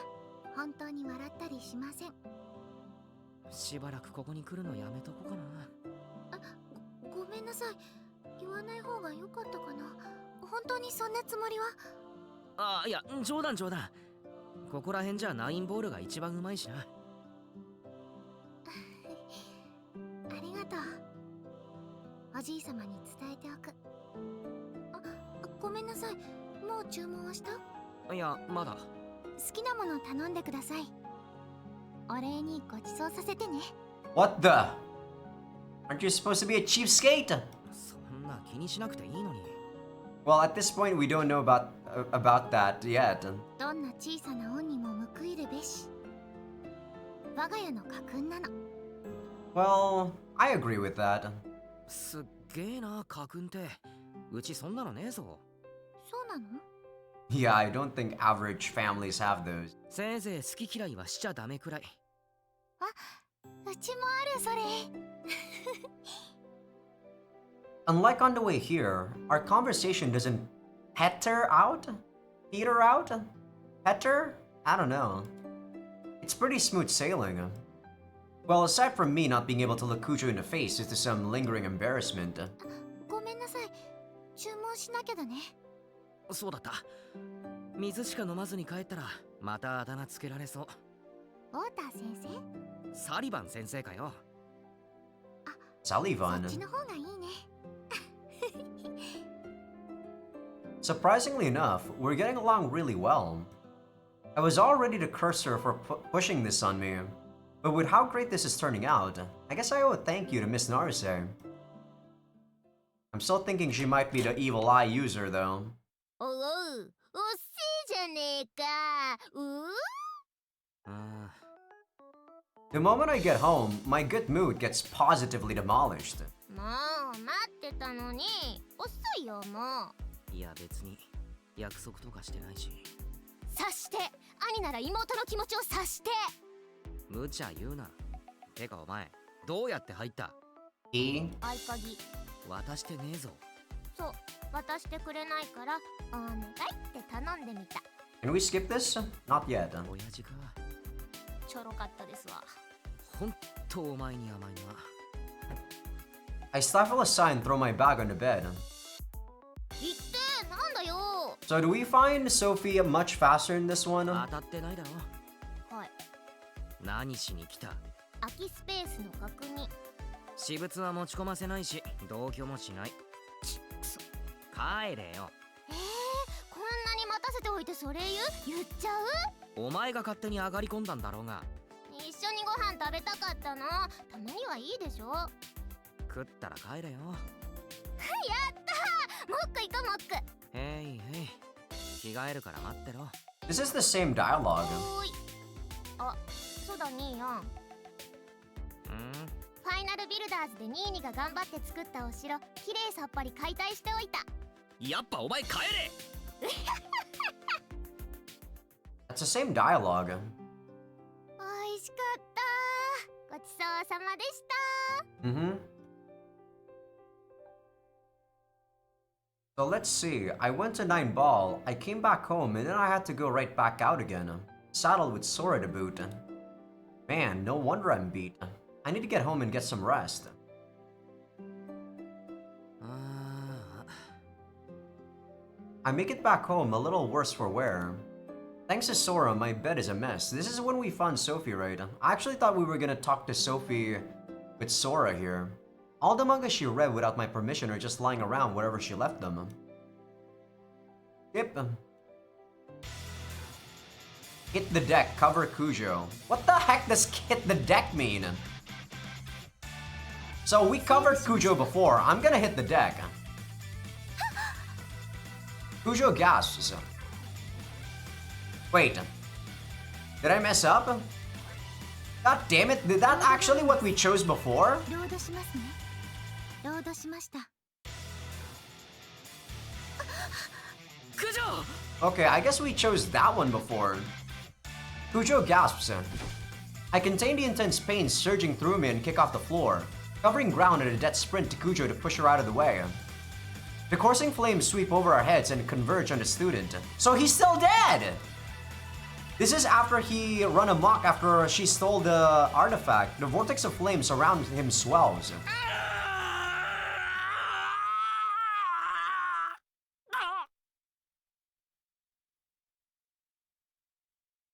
[SPEAKER 2] 本当に笑ったりしません。
[SPEAKER 3] しばらくここに来るのやめとこうかな。
[SPEAKER 2] ごめんなさい。言わない方が良かったかな。本当にそんなつもりは。
[SPEAKER 3] いや、冗談。ここら辺じゃナインボールが一番うまいしな。
[SPEAKER 2] ありがとう。おじいさまに伝えておく。ごめんなさい。もう注文はした？
[SPEAKER 3] いや、まだ。
[SPEAKER 2] 好きなもの頼んでください。お礼にご馳走させてね。
[SPEAKER 1] What the? Aren't you supposed to be a cheapskate?
[SPEAKER 3] そんな気にしなくていいのに。
[SPEAKER 1] Well, at this point, we don't know about that yet.
[SPEAKER 2] どんな小さな恩にも報いるべし。我が家の家訓なの。
[SPEAKER 1] Well, I agree with that.
[SPEAKER 3] すっげえな、家訓って。うちそんなのねえぞ。
[SPEAKER 2] そうなの？
[SPEAKER 1] Yeah, I don't think average families have those.
[SPEAKER 3] せいぜい好き嫌いはしちゃダメくらい。
[SPEAKER 2] うちもある、それ。
[SPEAKER 1] Unlike on the way here, our conversation doesn't peter out? Peter out? Peter? I don't know. It's pretty smooth sailing. Well, aside from me not being able to look Kujo in the face due to some lingering embarrassment.
[SPEAKER 2] ごめんなさい。注文しなきゃだね。
[SPEAKER 3] そうだった。水しか飲まずに帰ったらまたあだ名つけられそう。
[SPEAKER 2] ウォーター先生？
[SPEAKER 3] サリバン先生かよ。
[SPEAKER 2] そ
[SPEAKER 1] Sullivan.
[SPEAKER 2] っちの方がいいね。
[SPEAKER 1] Surprisingly enough, we're getting along really well. I was all ready to curse her for pushing this on me, but with how great this is turning out, I guess I owe a thank you to Miss Naruse. I'm still thinking she might be the evil eye user though.
[SPEAKER 2] おう、おっせえじゃねえか。
[SPEAKER 1] The moment I get home, my good mood gets positively demolished.
[SPEAKER 2] もう待ってたのに。遅いよ、もう。
[SPEAKER 3] いや別に約束とかしてないし。
[SPEAKER 2] 察して。兄なら妹の気持ちを察して。
[SPEAKER 3] 無茶言うな。てかお前どうやって入った？
[SPEAKER 1] E?
[SPEAKER 2] 合鍵。
[SPEAKER 3] 渡してねえぞ。
[SPEAKER 2] そう、渡してくれないからお願いって頼んでみた。
[SPEAKER 1] Can we skip this? Not yet.
[SPEAKER 3] 親父か。
[SPEAKER 2] ちょろかったですわ。
[SPEAKER 3] ほんとお前に甘いな。
[SPEAKER 1] I stifle a sigh and throw my bag on the bed.
[SPEAKER 2] 言ってなんだよ。
[SPEAKER 1] So do we find Sophie much faster in this one?
[SPEAKER 3] 当たってないだろ。
[SPEAKER 2] はい。
[SPEAKER 3] 何しに来た？
[SPEAKER 2] 空きスペースの確認。
[SPEAKER 3] 私物は持ち込ませないし同居もしない。帰れよ。
[SPEAKER 2] こんなに待たせておいてそれ言っちゃう？
[SPEAKER 3] お前が勝手に上がり込んだんだろうが。
[SPEAKER 2] 一緒にご飯食べたかったの。たまにはいいでしょ。や
[SPEAKER 3] 食ったら帰れよ。
[SPEAKER 2] ったー。もっく行こう、もっく。
[SPEAKER 3] へいへい。着替えるから待ってろ。
[SPEAKER 1] This is the same dialogue.
[SPEAKER 2] おーい。あ、そうだ兄やん。ファイナルビルダーズでニーニが頑張って作ったお城、きれいさっぱり解体しておいた。
[SPEAKER 3] やっぱお前帰れ。
[SPEAKER 1] That's the same dialogue.
[SPEAKER 2] おいしかった。ごちそうさまでした。
[SPEAKER 1] Mm-hmm. So let's see. I went to 9 Ball, I came back home, and then I had to go right back out again. Saddled with Sora to boot. Man, no wonder I'm beat. I need to get home and get some rest. I make it back home a little worse for wear. Thanks to Sora, my bed is a mess. This is when we found Sophie, right? I actually thought we were gonna talk to Sophie with Sora here. All the manga she read without my permission are just lying around wherever she left them. Yep. Hit the deck, cover Kujo. What the heck does hit the deck mean? So we covered Kujo before. I'm gonna hit the deck. Kujo gasps. Wait. Did I mess up? God damn it, did that actually what we chose before?
[SPEAKER 2] ロードしますね。ロードしました。
[SPEAKER 3] 九条
[SPEAKER 1] Okay, I guess we chose that one before. Kujo gasps. I contain the intense pain surging through me and kick off the floor, covering ground at a dead sprint to Kujo to push her out of the way. The coursing flames sweep over our heads and converge on the student. So he's still dead! This is after he run amok after she stole the artifact. The vortex of flames around him swells.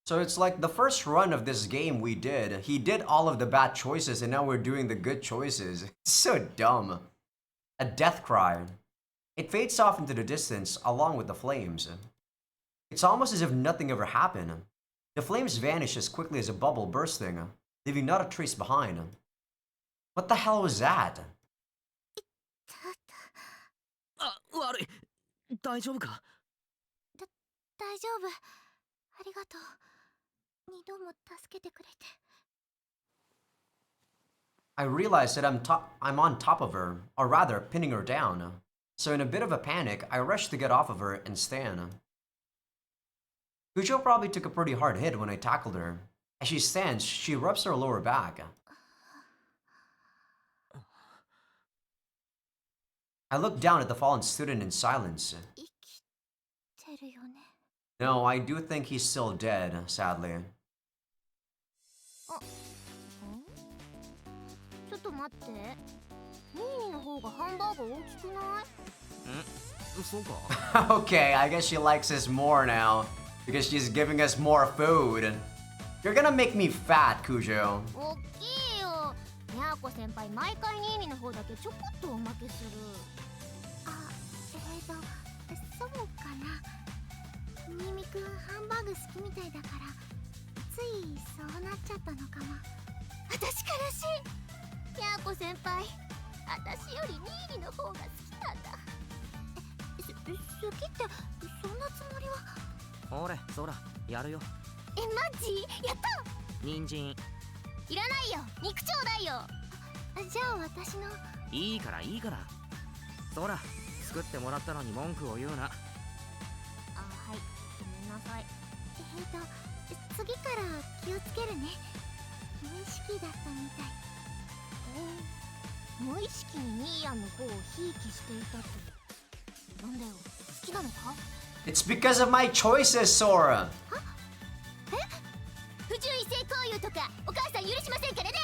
[SPEAKER 1] So it's like the first run of this game we did. He did all of the bad choices and now we're doing the good choices. It's so dumb. A death cry. It fades off into the distance along with the flames. It's almost as if nothing ever happened. The flames vanish as quickly as a bubble bursting, leaving not a trace behind. What the hell was that?
[SPEAKER 3] あ、悪い大丈夫か
[SPEAKER 2] 大丈夫。ありがとう。二度も助けてくれて。
[SPEAKER 1] I realized that I'm on top of her, or rather, pinning her down. So in a bit of a panic, I rush to get off of her and stand. Kujo probably took a pretty hard hit when I tackled her. As she stands, she rubs her lower back. I look down at the fallen student in silence.
[SPEAKER 2] 生きてるよね。
[SPEAKER 1] No, I do think he's still dead, sadly.
[SPEAKER 2] ちょっと待って。ニーニの方がハンバーグ大きくない？
[SPEAKER 3] そうか
[SPEAKER 1] Okay, I guess she likes us more now. Because she's giving us more food. You're gonna make me fat, Kujo.
[SPEAKER 2] 大きいよ。ミヤコ先輩毎回ニーニの方だけちょこっとおまけする。あ、そうかな。新見くんハンバーグ好きみたいだからついそうなっちゃったのかも。私悲しい。ミヤコ先輩、私よりニーニの方が好きなんだ。好きってそんなつもりは。
[SPEAKER 3] 俺そらやるよ
[SPEAKER 2] マジ？やった！
[SPEAKER 3] 人参
[SPEAKER 2] いらないよ、肉ちょうだいよ。じゃあ私の。
[SPEAKER 3] いいからいいからそら作ってもらったのに文句を言うな。
[SPEAKER 2] はい、ごめんなさい。次から気をつけるね。無意識だったみたい。無意識にニーヤンの方をひいきしていたってなんだよ、好きなのか？
[SPEAKER 1] It's because of my choices, Sora.
[SPEAKER 2] 不純異性行為とかお母さん許しませんからね。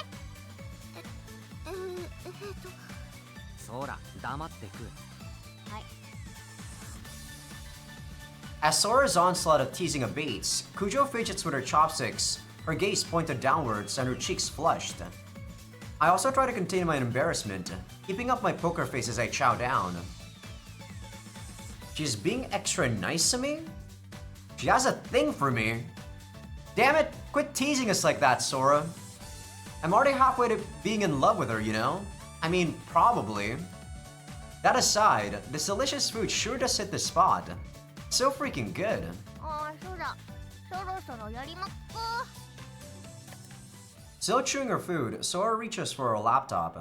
[SPEAKER 3] そら黙ってく。
[SPEAKER 2] はい。
[SPEAKER 1] As Sora's onslaught of teasing abates, Kujo fidgets with her chopsticks, her gaze pointed downwards and her cheeks flushed. I also try to contain my embarrassment, keeping up my poker face as I chow down. She's being extra nice to me? She has a thing for me. Damn it, quit teasing us like that, Sora. I'm already halfway to being in love with her, you know? I mean, probably. That aside, this delicious food sure does hit the spot. So freaking good.
[SPEAKER 2] ああ、そうだ。そろそろやりまっか。
[SPEAKER 1] Still chewing her food, Sora reaches for her laptop.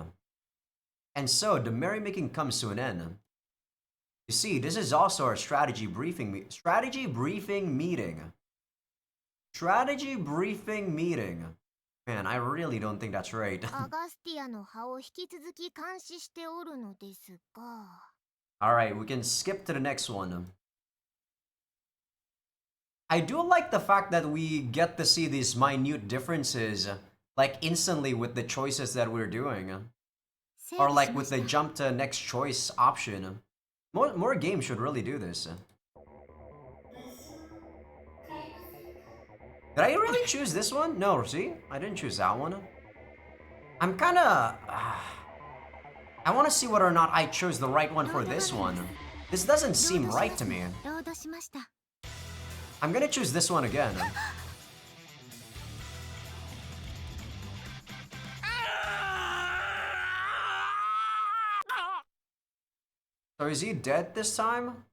[SPEAKER 1] And so, the merrymaking comes to an end. You see, this is also our strategy briefing meeting. Strategy briefing meeting. Man, I really don't think that's right.
[SPEAKER 2] アガスティアの葉を引き続き監視しておるのですが。
[SPEAKER 1] Alright, we can skip to the next one. I do like the fact that we get to see these minute differences, like instantly with the choices that we're doing. Or like with the jump to next choice option. More games should really do this. Did I really choose this one? No, see? I didn't choose that one. I'm kinda... I want to see whether or not I chose the right one for this one. This doesn't seem right to me.
[SPEAKER 2] ロードしました。
[SPEAKER 1] I'm gonna choose this one again. So is he dead this time?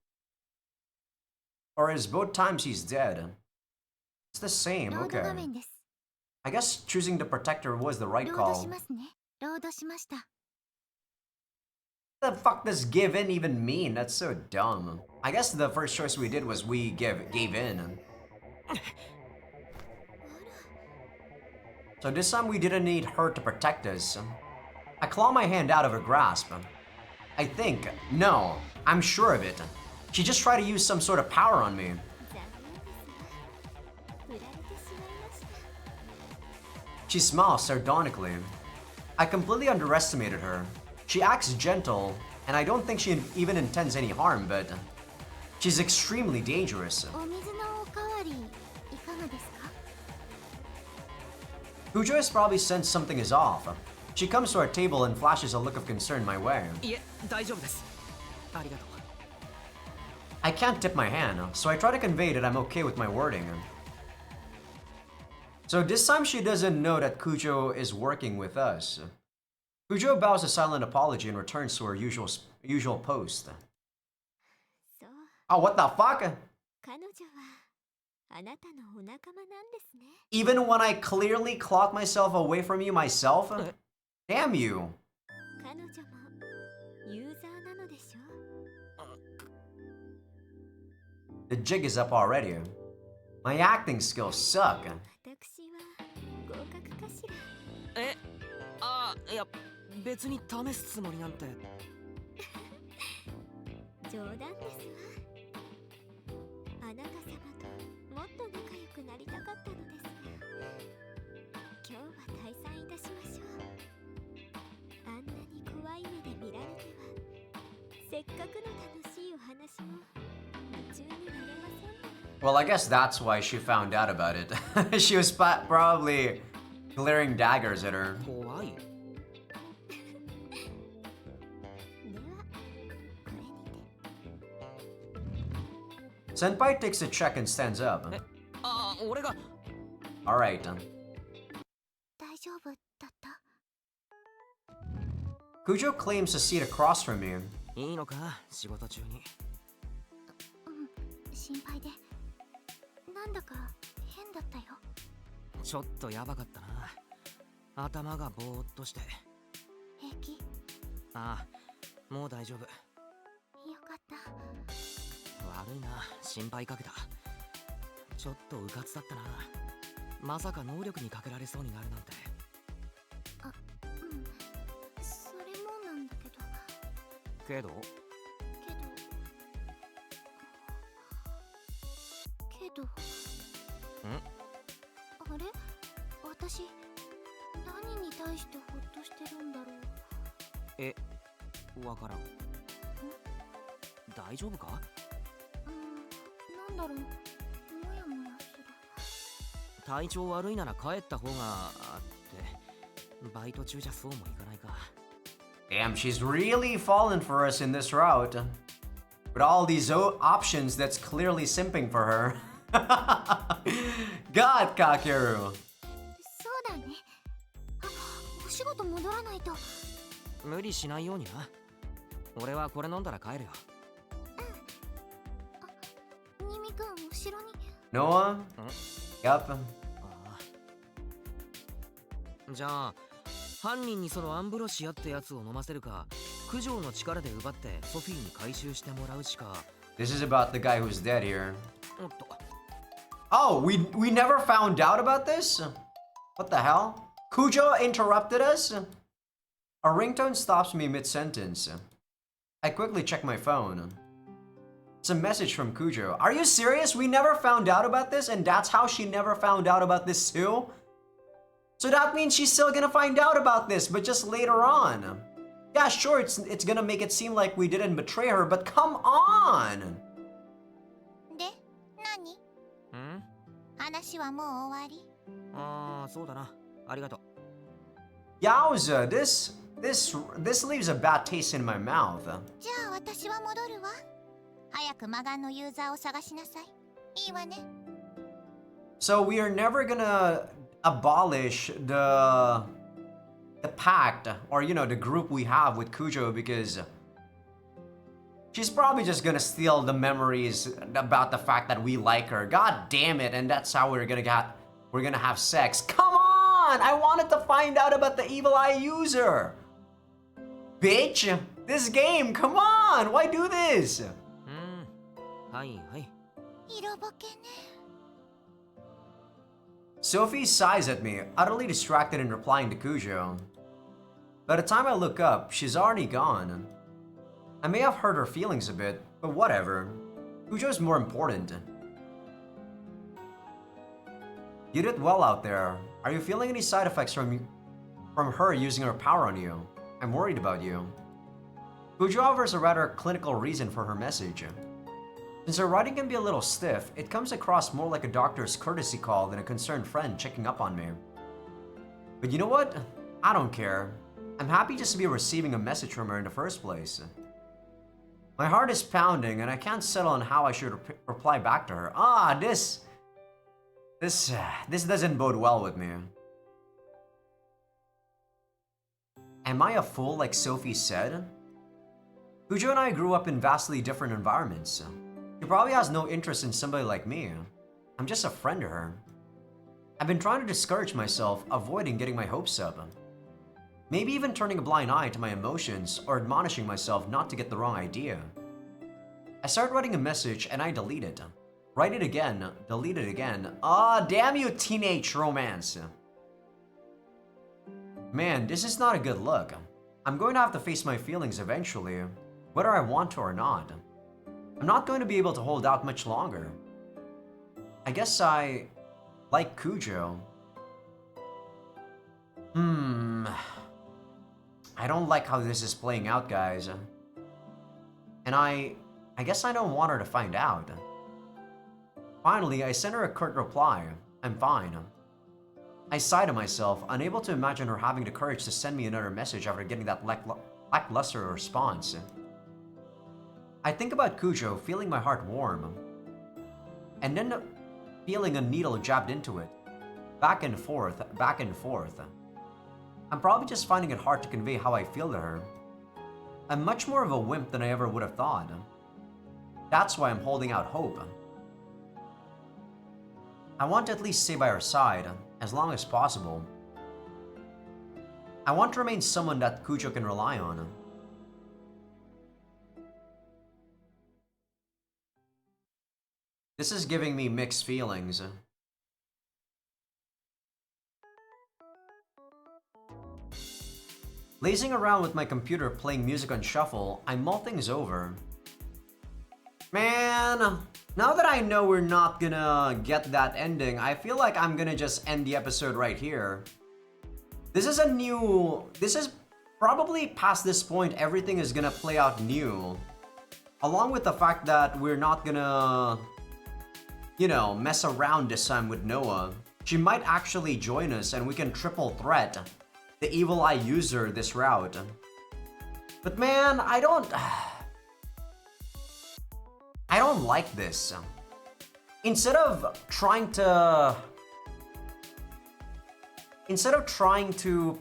[SPEAKER 1] Or is both times he's dead? It's the same,
[SPEAKER 2] ロード
[SPEAKER 1] okay.
[SPEAKER 2] 画面です。
[SPEAKER 1] I guess choosing the protector was the right
[SPEAKER 2] ロード
[SPEAKER 1] call.
[SPEAKER 2] しますね。ロードしました。
[SPEAKER 1] What the fuck does give in even mean? That's so dumb. I guess the first choice we did was we gave in. So this time we didn't need her to protect us. I claw my hand out of her grasp. I think, no, I'm sure of it. She just tried to use some sort of power on me.
[SPEAKER 2] 残念ですが、売られてしまいました。
[SPEAKER 1] She smiles sardonically. I completely underestimated her. She acts gentle, and I don't think she even intends any harm, but she's extremely dangerous.
[SPEAKER 2] お水のおかわりいかがですか？
[SPEAKER 1] Kujo has probably sensed something is off. She comes to our table and flashes a look of concern my way.
[SPEAKER 3] いえ大丈夫です。ありがとう。
[SPEAKER 1] I can't tip my hand, so I try to convey that I'm okay with my wording. So this time she doesn't know that Kujo is working with us. Kujo bows a silent apology and returns to her usual post.
[SPEAKER 2] そう、
[SPEAKER 1] Oh, what the fuck?
[SPEAKER 2] 彼女はあなたのお仲間なんですね。
[SPEAKER 1] Even when I clearly clocked myself away from you myself? Damn you.
[SPEAKER 2] 彼女もユーザーなのでしょう。
[SPEAKER 1] The jig is up already. My acting skills suck.
[SPEAKER 2] 私は合格かしら。
[SPEAKER 3] え、ああ、いや別に試すつもりなんて。
[SPEAKER 2] 冗談ですわ。あなた様ともっと仲良くなりたかったのですが、今日は退散いたしましょう。あんなに怖い目で見られては、せっかくの楽しいお話も夢中になれませんもの。
[SPEAKER 1] Well, I guess that's why she found out about it. She was probably glaring daggers at her.
[SPEAKER 3] 怖い。
[SPEAKER 2] では、これにて。
[SPEAKER 1] Senpai takes a check and stands up.
[SPEAKER 3] ああ、俺が。
[SPEAKER 1] Alright.
[SPEAKER 2] 大丈夫だった？
[SPEAKER 1] Kujo claims a seat across from me.
[SPEAKER 3] いいのか、仕事中に。
[SPEAKER 2] うん、心配で。なんだか変だったよ。
[SPEAKER 3] ちょっとやばかったな。頭がぼーっとして。
[SPEAKER 2] 平気？
[SPEAKER 3] ああ、もう大丈夫。
[SPEAKER 2] よかった。
[SPEAKER 3] 悪いな、心配かけた。ちょっとうかつだったな。まさか能力にかけられそうになるなんて。
[SPEAKER 2] あ、うん。それもなんだけど。
[SPEAKER 3] けど
[SPEAKER 2] ん？あれ？私何に対してホッとしてるんだろう。
[SPEAKER 3] え、わからん。大丈夫か？
[SPEAKER 2] なんだろう。もやもやする。
[SPEAKER 3] 体調悪いなら帰った方がってバイト中じゃそうもいかないか。
[SPEAKER 1] Damn, she's really fallen for us in this route. With all these options, that's clearly simping for her. God, Kakeru.
[SPEAKER 2] そうだね。あ、お仕事戻らないと。
[SPEAKER 3] 無理しないようにな。俺はこれ飲んだら帰るよ。
[SPEAKER 2] ニミ君、後ろに。
[SPEAKER 1] Noah? Yup.
[SPEAKER 3] じゃあ犯人にそのアンブロシアってやつを飲ませるか、九条の力で奪ってソフィーに回収してもらうしか。
[SPEAKER 1] This is about the guy who's dead here.
[SPEAKER 3] おっと。
[SPEAKER 1] Oh, we never found out about this? What the hell? Kujo interrupted us? A ringtone stops me mid-sentence. I quickly check my phone. It's a message from Kujo. Are you serious? We never found out about this, and that's how she never found out about this too? So that means she's still gonna find out about this, but just later on. Yeah, sure, it's gonna make it seem like we didn't betray her, but come on!
[SPEAKER 2] で、何？
[SPEAKER 3] ん？
[SPEAKER 2] 話話はもう終わり？
[SPEAKER 3] ああ、そうだな。ありがとう。
[SPEAKER 1] Yowza, this leaves a bad taste in my mouth.
[SPEAKER 2] じゃあ私は戻るわ。早く魔眼のユーザーを探しなさい。いいわね。
[SPEAKER 1] So we are never gonna abolish the pact, or you know, the group we have with Kujo, because she's probably just gonna steal the memories about the fact that we like her. God damn it, and that's how we're gonna have sex. Come on! I wanted to find out about the evil eye user. Bitch! This game, come on! Why do this?
[SPEAKER 3] はいはい。
[SPEAKER 2] 色ぼけね。
[SPEAKER 1] Sophie sighs at me, utterly distracted in replying to Kujo. By the time I look up, she's already gone. I may have hurt her feelings a bit, but whatever. Kujo's more important. You did well out there. Are you feeling any side effects from her using her power on you? I'm worried about you. Kujo offers a rather clinical reason for her message. Since her writing can be a little stiff, it comes across more like a doctor's courtesy call than a concerned friend checking up on me. But you know what? I don't care. I'm happy just to be receiving a message from her in the first place. My heart is pounding and I can't settle on how I should reply back to her. This doesn't bode well with me. Am I a fool like Sophie said? Kujo and I grew up in vastly different environments. She probably has no interest in somebody like me. I'm just a friend to her. I've been trying to discourage myself, avoiding getting my hopes up. Maybe even turning a blind eye to my emotions or admonishing myself not to get the wrong idea. I start writing a message and I delete it. Write it again, delete it again. Damn you, teenage romance. Man, this is not a good look. I'm going to have to face my feelings eventually, whether I want to or not. I'm not going to be able to hold out much longer. I guess I like Kujo. I don't like how this is playing out, guys. And I guess I don't want her to find out. Finally, I sent her a curt reply. I'm fine. I sigh to myself, unable to imagine her having the courage to send me another message after getting that lackluster response. I think about Kujo, feeling my heart warm, and then feeling a needle jabbed into it. Back and forth, back and forth. I'm probably just finding it hard to convey how I feel to her. I'm much more of a wimp than I ever would have thought. That's why I'm holding out hope. I want to at least stay by her side, as long as possible. I want to remain someone that Kujo can rely on. This is giving me mixed feelings. Lazing around with my computer playing music on shuffle, I mull things over. Man, now that I know we're not gonna get that ending, I feel like I'm gonna just end the episode right here. This is probably past this point, everything is gonna play out new. Along with the fact that we're not gonna, you know, mess around this time with Noah. She might actually join us and we can triple threat the evil eye user this route. But man, I don't like this. Instead of trying to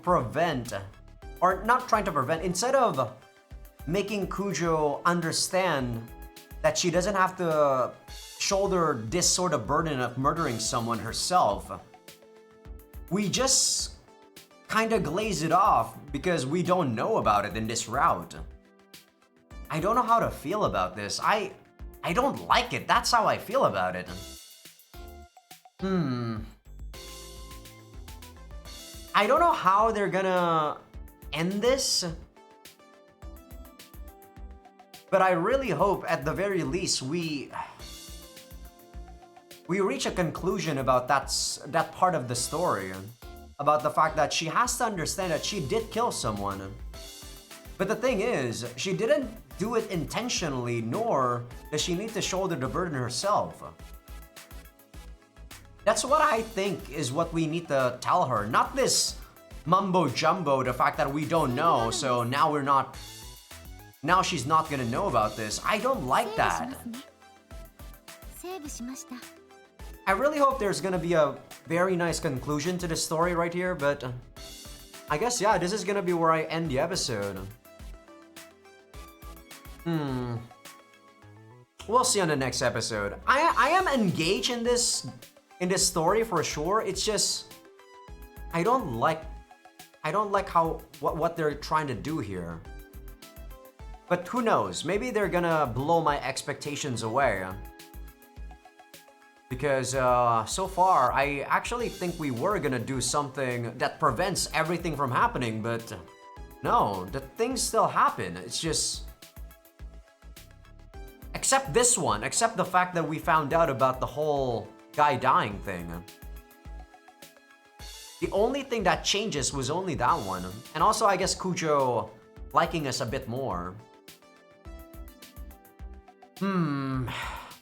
[SPEAKER 1] prevent, or not trying to prevent, instead of making Kujo understand that she doesn't have to shoulder this sort of burden of murdering someone herself, we just kind of glaze it off because we don't know about it in this route. I don't know how to feel about this. I don't like it. That's how I feel about it. I don't know how they're gonna end this, but I really hope at the very least we reach a conclusion about that part of the story, about the fact that she has to understand that she did kill someone. But the thing is, she didn't do it intentionally, nor does she need to shoulder the burden herself. That's what I think is what we need to tell her. Not this mumbo jumbo, the fact that we don't know, so now we're not... Now she's not gonna know about this. I don't like that.
[SPEAKER 2] セーブしました。
[SPEAKER 1] I really hope there's gonna be a very nice conclusion to the story right here, but I guess, yeah, this is gonna be where I end the episode. We'll see on the next episode. I am engaged in this story for sure. It's just I don't like how what they're trying to do here. But who knows? Maybe they're gonna blow my expectations away. Because so far, I actually think we were gonna do something that prevents everything from happening, but no, the things still happen. It's just... Except this one, except the fact that we found out about the whole guy dying thing. The only thing that changes was only that one. And also, I guess Kujo liking us a bit more.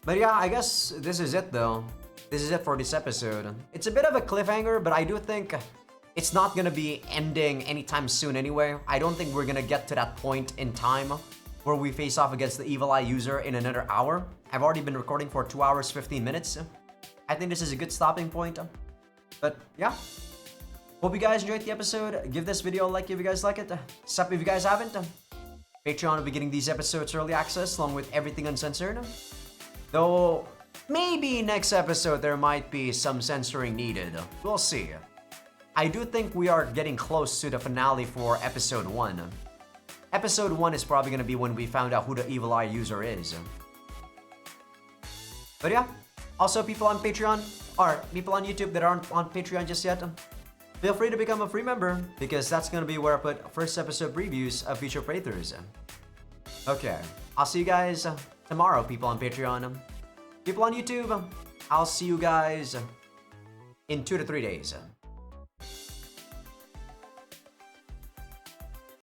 [SPEAKER 1] But yeah, I guess this is it though. This is it for this episode. It's a bit of a cliffhanger, but I do think it's not gonna be ending anytime soon anyway. I don't think we're gonna get to that point in time where we face off against the Evil Eye user in another hour. I've already been recording for 2 hours, 15 minutes. I think this is a good stopping point. But yeah. Hope you guys enjoyed the episode. Give this video a like if you guys like it. Sub if you guys haven't. Patreon will be getting these episodes early access along with everything uncensored. Though, maybe next episode there might be some censoring needed. We'll see. I do think we are getting close to the finale for episode 1. Episode 1 is probably going to be when we found out who the Evil Eye user is. But yeah, also people on Patreon, or people on YouTube that aren't on Patreon just yet, feel free to become a free member, because that's going to be where I put first episode previews of future playthroughs. Okay, I'll see you guys tomorrow, people on Patreon. People on YouTube, I'll see you guys in 2 to 3 days.